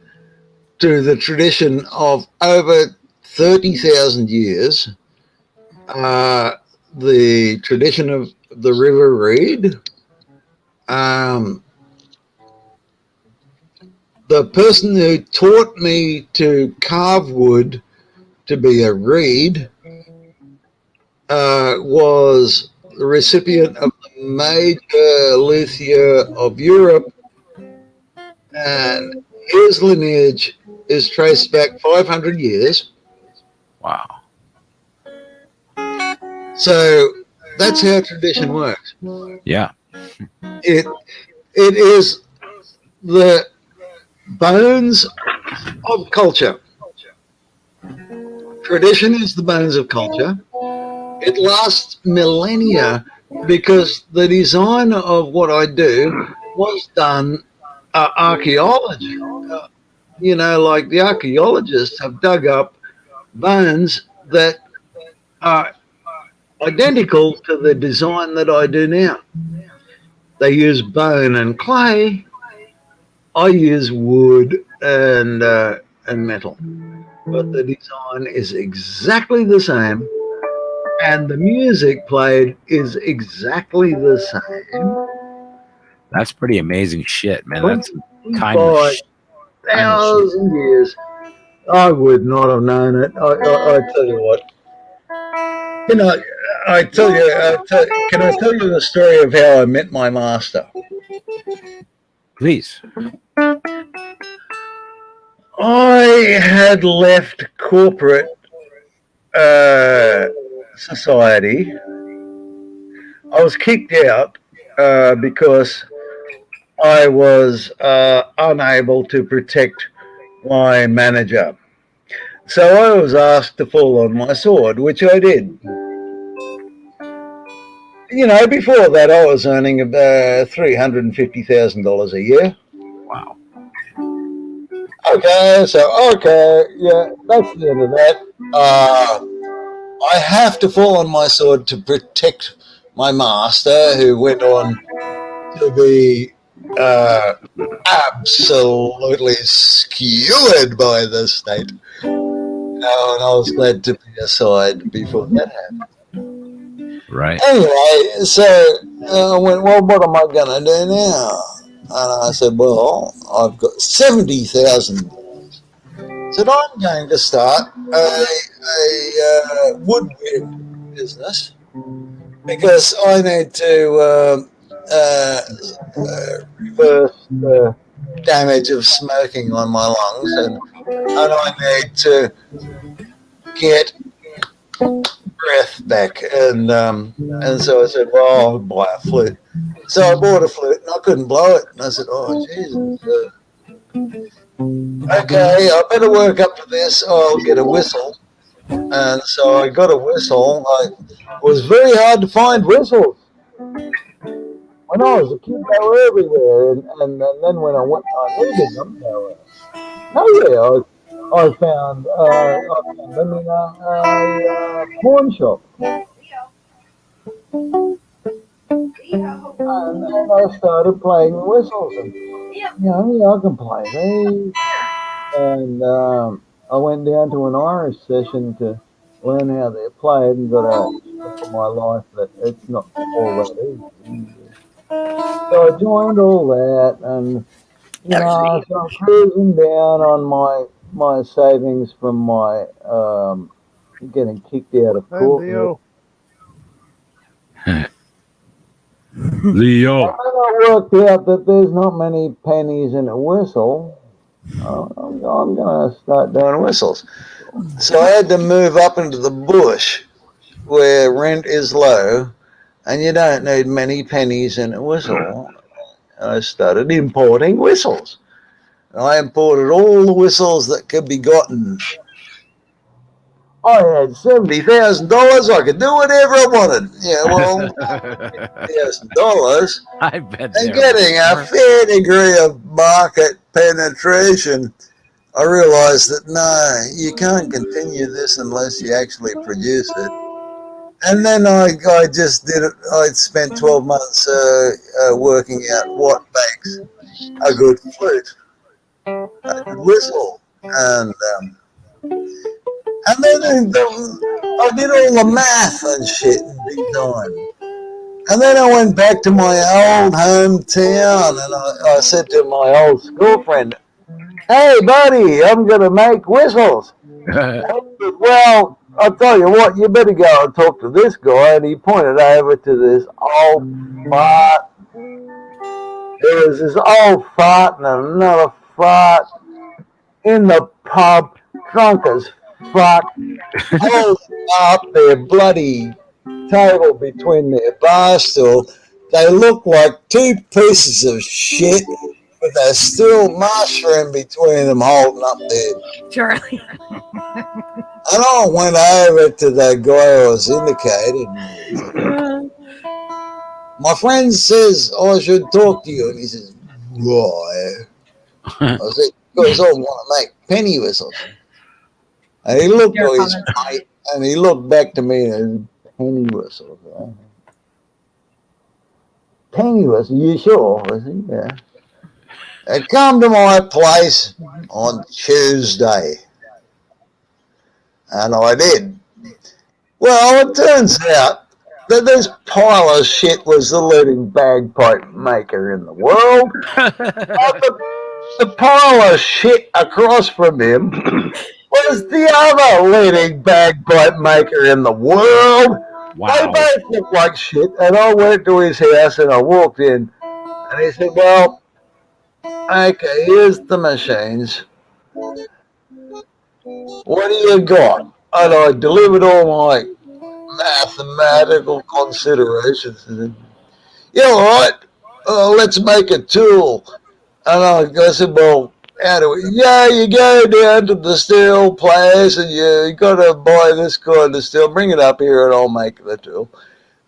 Speaker 3: to the tradition of over 30,000 years, the tradition of the River Reed. The person who taught me to carve wood to be a reed was the recipient of the major luthier of Europe, and his lineage is traced back 500 years.
Speaker 1: Wow.
Speaker 3: So that's how tradition works.
Speaker 1: Yeah.
Speaker 3: It is the bones of culture. Tradition is the bones of culture. It lasts millennia because the design of what I do was done archaeology. Like the archaeologists have dug up bones that are identical to the design that I do now. They use bone and clay. I use wood and and metal, but the design is exactly the same, and the music played is exactly the same.
Speaker 1: That's pretty amazing shit, man. That's timeless.
Speaker 3: 25,000 years. I would not have known it. I tell you what. Can I tell you? Can I tell you the story of how I met my master?
Speaker 1: Please.
Speaker 3: I had left corporate society. I was kicked out because I was unable to protect my manager. So I was asked to fall on my sword, which I did. You know, before that, I was earning about $350,000 a year.
Speaker 1: Wow.
Speaker 3: Okay, yeah, that's the end of that. I have to fall on my sword to protect my master, who went on to be absolutely skewered by the state. And I was glad to be aside before that happened.
Speaker 1: Right.
Speaker 3: Anyway, so I went, well, what am I going to do now? And I said, well, I've got $70,000. So I'm going to start a woodwind business because I need to reverse the damage of smoking on my lungs, and I need to get breath back. And so I said, well, I'll buy a flute. So I bought a flute and I couldn't blow it. And I said, oh, Jesus. Okay, I better work up to this. I'll get a whistle. And so I got a whistle. It was very hard to find whistles. When I was a kid, they were everywhere. And then when I needed them, they were nowhere. I found them in a pawn shop. And I started playing whistles. And, yeah, I can play these. And I went down to an Irish session to learn how they're played and got a in my life that it's not all that easy. So I joined all that, and so I'm cruising down on my savings from my getting kicked out of corporate.
Speaker 1: Leo.
Speaker 3: And I worked out that there's not many pennies in a whistle. I'm going to start doing whistles. So I had to move up into the bush where rent is low and you don't need many pennies in a whistle. And I started importing whistles. And I imported all the whistles that could be gotten. I had $70,000. I could do whatever I wanted. Yeah, well, $70,000
Speaker 1: I bet
Speaker 3: and getting a fair degree of market penetration. I realized that no, you can't continue this unless you actually produce it. And then I just did it. I spent 12 months working out what makes a good flute, a good whistle, and then I did all the math and shit in big time. And then I went back to my old hometown, and I said to my old school friend, hey, buddy, I'm going to make whistles. Well, I'll tell you what, you better go and talk to this guy. And he pointed over to this old fart. There was this old fart and another fart in the pub, drunk as fuck, holding up their bloody table between their bar stool. They looked like two pieces of shit with a still mushroom between them holding up there.
Speaker 4: Charlie.
Speaker 3: And I went over to the guy I was indicated. My friend says I should talk to you. And he says, why? I said, because I want to make penny whistles. And he looked at his mate and he looked back to me and said, penny whistles. Penny whistles, you sure? I said, yeah. and come to my place on Tuesday. And I did. Well, it turns out that this pile of shit was the leading bagpipe maker in the world. The pile of shit across from him was the other leading bagpipe maker in the world.
Speaker 1: Wow.
Speaker 3: They both looked like shit, and I went to his house and I walked in, and he said, well, okay, here's the machines. What do you got? And I delivered all my mathematical considerations. And yeah, all right, let's make a tool. And I said, well, how do we? Yeah, you go down to the steel place and you got to buy this kind of steel. Bring it up here and I'll make the tool.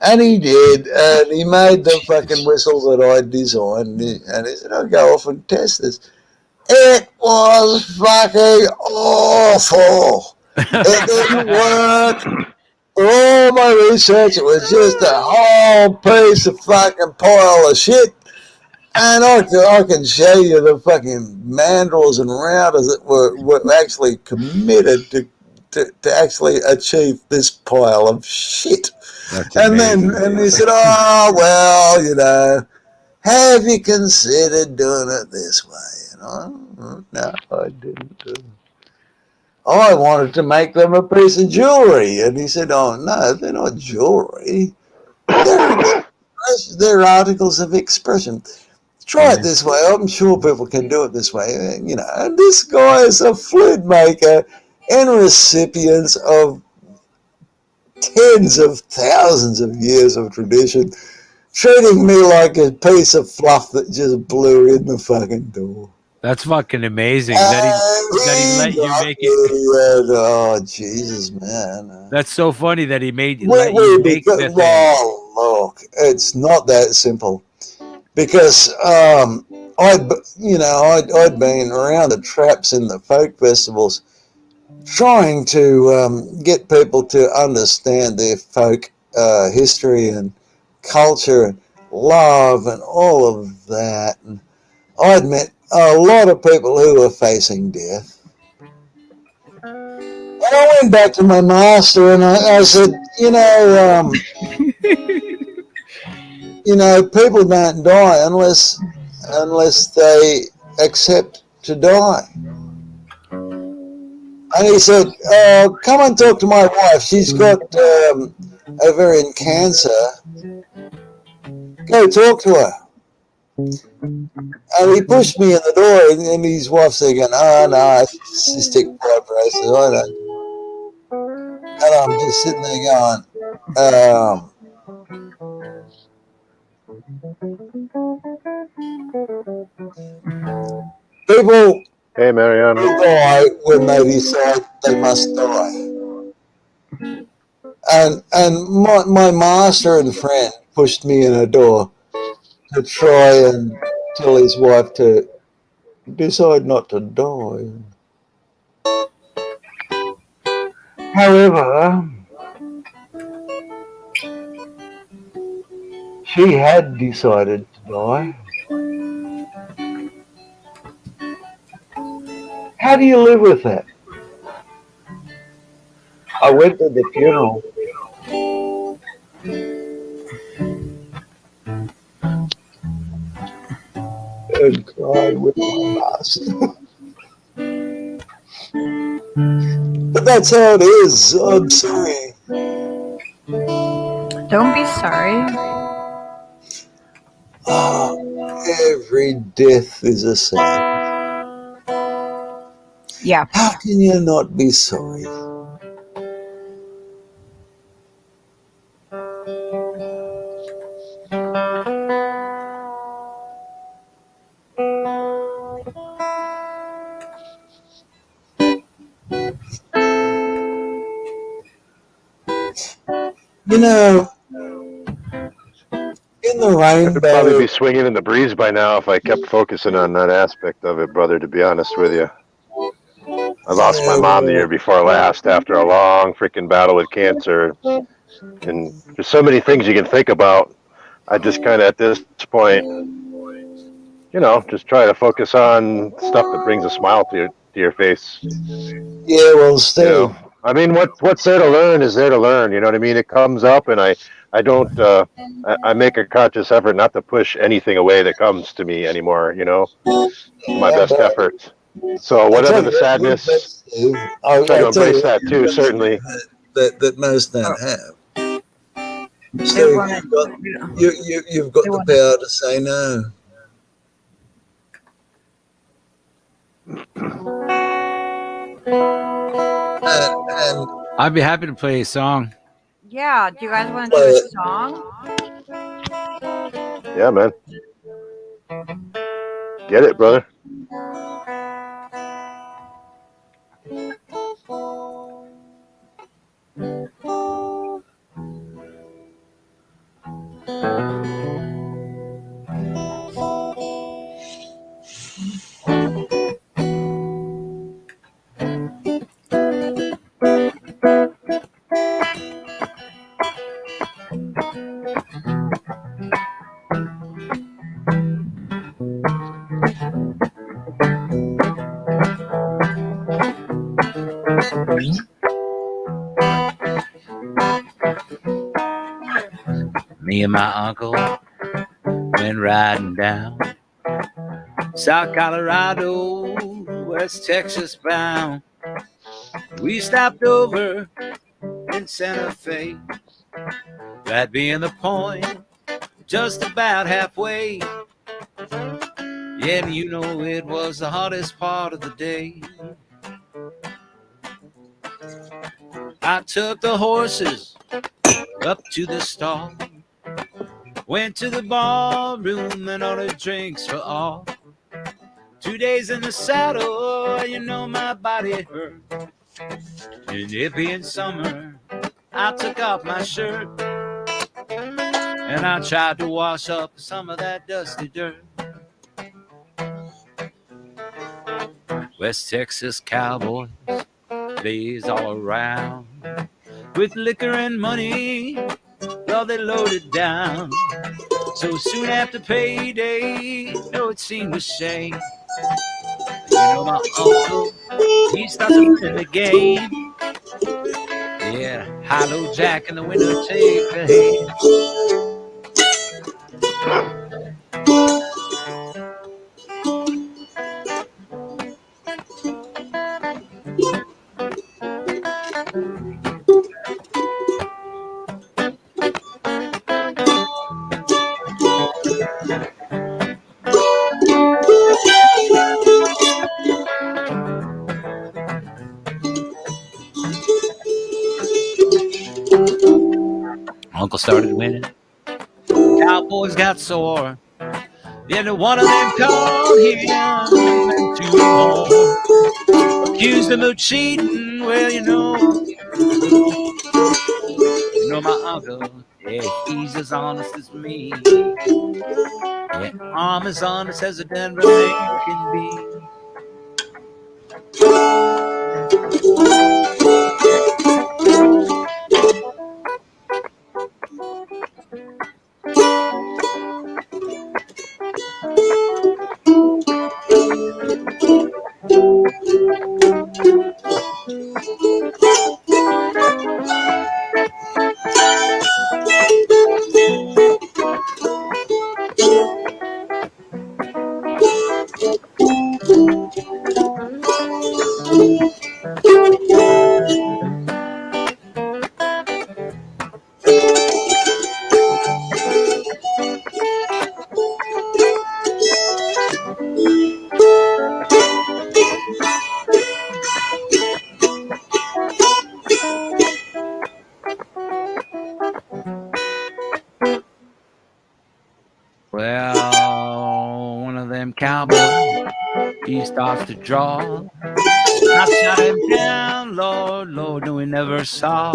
Speaker 3: And he did, and he made the fucking whistle that I designed. And he said, I'll go off and test this. It was fucking awful. It didn't work. For all my research, it was just a whole piece of fucking pile of shit. And I can show you the fucking mandrels and routers that were actually committed to actually achieve this pile of shit.
Speaker 1: That's
Speaker 3: and
Speaker 1: amazing.
Speaker 3: then he said, oh, well, you know, have you considered doing it this way? And no, I didn't. I wanted to make them a piece of jewelry. And he said, oh, no, they're not jewelry. They're articles of expression. Try it this way. I'm sure people can do it this way. You know, and this guy is a flute maker and recipient of tens of thousands of years of tradition, treating me like a piece of fluff that just blew in the fucking door.
Speaker 1: That's fucking amazing that he let you make it.
Speaker 3: Oh, Jesus, man.
Speaker 1: That's so funny that he let you make the thing.
Speaker 3: Oh, look, it's not that simple. Because I'd been around the traps in the folk festivals trying to get people to understand their folk history and culture and love and all of that. And I'd met a lot of people who were facing death. And I went back to my master and I said, people don't die unless they accept to die. And he said, come and talk to my wife. She's got ovarian cancer. Go talk to her. And he pushed me in the door, and his wife's there going, oh, no, cystic fibrosis, I don't. And I'm just sitting there going, people
Speaker 9: Hey, Mariano.
Speaker 3: die when they decide they must die. And my master and friend pushed me in a door to try and tell his wife to decide not to die. However, she had decided to die. How do you live with that? I went to the funeral. And cried with my master. But that's how it is. I'm sorry.
Speaker 4: Don't be sorry.
Speaker 3: Every death is a sin.
Speaker 4: Yeah.
Speaker 3: How can you not be sorry? You know, in the
Speaker 9: I could probably
Speaker 3: rainbow,
Speaker 9: be swinging in the breeze by now if I kept focusing on that aspect of it, brother, to be honest with you. I lost my mom the year before last after a long freaking battle with cancer. And there's so many things you can think about. I just kind of, at this point, just try to focus on stuff that brings a smile to your face.
Speaker 3: Yeah, well, Steve.
Speaker 9: I mean, what's there to learn is there to learn. You know what I mean? It comes up, and I don't. I make a conscious effort not to push anything away that comes to me anymore. To my
Speaker 3: Yeah,
Speaker 9: best
Speaker 3: but
Speaker 9: effort. So
Speaker 3: I
Speaker 9: whatever
Speaker 3: tell
Speaker 9: the
Speaker 3: you what you've got,
Speaker 9: sadness,
Speaker 3: Steve.
Speaker 9: try to
Speaker 3: I tell you
Speaker 9: embrace
Speaker 3: what
Speaker 9: that
Speaker 3: you've
Speaker 9: too.
Speaker 3: got, Steve,
Speaker 9: Certainly.
Speaker 3: that most
Speaker 4: Oh,
Speaker 3: don't have.
Speaker 4: they
Speaker 3: Steve,
Speaker 4: want
Speaker 3: you've got
Speaker 4: to.
Speaker 3: you've got
Speaker 4: They
Speaker 3: the
Speaker 4: want
Speaker 3: power to say no. And
Speaker 1: I'd be happy to play a song.
Speaker 4: Yeah. Do you guys want to
Speaker 3: play
Speaker 4: do a
Speaker 3: it.
Speaker 4: song?
Speaker 9: Yeah, man. Get it, brother.
Speaker 1: Me and my uncle went riding down South Colorado, West Texas bound. We stopped over in Santa Fe, that being the point, just about halfway. Yeah, it was the hottest part of the day. I took the horses up to the stall, went to the bar room and ordered drinks for all. 2 days in the saddle, my body hurt. And it being summer, I took off my shirt and I tried to wash up some of that dusty dirt. West Texas cowboys, blaze all around with liquor and money. Well, they loaded down. So soon after payday, it seemed a shame. My uncle, he starts to win the game. Yeah, Hilo Jack and the winner take the hand. Uncle started winning. Cowboys got sore. Then one of them called him and two more. Accused him of cheating. Well, my uncle, yeah, he's as honest as me. Yeah, I'm as honest as a Denver man can be. Well, one of them cowboys, he starts to draw. I shot him down, Lord, Lord, no, he never saw.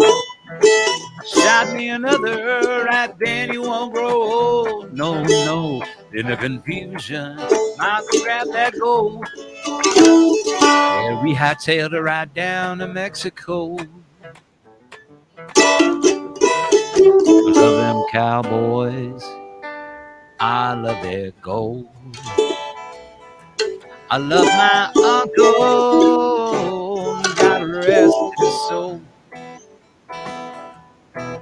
Speaker 1: Shot me another, right then you won't grow old. No, no, in the confusion, Michael grabbed that gold. Yeah, we hightailed it right down to Mexico. I love them cowboys, I love their gold. I love my uncle, God rest his soul.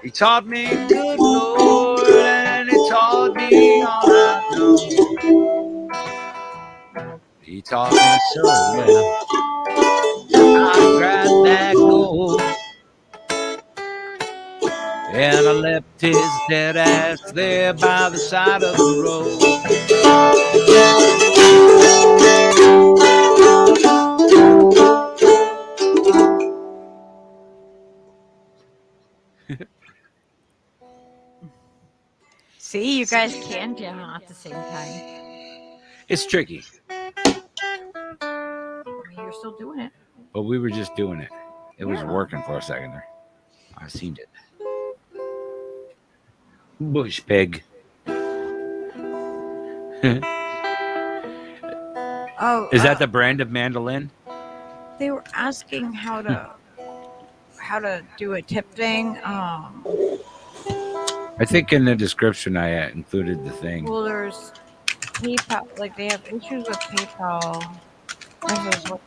Speaker 1: He taught me good Lord, and he taught me all I know. He taught me so well. I grabbed that gold, and I left his dead ass there by the side of the road.
Speaker 4: See, you guys can jam out at the same time.
Speaker 1: It's tricky,
Speaker 4: I mean, you're still doing it.
Speaker 1: but we were just doing it. It was
Speaker 4: Yeah.
Speaker 1: working for a second there. I seen it. Bush pig.
Speaker 4: Oh,
Speaker 1: Is that the brand of mandolin?
Speaker 4: they were asking how to do a tip thing.
Speaker 1: I think in the description I included the thing.
Speaker 4: Well, there's PayPal. Like they have issues with PayPal. This is what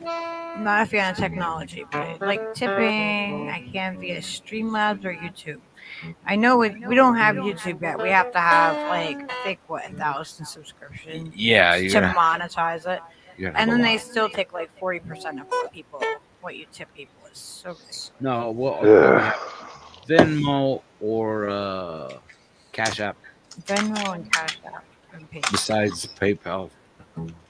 Speaker 4: I'm not a fan of technology, but like tipping, I can via Streamlabs or YouTube. I know we don't have YouTube yet. We have to have like I think 1,000 subscriptions.
Speaker 1: Yeah,
Speaker 4: to
Speaker 1: you gotta,
Speaker 4: monetize it,
Speaker 1: you gotta
Speaker 4: and
Speaker 1: have
Speaker 4: then
Speaker 1: a
Speaker 4: they
Speaker 1: lot.
Speaker 4: still take like 40% of what you tip people is so good.
Speaker 1: No, well,
Speaker 9: Yeah.
Speaker 1: we have Venmo or Cash App
Speaker 4: Venmo and Cash App and PayPal.
Speaker 1: besides PayPal.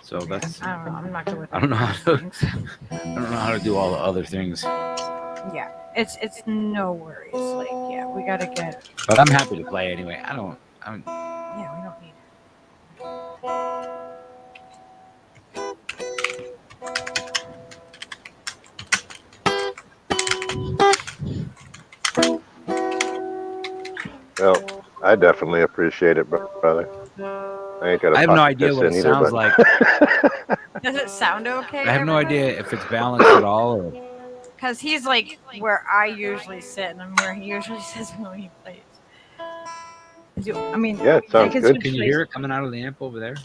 Speaker 1: So that's
Speaker 4: I don't know. I'm not good with.
Speaker 1: I don't know how
Speaker 4: those
Speaker 1: to-
Speaker 4: things.
Speaker 1: I don't know how to do all the other things.
Speaker 4: Yeah, it's no worries. Like yeah, we gotta get.
Speaker 1: But I'm happy to play anyway. I don't
Speaker 4: Yeah, we don't need.
Speaker 9: Well, I definitely appreciate it, brother. I ain't got.
Speaker 1: I have no idea what it sounds like.
Speaker 4: Does it sound okay?
Speaker 1: I have no idea if it's balanced at all or
Speaker 4: Because he's like where I usually sit, and I'm where he usually sits when he plays. I mean,
Speaker 9: Yeah, it sounds
Speaker 4: can
Speaker 9: good.
Speaker 4: switch
Speaker 1: can you
Speaker 4: places.
Speaker 1: hear it coming out of the amp over there?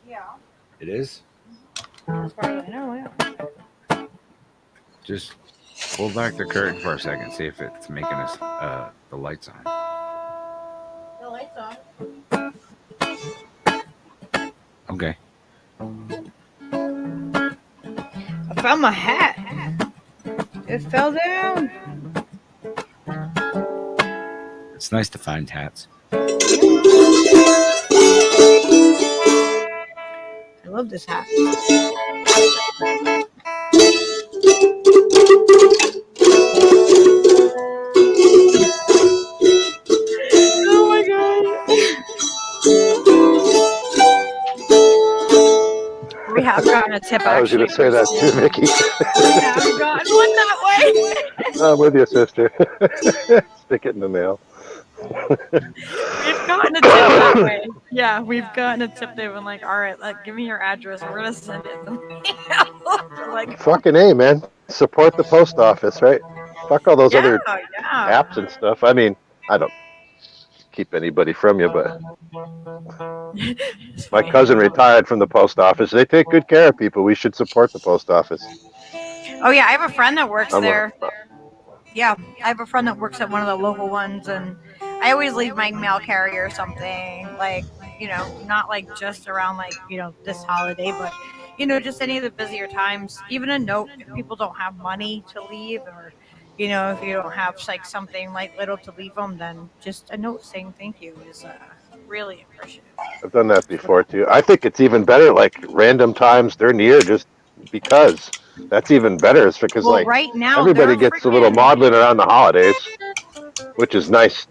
Speaker 4: Yeah,
Speaker 1: It is?
Speaker 4: as far as I know, yeah.
Speaker 1: Just pull back the curtain for a second, see if it's making us the lights on.
Speaker 2: The lights on.
Speaker 1: Okay.
Speaker 4: I found my hat. It fell down.
Speaker 1: It's nice to find hats.
Speaker 4: I love this hat. Oh my god. We have gotten a tip
Speaker 9: I was
Speaker 4: actually.
Speaker 9: going to say that too, Mickey.
Speaker 4: We have gotten one that way.
Speaker 9: I'm with you, sister. Stick it in the mail.
Speaker 4: We've gotten a tip that way. Yeah, we've gotten a tip. They've been like, all right, like, give me your address. We're going to send it. They're like,
Speaker 9: Fucking A, man. Support the post office, right? Fuck all those other
Speaker 4: yeah.
Speaker 9: apps and stuff. I mean, I don't keep anybody from you, but
Speaker 4: It's
Speaker 9: my
Speaker 4: funny.
Speaker 9: cousin retired from the post office. They take good care of people. We should support the post office.
Speaker 4: Oh, yeah, I have a friend that works
Speaker 9: I'm a-
Speaker 4: there. Yeah, I have a friend that works at one of the local ones, and I always leave my mail carrier or something, like, you know, not like just around like, you know, this holiday, but, you know, just any of the busier times, even a note if people don't have money to leave, or, you know, if you don't have like something like little to leave them, then just a note saying thank you is really appreciative.
Speaker 9: I've done that before too. I think it's even better, like random times they're near, just because that's even better. It's because
Speaker 4: Well,
Speaker 9: like
Speaker 4: right now,
Speaker 9: everybody
Speaker 4: they're
Speaker 9: gets a little
Speaker 4: freaking-
Speaker 9: maudlin around the holidays, which is nice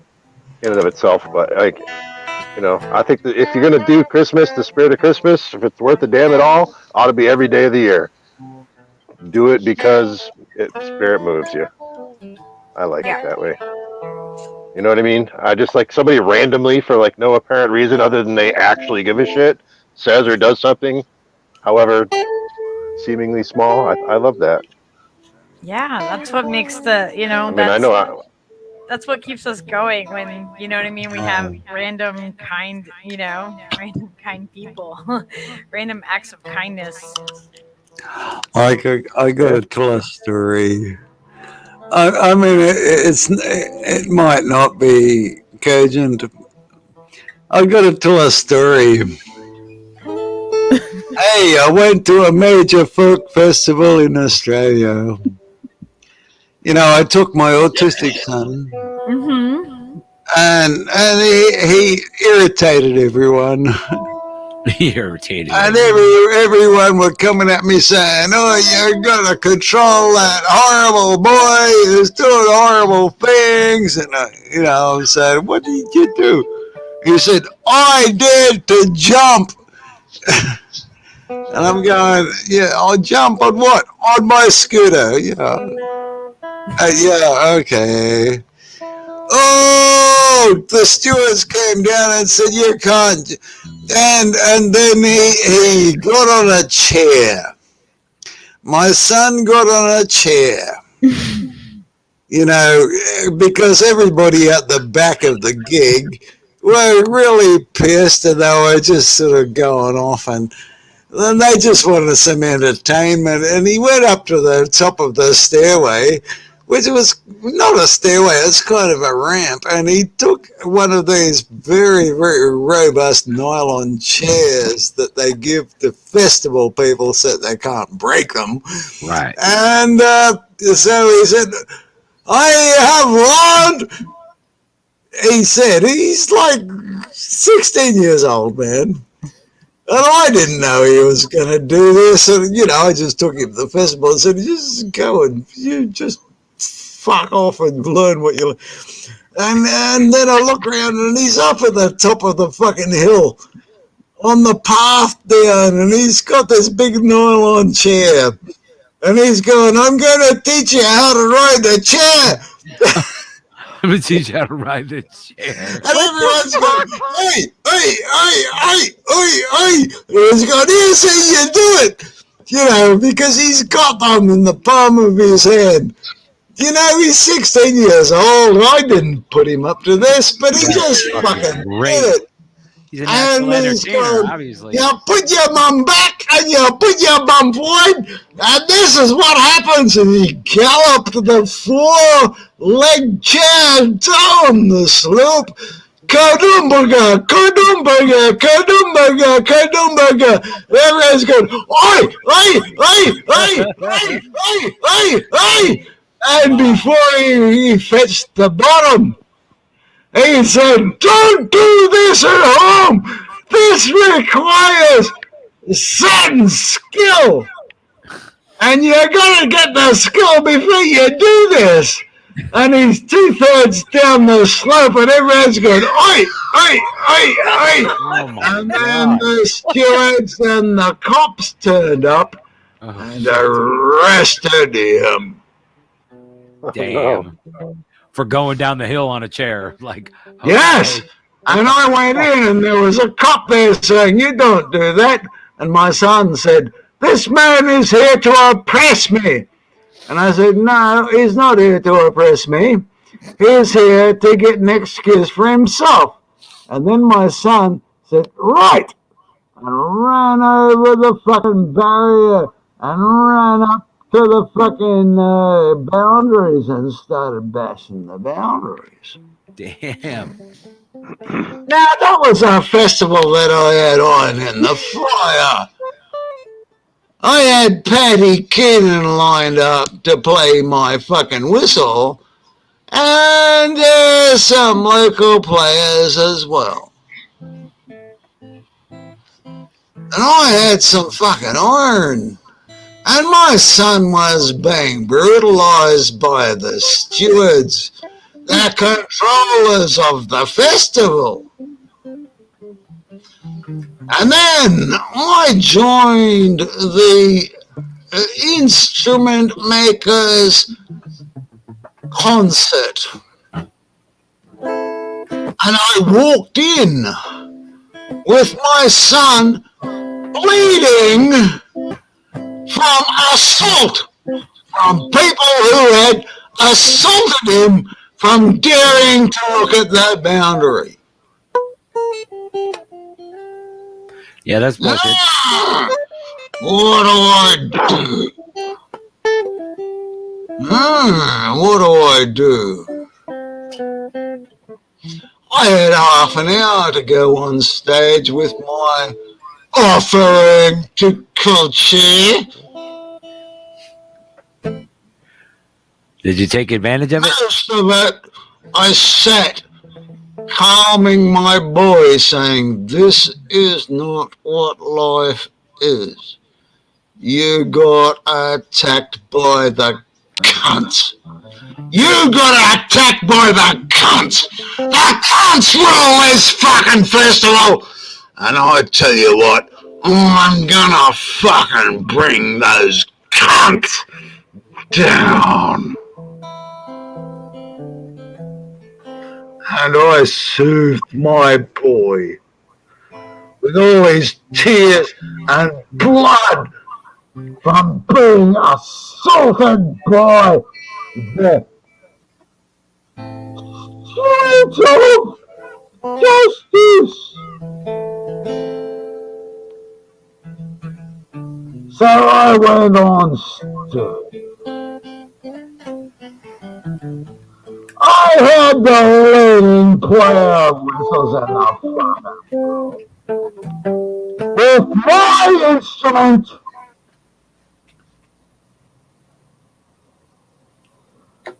Speaker 9: in and of itself. But like, you know, I think that if you're gonna do Christmas, the spirit of Christmas, if it's worth a damn at all, ought to be every day of the year. Do it because spirit moves you. I like it that way. You know what I mean? I just like somebody randomly for like no apparent reason other than they actually give a shit says or does something, however seemingly small. I love that.
Speaker 4: Yeah, that's what makes the, you know,
Speaker 9: I mean, I know
Speaker 4: that's what keeps us going when, you know what I mean, we have random kind people, random acts of kindness.
Speaker 3: I got to tell a story. I mean, it might not be cogent. I got to tell a story. Hey, I went to a major folk festival in Australia. You know, I took my autistic son, and he irritated everyone.
Speaker 1: He irritated.
Speaker 3: And everyone were coming at me saying, "Oh, you're gonna control that horrible boy who's doing horrible things." And I said, "What did you do?" He said, "I dared to jump." And I'm going, "Yeah, I'll jump on what? On my scooter, yeah." Yeah, okay. Oh, the stewards came down and said, "You can't." And then he got on a chair. My son got on a chair. Because everybody at the back of the gig were really pissed, and they were just sort of going off, and then they just wanted some entertainment. And he went up to the top of the stairway, which was not a stairway, it's kind of a ramp, and he took one of these very, very robust nylon chairs that they give to festival people so they can't break them.
Speaker 1: Right.
Speaker 3: And so he said, "I have learned," he said, he's like 16 years old, man. And I didn't know he was going to do this. And, I just took him to the festival and said, "Just go and you just fuck off and learn what you." And then I look around and he's up at the top of the fucking hill on the path down, and he's got this big nylon chair, and he's going, "I'm going to teach you how to ride the chair."
Speaker 1: Let me teach you how to ride the chair.
Speaker 3: And everyone's going, "Hey, hey, hey, hey, hey, hey." And he's going, "Here's how you do it." Because he's got them in the palm of his hand. He's 16 years old. I didn't put him up to this, but he just fucking did it.
Speaker 1: He's a natural entertainer, obviously.
Speaker 3: You put your bum back and you put your bum forward, and this is what happens. And he galloped the 4-leg chair down the slope. Kadumburger, Kadumburger, Kadumburger, Kadumburger. And everyone's going, "Oi, oi, oi, oi, oi, oi, oi, oi." And before he fetched the bottom, he said, "Don't do this at home. This requires certain skill. And you're going to get the skill before you do this." And he's 2/3 down the slope, and everyone's going, "Oi, oi, oi, oi." And then the stewards and the cops turned up and arrested him.
Speaker 1: Damn. For going down the hill on a chair. Like, okay.
Speaker 3: Yes. And I went in, and there was a cop there saying, "You don't do that." And my son said, "This man is here to oppress me." And I said, "No, he's not here to oppress me. He's here to get an excuse for himself." And then my son said, "Right," and ran over the fucking barrier and ran up to the fucking boundaries and started bashing the boundaries.
Speaker 1: Damn.
Speaker 3: Now, that was a festival that I had on in the flyer. I had Paddy Keenan lined up to play my fucking whistle, and some local players as well. And I had some fucking iron. And my son was being brutalized by the stewards, the controllers of the festival. And then I joined the instrument makers concert. And I walked in with my son bleeding from assault, from people who had assaulted him from daring to look at that boundary.
Speaker 1: Yeah, that's bullshit.
Speaker 3: What do I do? What do I do? I had half an hour to go on stage with my offering to culture.
Speaker 1: Did you take advantage of it?
Speaker 3: Most of it, I sat calming my boy, saying, "This is not what life is. You got attacked by the cunt. You got attacked by the cunt. The cunts rule this fucking festival. And I tell you what, I'm gonna fucking bring those cunts down." And I soothed my boy with all his tears and blood from being assaulted by the street of justice. So I went on stage. I had the leading player of whistles in the front with my instrument.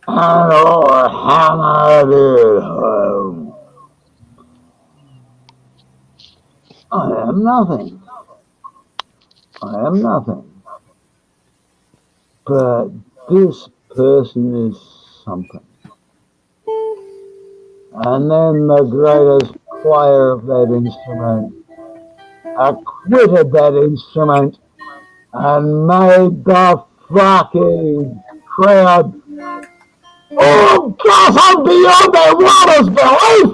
Speaker 3: And I hammered it home. I am nothing. I am nothing. But this person is something. And then the greatest player of that instrument acquitted that instrument and made the fucking crowd orgasm beyond their wildest belief.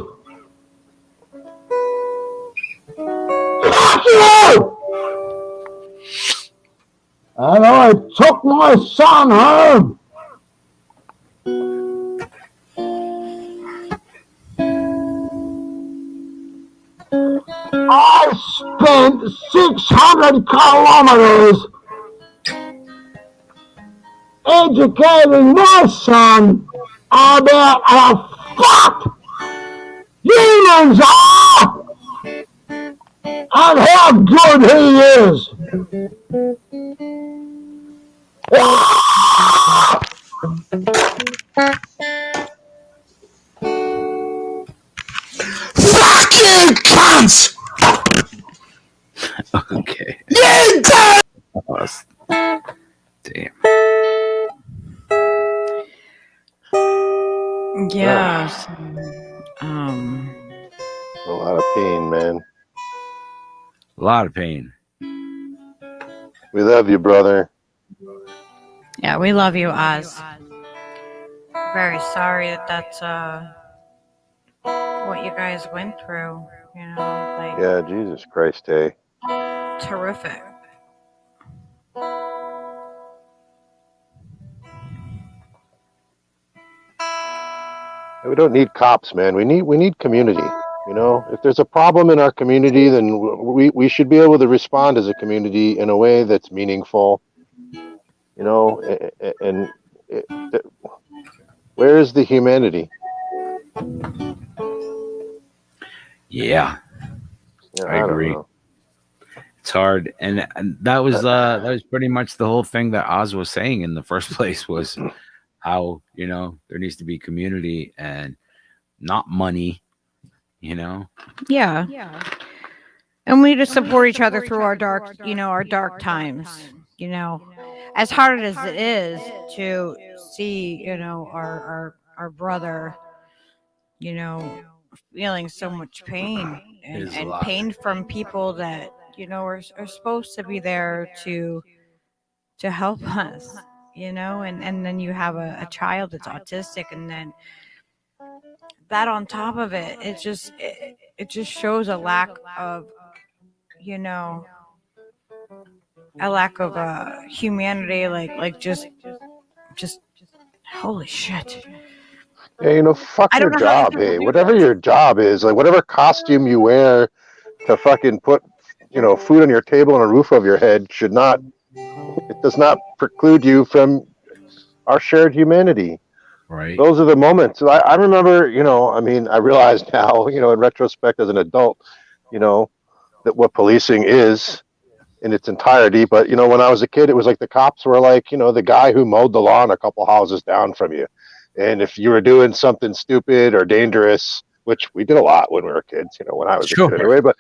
Speaker 3: Fuck you! And I took my son home. I spent 600 kilometers educating my son about how fucked humans are and how good he is. Fuck you, cunts!
Speaker 1: Okay.
Speaker 3: You
Speaker 1: Damn.
Speaker 4: Yeah.
Speaker 9: A lot of pain, man.
Speaker 1: A lot of pain.
Speaker 9: We love you, brother.
Speaker 4: Yeah, we love you, Oz. Very sorry that's what you guys went through. You know, like
Speaker 9: Yeah, Jesus Christ, hey.
Speaker 4: terrific.
Speaker 9: We don't need cops, man. We need community. You know, if there's a problem in our community, then we should be able to respond as a community in a way that's meaningful. You know, and where is the humanity?
Speaker 1: Yeah, I agree.
Speaker 9: Know.
Speaker 1: It's hard, and that was pretty much the whole thing that Oz was saying in the first place was how, you know, there needs to be community and not money, you know.
Speaker 4: Yeah. And we need to support each other through our dark, you know, our dark times. You know, as hard as it is to see, you know, our brother, you know, feeling so much pain and pain from people that, you know, are supposed to be there to help us, you know, and then you have a child that's autistic, and then that on top of it, it just shows a lack of, you know, a lack of humanity, like just holy shit.
Speaker 9: Yeah, fuck
Speaker 4: I
Speaker 9: your
Speaker 4: don't know how these
Speaker 9: job.
Speaker 4: people
Speaker 9: Hey,
Speaker 4: do
Speaker 9: whatever
Speaker 4: this.
Speaker 9: your job is, like whatever costume you wear to fucking put, food on your table and a roof over your head it does not preclude you from our shared humanity.
Speaker 1: Right.
Speaker 9: Those are the moments. I remember, I realize now, in retrospect as an adult, that what policing is in its entirety. But, when I was a kid, it was like the cops were like, the guy who mowed the lawn a couple houses down from you. And if you were doing something stupid or dangerous, which we did a lot when we were kids, when I was a kid anyway, but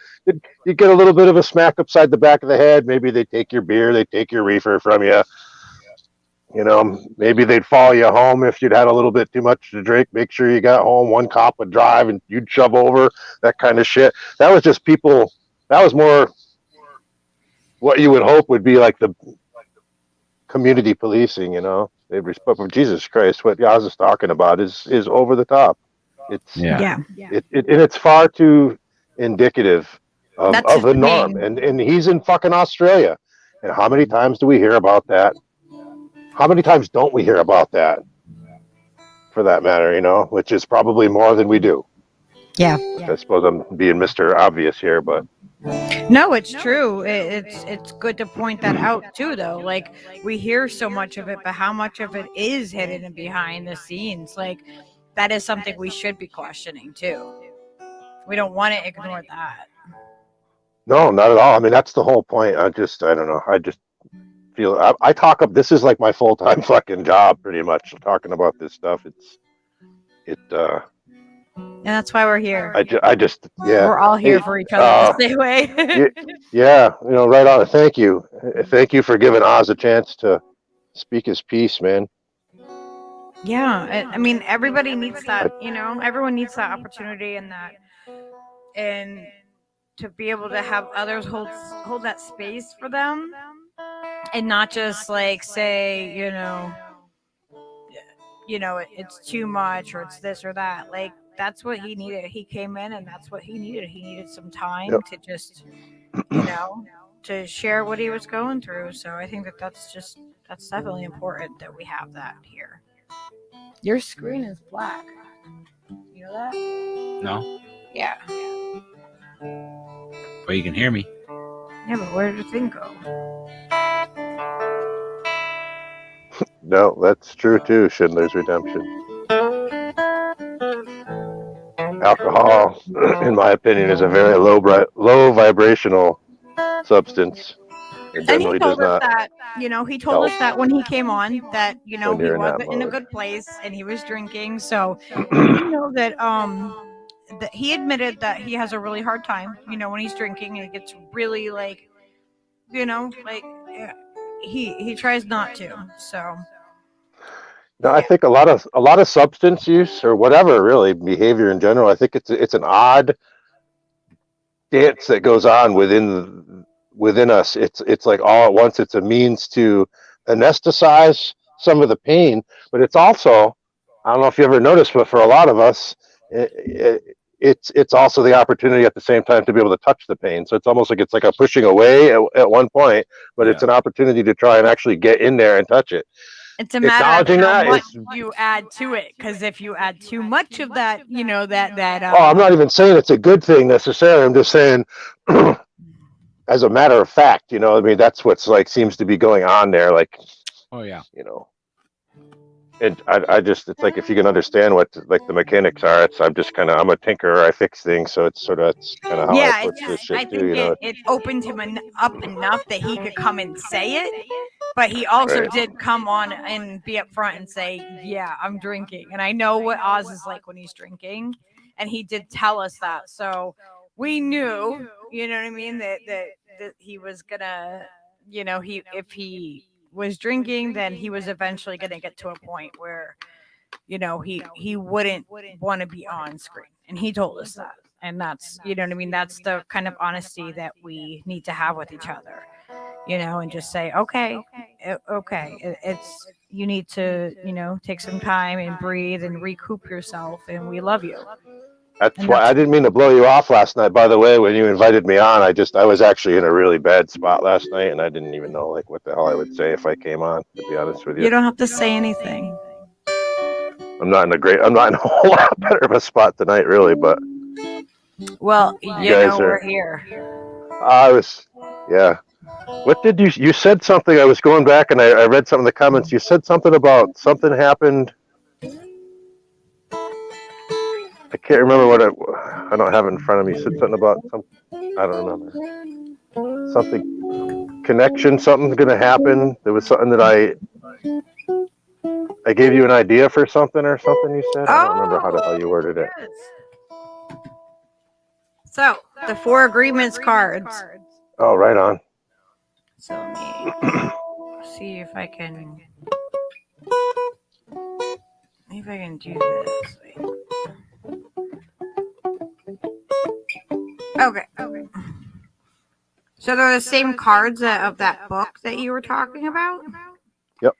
Speaker 9: you get a little bit of a smack upside the back of the head. Maybe they take your beer, they take your reefer from you. Maybe they'd follow you home if you'd had a little bit too much to drink. Make sure you got home. One cop would drive and you'd shove over, that kind of shit. That was just people. That was more what you would hope would be like the community policing, They'd respect. But Jesus Christ, what Yaz is talking about is over the top. It's and it's far too indicative of the norm. And he's in fucking Australia. And how many times do we hear about that? How many times don't we hear about that? For that matter, which is probably more than we do.
Speaker 4: Yeah.
Speaker 9: I suppose I'm being Mr. Obvious here, but
Speaker 4: no, it's true. It's good to point that out too, though. Like, we hear so much of it, but how much of it is hidden and behind the scenes? Like, that is something we should be questioning too. We don't want to ignore that.
Speaker 9: No, not at all. I mean, that's the whole point. I don't know. I just feel I talk up. This is like my full-time fucking job, pretty much, talking about this stuff.
Speaker 4: And that's why we're here.
Speaker 9: I just, yeah.
Speaker 4: We're all here for each other the same way.
Speaker 9: Yeah, right on. Thank you. Thank you for giving Oz a chance to speak his piece, man.
Speaker 4: Yeah, I mean, everybody needs that, everyone needs that opportunity and to be able to have others hold that space for them and not just like say, it's too much or it's this or that. Like, that's what he needed. He came in and that's what he needed. He needed some time to just, to share what he was going through. So I think that's definitely important that we have that here.
Speaker 6: Your screen is black.
Speaker 4: You know that?
Speaker 1: No.
Speaker 4: Yeah.
Speaker 1: But you can hear me.
Speaker 4: Yeah, but where did the thing go?
Speaker 9: No, that's true too. Schindler's Redemption. Alcohol, in my opinion, is a very low vibrational substance. It
Speaker 4: And he
Speaker 9: generally
Speaker 4: told
Speaker 9: does
Speaker 4: us
Speaker 9: not.
Speaker 4: that, he told us that when he came on, that, he
Speaker 9: you're in that
Speaker 4: wasn't in a
Speaker 9: mode.
Speaker 4: good place and he was drinking. So we know that that he admitted that he has a really hard time, when he's drinking, and it gets really like, he tries not to. So
Speaker 9: No, I think a lot of substance use or whatever, really behavior in general. I think it's an odd dance that goes on within us. It's like all at once. It's a means to anesthetize some of the pain, but it's also, I don't know if you ever noticed, but for a lot of us, it's also the opportunity at the same time to be able to touch the pain. So it's almost like it's like a pushing away at one point, but it's an opportunity to try and actually get in there and touch it.
Speaker 4: it's a matter of how much you add to it, because if you add too much of that,
Speaker 9: I'm not even saying it's a good thing necessarily. I'm just saying, as a matter of fact, I mean, that's what's like seems to be going on there. Like,
Speaker 1: oh yeah,
Speaker 9: and I just, it's like, if you can understand what like the mechanics are, I'm a tinkerer. I fix things, so it's kind of how I approach this shit
Speaker 4: I
Speaker 9: too.
Speaker 4: think it opened him up enough that he could come and say it, but he also did come on and be up front and say, yeah, I'm drinking, and I know what Oz is like when he's drinking, and he did tell us that, so we knew, you know what I mean, that he was gonna, if he was drinking, then he was eventually going to get to a point where, he wouldn't want to be on screen. And he told us that. And that's, you know what I mean? That's the kind of honesty that we need to have with each other, and just say, okay, it's, you need to, take some time and breathe and recoup yourself. And we love you.
Speaker 9: That's why I didn't mean to blow you off last night. By the way, when you invited me on, I was actually in a really bad spot last night, and I didn't even know like what the hell I would say if I came on. To be honest with you,
Speaker 4: you don't have to say anything.
Speaker 9: I'm not in a whole lot better of a spot tonight, really. But
Speaker 4: Well,
Speaker 9: you guys
Speaker 4: we're here.
Speaker 9: Yeah. What did you said something? I was going back and I read some of the comments. You said something about something happened. I can't remember what I don't have it in front of me. You said something about I don't remember. Something connection, something's gonna happen. There was something that I gave you an idea for something or something you said. I don't remember how the hell you worded it.
Speaker 4: Yes. So the 4 agreements cards.
Speaker 9: Oh, right on.
Speaker 4: So let me see if I can do this. Wait. Okay. So they're the same cards of that book that you were talking about?
Speaker 9: Yep.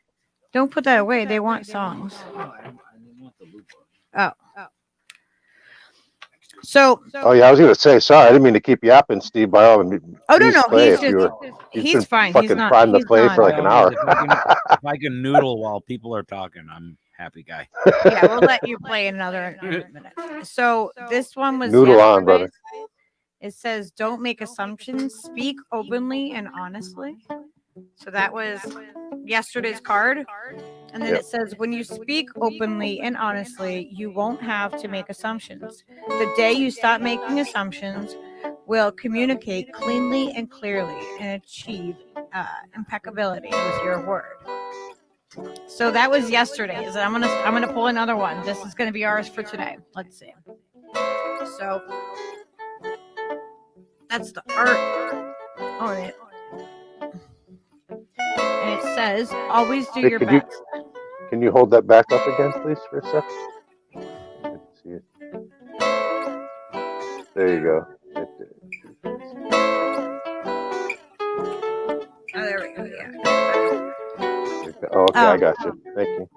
Speaker 4: Don't put that away. They want songs. Oh. So.
Speaker 9: Oh yeah, I was gonna say. Sorry, I didn't mean to keep yapping, Steve. By all means,
Speaker 4: he's fine.
Speaker 9: Fucking primed the play for like an hour.
Speaker 1: If I can noodle while people are talking, I'm a happy guy.
Speaker 4: Yeah, we'll let you play another minute. So this one was
Speaker 9: noodle on, brother.
Speaker 4: It says, "Don't make assumptions. Speak openly and honestly." So that was yesterday's card. And then it says, when you speak openly and honestly, you won't have to make assumptions. The day you stop making assumptions will communicate cleanly and clearly and achieve impeccability with your word. So that was yesterday's. I'm gonna pull another one. This is gonna be ours for today. Let's see. So that's the art on it. And it says, always do your best.
Speaker 9: Can you hold that back up again, please, for a second? I can see it. There you go.
Speaker 4: Oh, there we go. Yeah.
Speaker 9: Oh, okay, I got you. Thank you.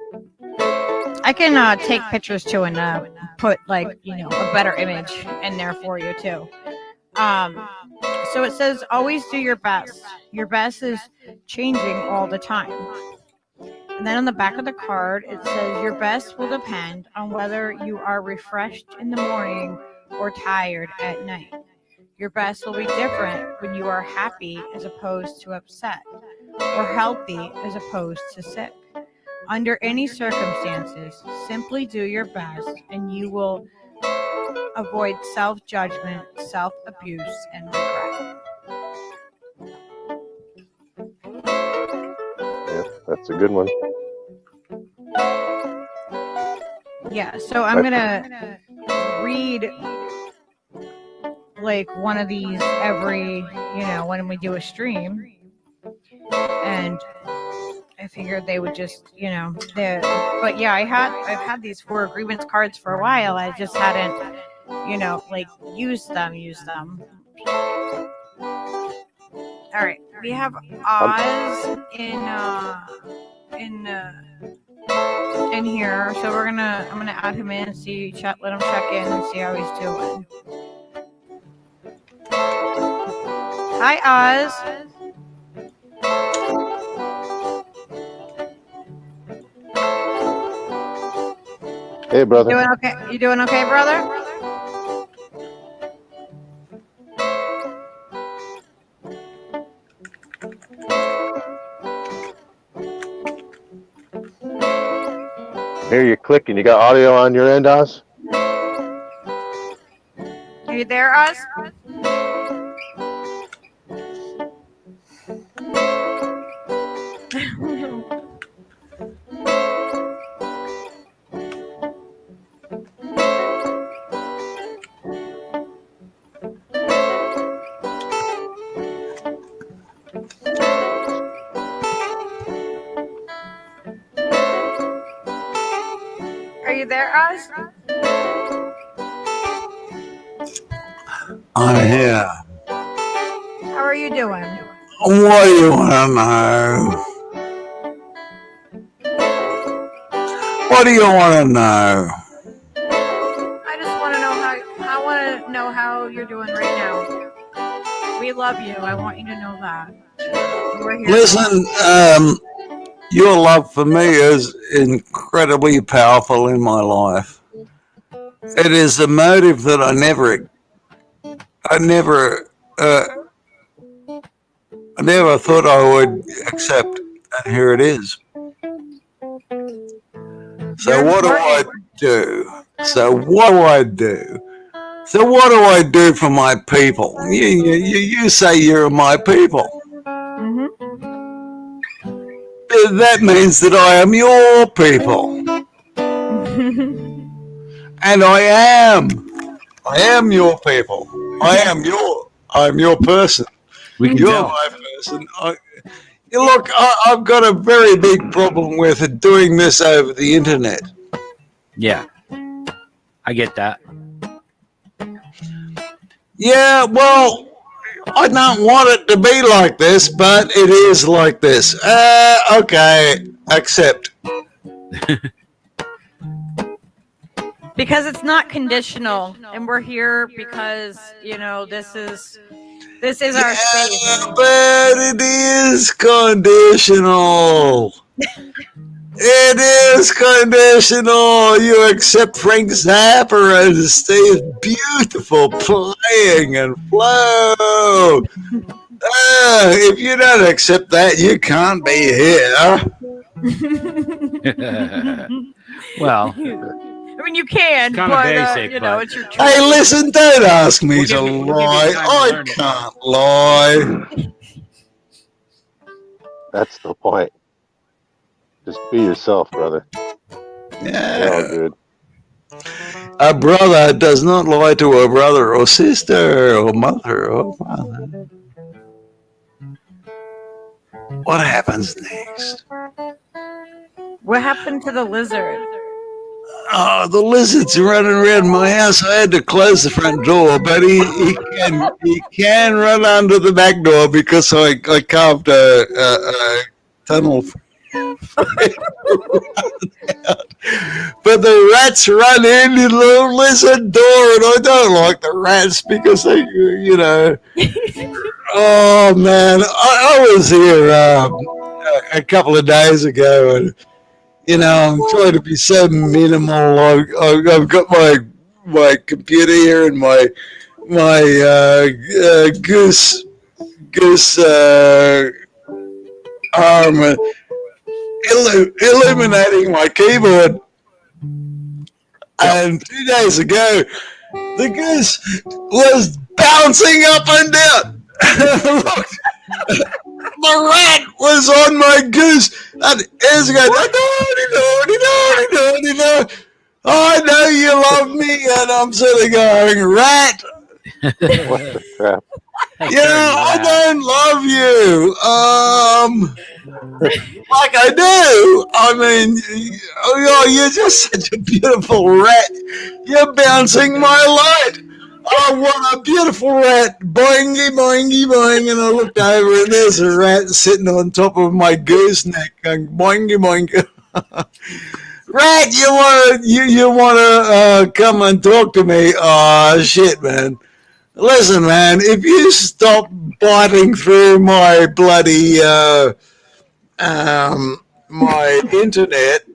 Speaker 4: I can take pictures too and put a better image in there for you too. So it says, always do your best. Your best is changing all the time. And then on the back of the card, it says, your best will depend on whether you are refreshed in the morning or tired at night. Your best will be different when you are happy as opposed to upset, or healthy as opposed to sick. Under any circumstances, simply do your best and you will avoid self-judgment, self-abuse, and regret.
Speaker 9: Yeah, that's a good one.
Speaker 4: Yeah, so I'm gonna read one of these every, when we do a stream, and I figured they would just, but yeah, I've had these 4 agreements cards for a while. I just hadn't, used them. All right, we have Oz in here, so I'm gonna add him in and let him check in and see how he's doing. Hi, Oz.
Speaker 9: Hey, brother.
Speaker 4: You doing okay, brother?
Speaker 9: I hear you clicking. You got audio on your end, Oz?
Speaker 4: Are you there, Oz? Are you there, Oz?
Speaker 10: I'm here.
Speaker 4: How are you doing?
Speaker 10: What do you want to know? What do you want to know?
Speaker 4: I just want to know how you're doing right now. We love you. I want you to know that. We're here.
Speaker 10: Listen, your love for me is incredibly powerful in my life. It is a motive that I never thought I would accept, and here it is. So what do I do? So what do I do for my people? You say you're my people.
Speaker 4: Mm-hmm.
Speaker 10: That means that I am your people. And I am your people. I'm your person.
Speaker 1: We can
Speaker 10: You're
Speaker 1: tell.
Speaker 10: my person. Look, I've got a very big problem with doing this over the internet.
Speaker 1: Yeah. I get that.
Speaker 10: Yeah, well, I don't want it to be like this, but it is like this. Okay, accept.
Speaker 4: Because it's not conditional, and we're here because this is our space.
Speaker 10: But it is conditional. It is conditional. You accept Frank Zappa and Steve's beautiful playing and flow. If you don't accept that, you can't be here.
Speaker 1: Well,
Speaker 4: I mean, you can,
Speaker 1: kinda
Speaker 4: but
Speaker 1: basic, but-
Speaker 4: it's your choice.
Speaker 10: Hey, listen, don't ask me
Speaker 1: We'll
Speaker 10: to
Speaker 1: give you
Speaker 10: lie.
Speaker 1: time to
Speaker 10: I
Speaker 1: learn it.
Speaker 10: can't lie.
Speaker 9: That's the point. Just be yourself, brother. You're all
Speaker 10: Yeah.
Speaker 9: good.
Speaker 10: A brother does not lie to a brother or sister or mother or father. What happens next?
Speaker 4: What happened to the lizard?
Speaker 10: Oh, the lizard's running around my house. I had to close the front door, but he can run under the back door because I carved a tunnel. But the rats run into the lizard door, and I don't like the rats because they, Oh man, I was here a couple of days ago, and I'm trying to be so minimal. I've got my computer here and my goose arm illuminating my keyboard. And 2 days ago, the goose was bouncing up and down. Look, the rat was on my goose, and it's going, I know you love me, and I'm sitting going, rat.
Speaker 9: What the crap?
Speaker 10: I don't love you. Like I do. I mean, you're just such a beautiful rat. You're bouncing my light. Oh, what a beautiful rat. Boingy, boingy, boing. And I looked over and there's a rat sitting on top of my gooseneck going boingy, boingy. Rat, you want to come and talk to me? Oh, shit, man. Listen, man, if you stop biting through my bloody my internet,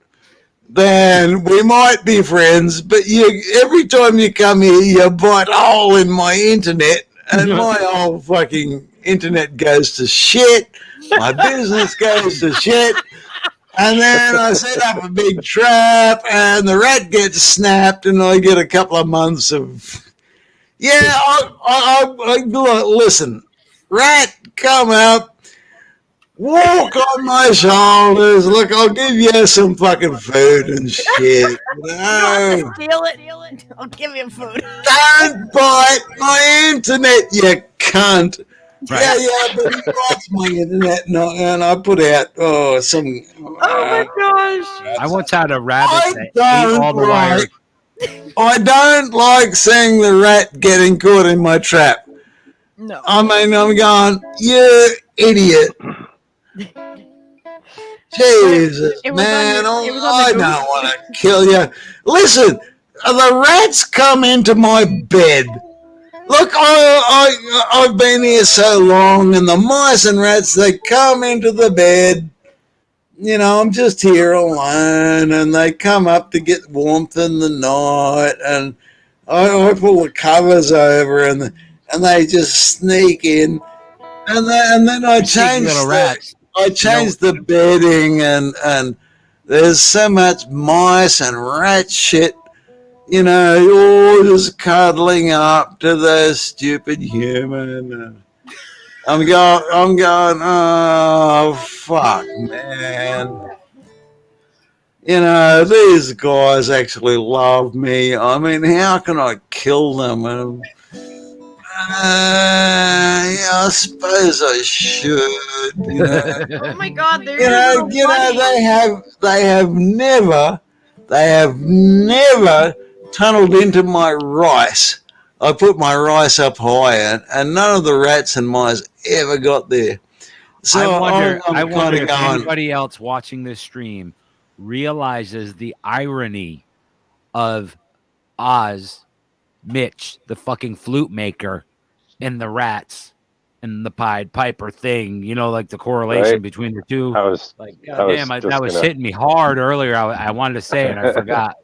Speaker 10: then we might be friends. But every time you come here, you bite a hole in my internet, and my whole fucking internet goes to shit. My business goes to shit. And then I set up a big trap, and the rat gets snapped, and I get a couple of months of... Yeah, listen, rat, come up, walk on my shoulders. Look, I'll give you some fucking food and shit. No.
Speaker 4: Steal it. I'll give you food.
Speaker 10: Don't bite my internet, you cunt.
Speaker 1: Right.
Speaker 10: Yeah, but he bites my internet, and I put out some...
Speaker 4: Oh my gosh.
Speaker 1: I once had a rabbit
Speaker 10: I
Speaker 1: that ate
Speaker 10: don't
Speaker 1: all the wire.
Speaker 10: I don't like seeing the rat getting caught in my trap.
Speaker 4: No.
Speaker 10: I mean, I'm going, you idiot. Jesus,
Speaker 4: It was
Speaker 10: man,
Speaker 4: on your- it was on the
Speaker 10: I
Speaker 4: goose.
Speaker 10: don't want to kill you. Listen, the rats come into my bed. Look, I've been here so long, and the mice and rats, they come into the bed. I'm just here alone, and they come up to get warmth in the night, and I pull the covers over, and they just sneak in, and then I change
Speaker 1: little rats.
Speaker 10: the bedding, and there's so much mice and rat shit, all just cuddling up to the stupid human. I'm going, oh, fuck, man. These guys actually love me. I mean, how can I kill them? I suppose I should,
Speaker 4: Oh my God, they're so funny.
Speaker 10: they have never tunneled into my rice. I put my rice up high, and none of the rats and mice ever got there. So
Speaker 1: I
Speaker 10: I'm
Speaker 1: wonder if
Speaker 10: going,
Speaker 1: anybody else watching this stream realizes the irony of Oz, Mitch, the fucking flute maker, and the rats and the Pied Piper thing. Like the correlation between the two.
Speaker 9: I was
Speaker 1: goddamn, that was hitting me hard earlier. I wanted to say it, and I forgot.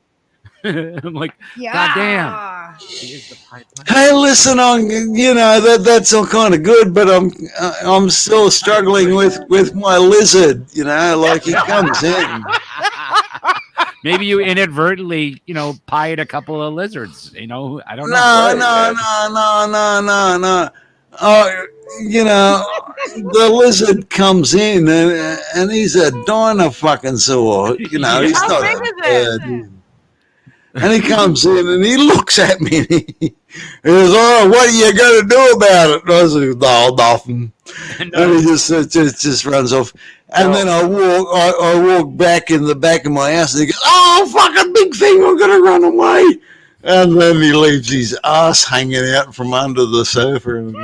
Speaker 1: I'm like, goddamn.
Speaker 10: Hey, listen, that's all kind of good, but I'm still struggling with my lizard. Like he comes in.
Speaker 1: Maybe you inadvertently, pied a couple of lizards. I don't know.
Speaker 10: No. Oh, the lizard comes in, and he's a dino-fucking-saur. He's not a bird. And he comes in and he looks at me and he goes, "Oh, what are you going to do about it?" And I said, "No, nothing." And he just runs off. And then I walk back in the back of my house, and he goes, "Oh, fucking big thing, I'm going to run away." And then he leaves his ass hanging out from under the sofa. And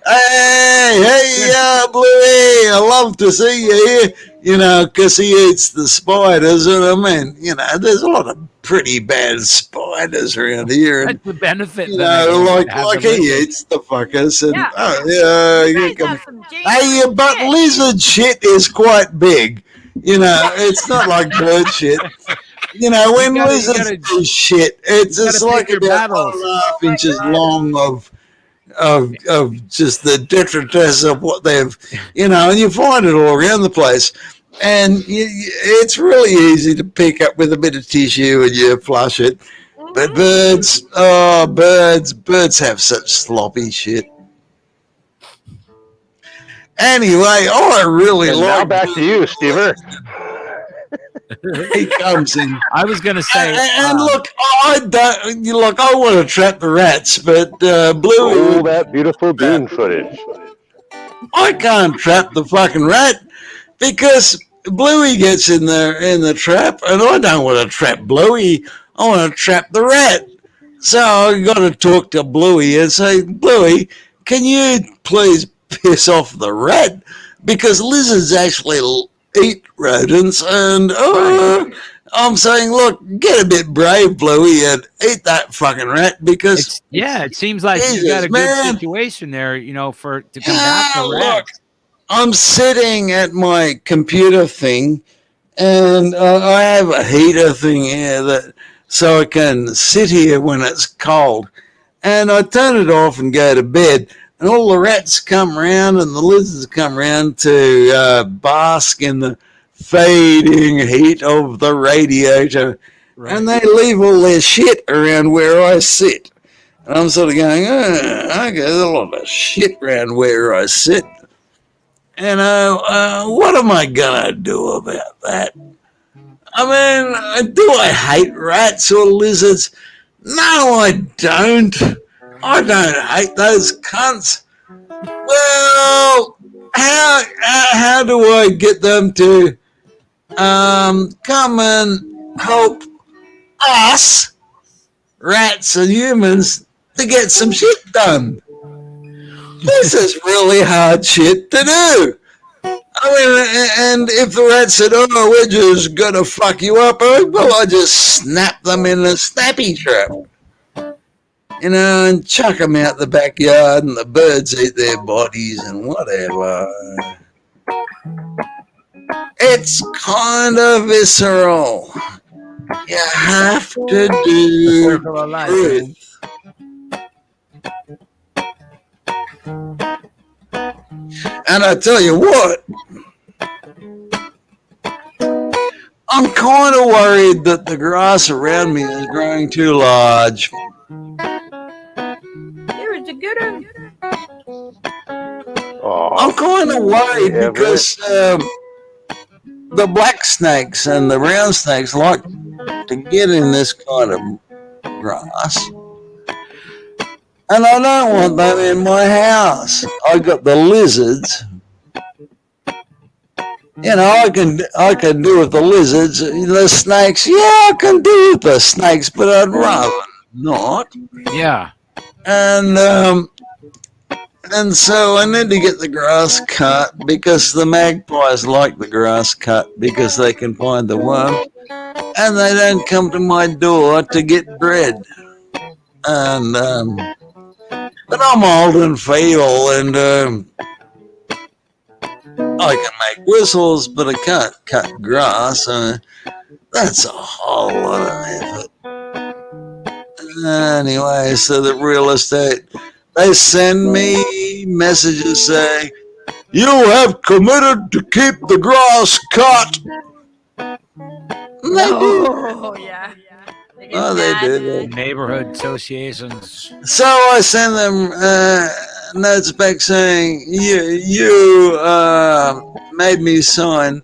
Speaker 10: hey, Bluey, I love to see you here, because he eats the spiders. And I mean, there's a lot of pretty bad spiders around here. And,
Speaker 1: that's the benefit.
Speaker 10: Like he eats the fuckers. And, but lizard shit is quite big. It's not like bird shit. When lizards do shit, it's just like about 1.5 inches long of just the detritus of what they've, and you find it all around the place. And it's really easy to pick up with a bit of tissue and you flush it. But birds have such sloppy shit. Anyway, I really like.
Speaker 9: Now back to you, Stever.
Speaker 10: He comes in.
Speaker 1: I was going to say,
Speaker 10: and look, I want to trap the rats, but Bluey.
Speaker 9: Oh, that beautiful bean footage.
Speaker 10: I can't trap the fucking rat because Bluey gets in the trap, and I don't want to trap Bluey. I want to trap the rat. So I got to talk to Bluey and say, "Bluey, can you please piss off the rat? Because lizards actually eat rodents, and I'm saying, look, get a bit brave, Bluey, and eat that fucking rat because
Speaker 1: it seems like you got a good situation there, to combat the rat."
Speaker 10: Look, I'm sitting at my computer thing, and I have a heater thing here so I can sit here when it's cold, and I turn it off and go to bed. And all the rats come around and the lizards come around to bask in the fading heat of the radiator. Right. And they leave all their shit around where I sit. And I'm sort of going, there's a lot of shit around where I sit. And what am I going to do about that? I mean, do I hate rats or lizards? No, I don't. I don't hate those cunts. Well, how do I get them to come and help us, rats and humans, to get some shit done? This is really hard shit to do. I mean, and if the rat said, "Oh, we're just gonna fuck you up," well, I just snap them in a snappy trap. And chuck them out the backyard, and the birds eat their bodies and whatever. It's kind of visceral. You have to do
Speaker 1: Circle of life,
Speaker 10: truth.
Speaker 1: man.
Speaker 10: And I tell you what, I'm kind of worried that the grass around me is growing too large.
Speaker 4: Here is a good one.
Speaker 10: I'm kind of worried because the black snakes and the brown snakes like to get in this kind of grass. And I don't want them in my house. I got the lizards. You know, I can do with the lizards. The snakes, yeah, I can do with the snakes, but I'd rather not.
Speaker 1: Yeah.
Speaker 10: And so I need to get the grass cut because the magpies like the grass cut because they can find the worm, and they don't come to my door to get bread. And but I'm old and feeble, and I can make whistles, but I can't cut grass. That's a whole lot of effort. Anyway, so the real estate, they send me messages saying, you have committed to keep the grass cut. And they do.
Speaker 4: Oh, yeah.
Speaker 10: Oh, they do.
Speaker 1: Neighborhood associations.
Speaker 10: So I send them notes back saying, you made me sign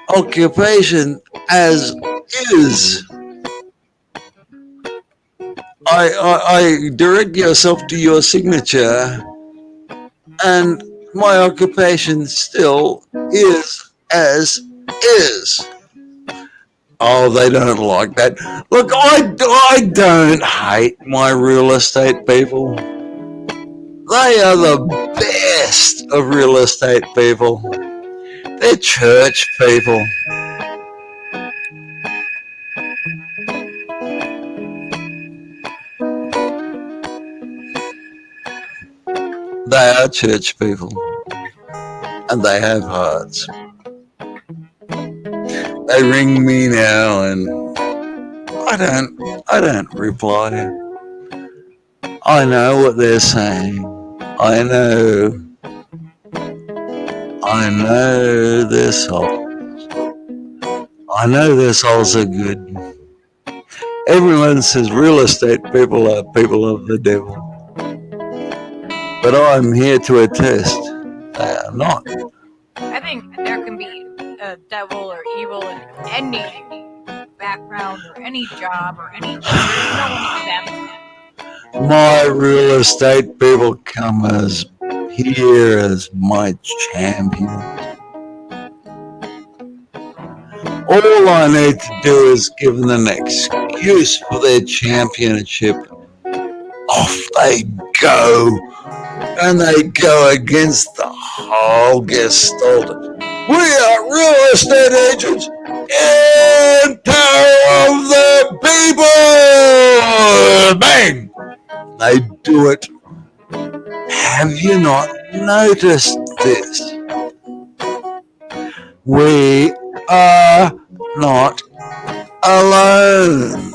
Speaker 10: occupation as is. I direct yourself to your signature, and my occupation still is as is. Oh, they don't like that. Look, I don't hate my real estate people. They are the best of real estate people. They're church people. They are church people. And they have hearts. They ring me now and I don't reply. I know what they're saying. I know their souls. I know their souls are good. Everyone says real estate people are people of the devil. But I'm here to attest they are not.
Speaker 4: I think there can be a devil or evil in any background or any job or any no one exempt.
Speaker 10: My real estate people come as here as my champions. All I need to do is give them an excuse for their championship. Off they go. And they go against the whole gestalt. We are real estate agents in power of the people. Bang! They do it. Have you not noticed this? We are not alone.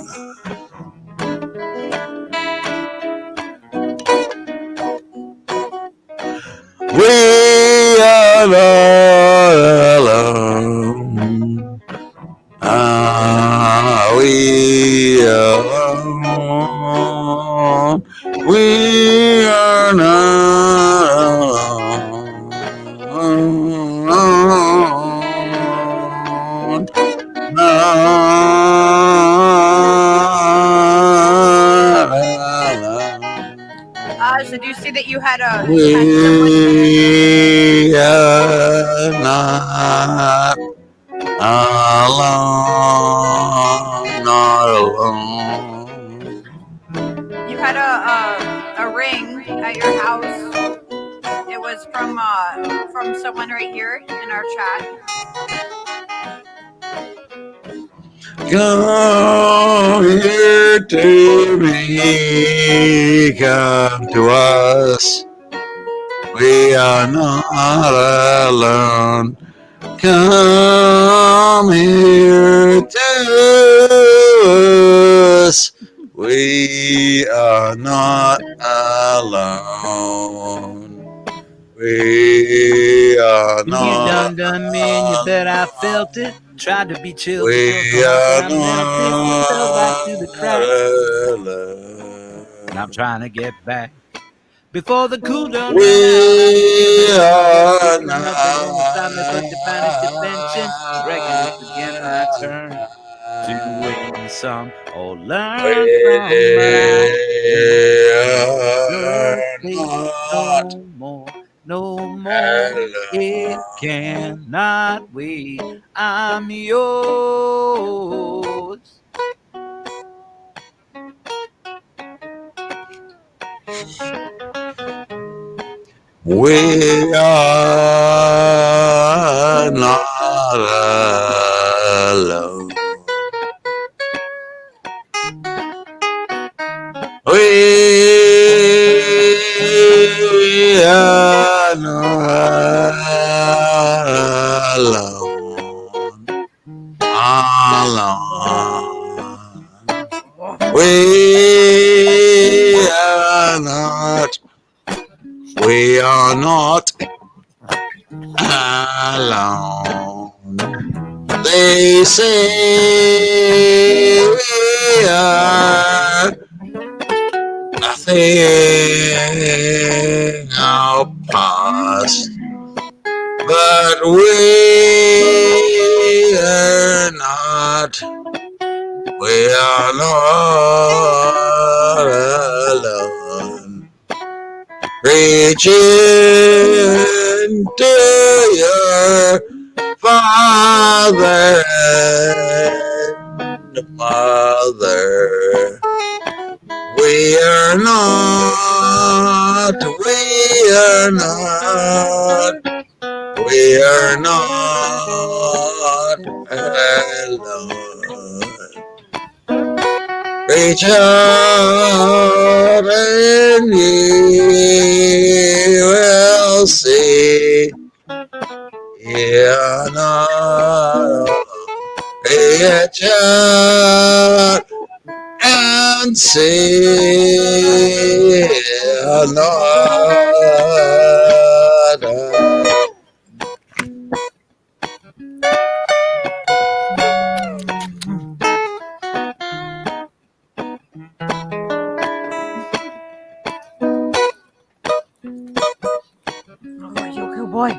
Speaker 10: We are not alone. We are alone. We are not alone.
Speaker 4: Did you see that you had a?
Speaker 10: We are not alone, not alone.
Speaker 4: You had a ring at your house. It was from someone right here in our chat.
Speaker 10: Come here to me, come to us. We are not alone. come here to us. We are not alone. We are
Speaker 1: You
Speaker 10: not
Speaker 1: done me and you bet I felt it. Tried to be chill, but broke
Speaker 10: We
Speaker 1: my heart
Speaker 10: are
Speaker 1: and I melted. You fell right through the crack.
Speaker 10: alone.
Speaker 1: And I'm trying to get back. Before the cool down ran out, I gave you
Speaker 10: We
Speaker 1: everything. You
Speaker 10: are
Speaker 1: gave me nothing when you stopped me, but you banished your pension. Reckon it's again my turn to win some or learn from, but I your fate no more, no more. It cannot wait. I'm yours.
Speaker 10: We are not alone. We are not alone. Alone. We are not. We are not alone. They say we are nothing apart, but we are not. We are not alone. Reach into your father and mother. We are not, we are not, we are not alone. Reach out and you will see. You're not alone. Reach out and see. You're not alone.
Speaker 4: Oh, you good boy.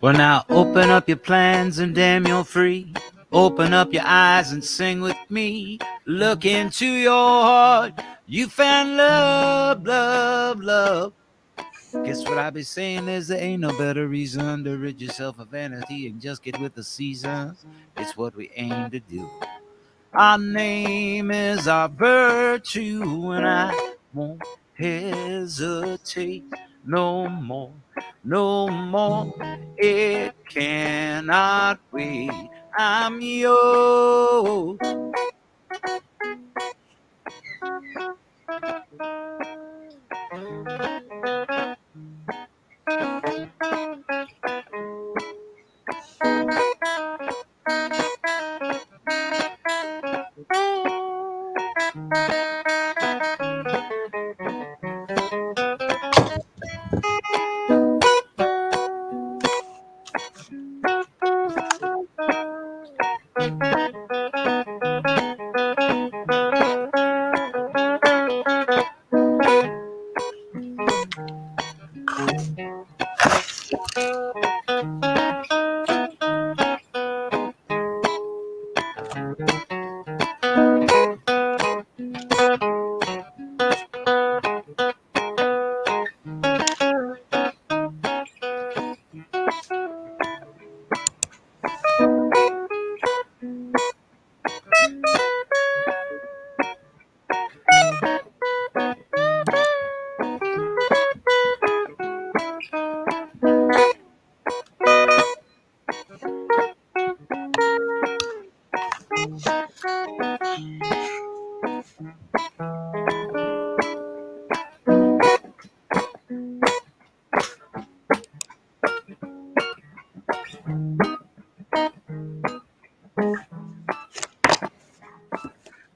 Speaker 1: Well, now open up your plans and damn, you're free. Open up your eyes and sing with me. Look into your heart. You found love, love, love. Guess what I be saying is there ain't no better reason to rid yourself of vanity and just get with the seasons. It's what we aim to do. Our name is our virtue, and I won't hesitate no more, no more. It cannot wait. I'm yours.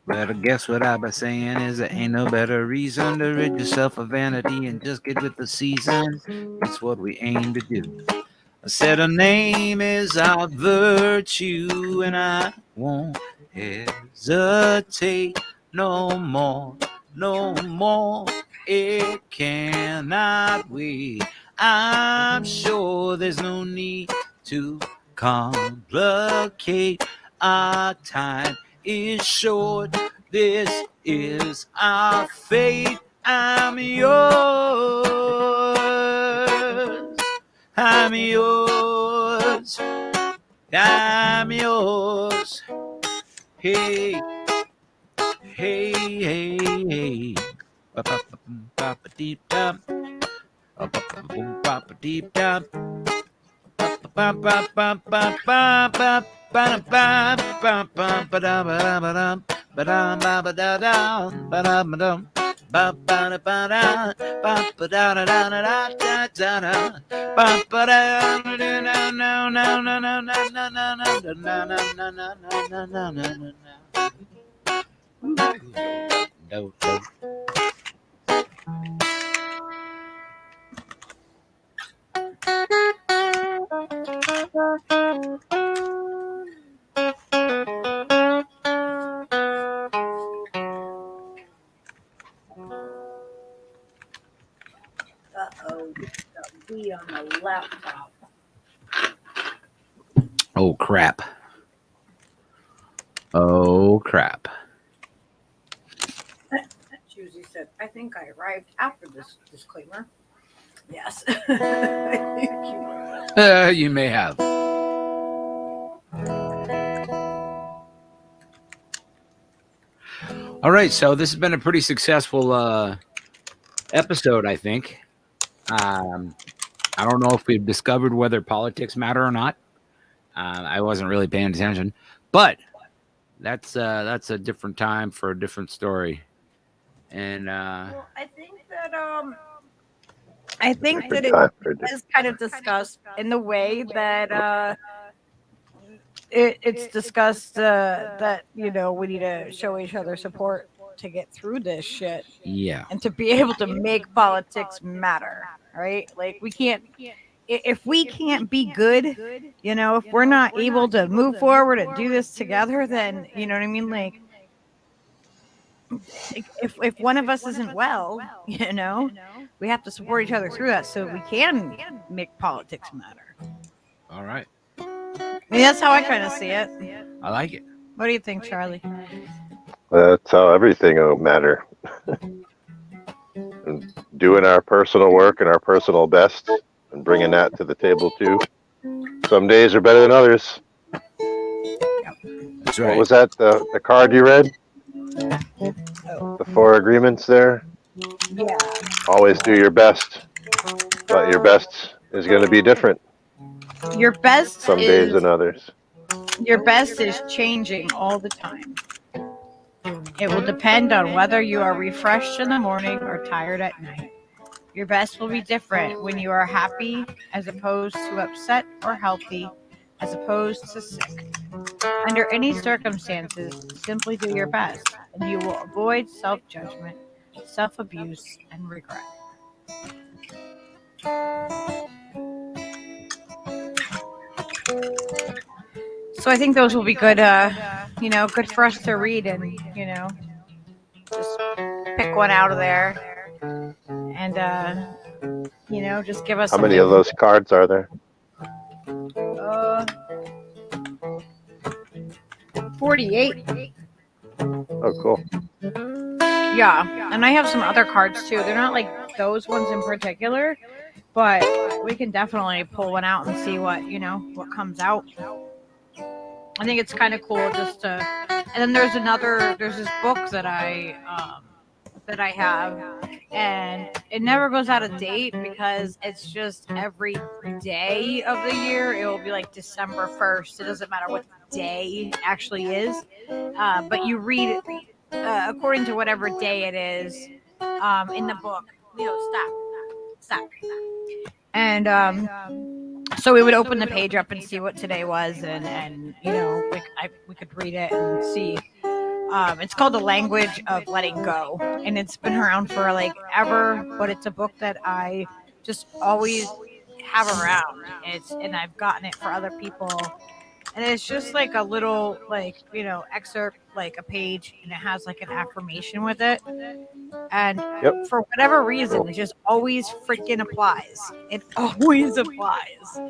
Speaker 1: Better guess what I be saying is there ain't no better reason to rid yourself of vanity and just get with the seasons. It's what we aim to do. I said her name is our virtue, and I won't hesitate no more, no more. It cannot wait. I'm sure there's no need to complicate. Our time is short. This is our fate. I'm yours. I'm yours. I'm yours. Hey, hey, hey, hey. Papa deep down. Papa deep down.
Speaker 2: Uh-oh, be on the laptop.
Speaker 1: Oh crap. Oh crap.
Speaker 2: Susie said, I think I arrived after this disclaimer. Yes.
Speaker 1: You may have. All right, so this has been a pretty successful episode, I think. I don't know if we've discovered whether politics matter or not. I wasn't really paying attention, but that's a different time for a different story. And
Speaker 4: well, I think that it is kind of discussed in the way that it's discussed that we need to show each other support to get through this shit.
Speaker 1: Yeah.
Speaker 4: And to be able to make politics matter, right? Like if we can't be good, if we're not able to move forward and do this together, then you know what I mean? Like if one of us isn't well, we have to support each other through that so we can make politics matter.
Speaker 1: All right.
Speaker 4: I mean, that's how I kind of see it.
Speaker 1: I like it.
Speaker 4: What do you think, Charlie?
Speaker 9: That's how everything will matter. And doing our personal work and our personal best and bringing that to the table too. Some days are better than others.
Speaker 1: That's right.
Speaker 9: What was that? The card you read? The 4 agreements there.
Speaker 2: Yeah.
Speaker 9: Always do your best, but your best is going to be different
Speaker 4: Your best
Speaker 9: some days than others.
Speaker 4: Your best is changing all the time. It will depend on whether you are refreshed in the morning or tired at night. Your best will be different when you are happy as opposed to upset, or healthy as opposed to sick. Under any circumstances, simply do your best, and you will avoid self-judgment, self-abuse, and regret. So I think those will be good, good for us to read and, just pick one out of there and, just give us
Speaker 9: How many of those cards are there?
Speaker 4: 48.
Speaker 9: Oh, cool.
Speaker 4: Yeah, and I have some other cards too. They're not like those ones in particular, but we can definitely pull one out and see what comes out. I think it's kind of cool just to. And then there's this book that I have, and it never goes out of date because it's just every day of the year. It will be like December 1st. It doesn't matter what day actually is, but you read it according to whatever day it is in the book. Stop. And so we would open the page up and see what today was, and we could read it and see. It's called The Language of Letting Go, and it's been around for like ever, but it's a book that I just always have around. And I've gotten it for other people, and it's just like a little excerpt, like a page, and it has like an affirmation with it. And for whatever reason, it just always freaking applies. It always applies.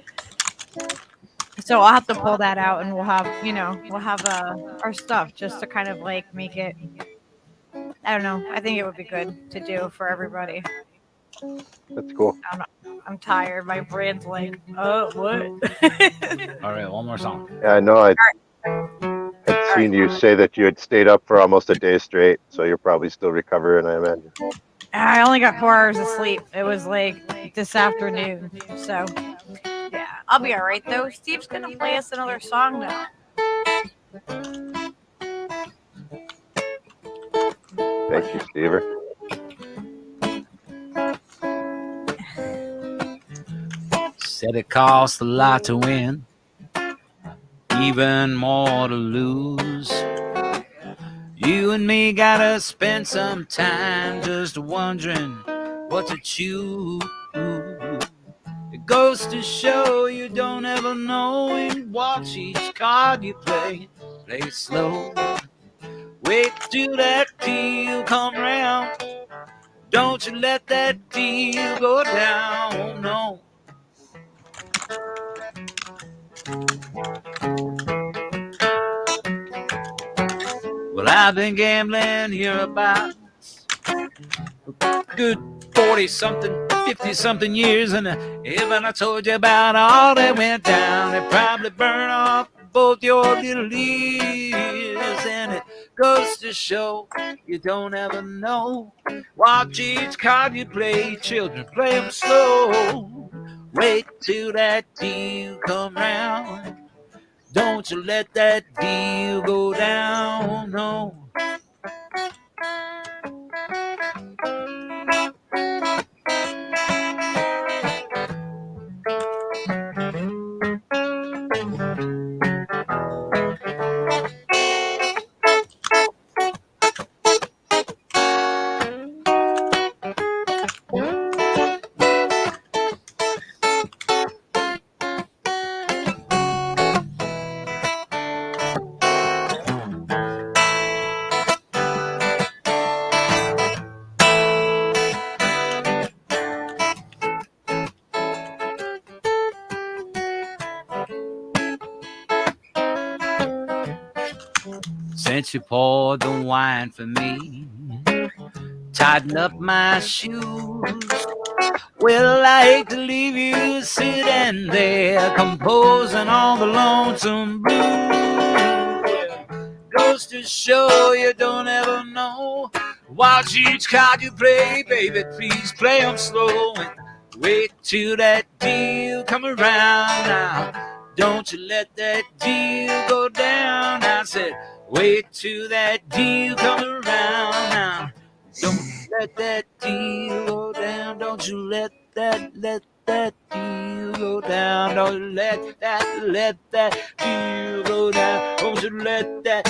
Speaker 4: So I'll have to pull that out, and we'll have our stuff just to kind of like make it. I don't know. I think it would be good to do for everybody.
Speaker 9: That's cool.
Speaker 4: I'm tired. My brain's like, what?
Speaker 1: All right, one more song.
Speaker 9: Yeah, I know. I had seen you say that you had stayed up for almost a day straight, so you're probably still recovering, I imagine.
Speaker 4: I only got 4 hours of sleep. It was like this afternoon. So, yeah, I'll be all right, though. Steve's going to play us another song now.
Speaker 9: Thank you, Stever.
Speaker 1: Said it costs a lot to win, even more to lose. You and me gotta spend some time just wondering what to choose. It goes to show you don't ever know, and watch each card you play. Play it slow. Wait till that deal come round. Don't you let that deal go down, no. Well, I've been gambling here about a good 40-something, 50-something years, and even I told you about all that went down, it probably burned off both your little ears. And it goes to show you don't ever know. Watch each card you play, children, play them slow. Wait till that deal come round. Don't you let that deal go down, no. Since you poured the wine for me, tighten up my shoes, Well, I hate to leave you sitting there composing all the lonesome blues. Well, goes to show you don't ever know. Watch each card you play, baby, please play them slow. And wait till that deal come around now. Don't you let that deal go down. I said, wait till that deal come around now. Don't let that deal go down. Don't you let that deal go down. Don't you let that deal go down. Don't you let that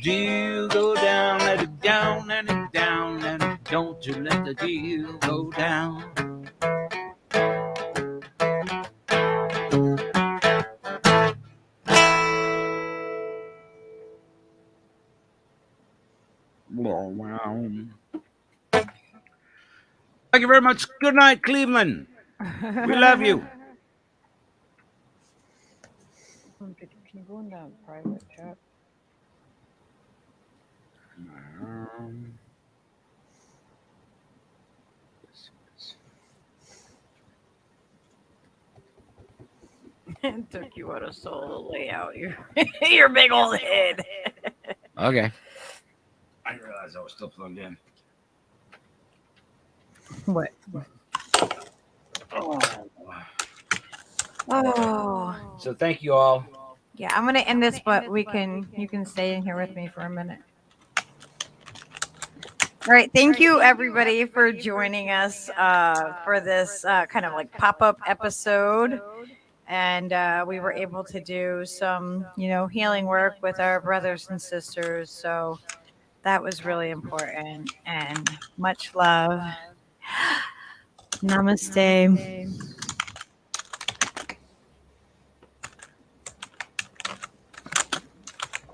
Speaker 1: deal go down. Let it down, let it down, let it. Don't you let the deal go down. Thank you very much. Good night, Cleveland. We love you.
Speaker 6: Can you go in the private chat?
Speaker 4: It took you out of soul to lay out your big old head.
Speaker 1: Okay. I didn't realize I was still plugged in.
Speaker 4: What? Oh.
Speaker 1: So thank you all.
Speaker 4: Yeah, I'm gonna end this, but you can stay in here with me for a minute. All right, thank you everybody for joining us for this kind of like pop-up episode. And we were able to do some, healing work with our brothers and sisters. So that was really important. And much love. Namaste.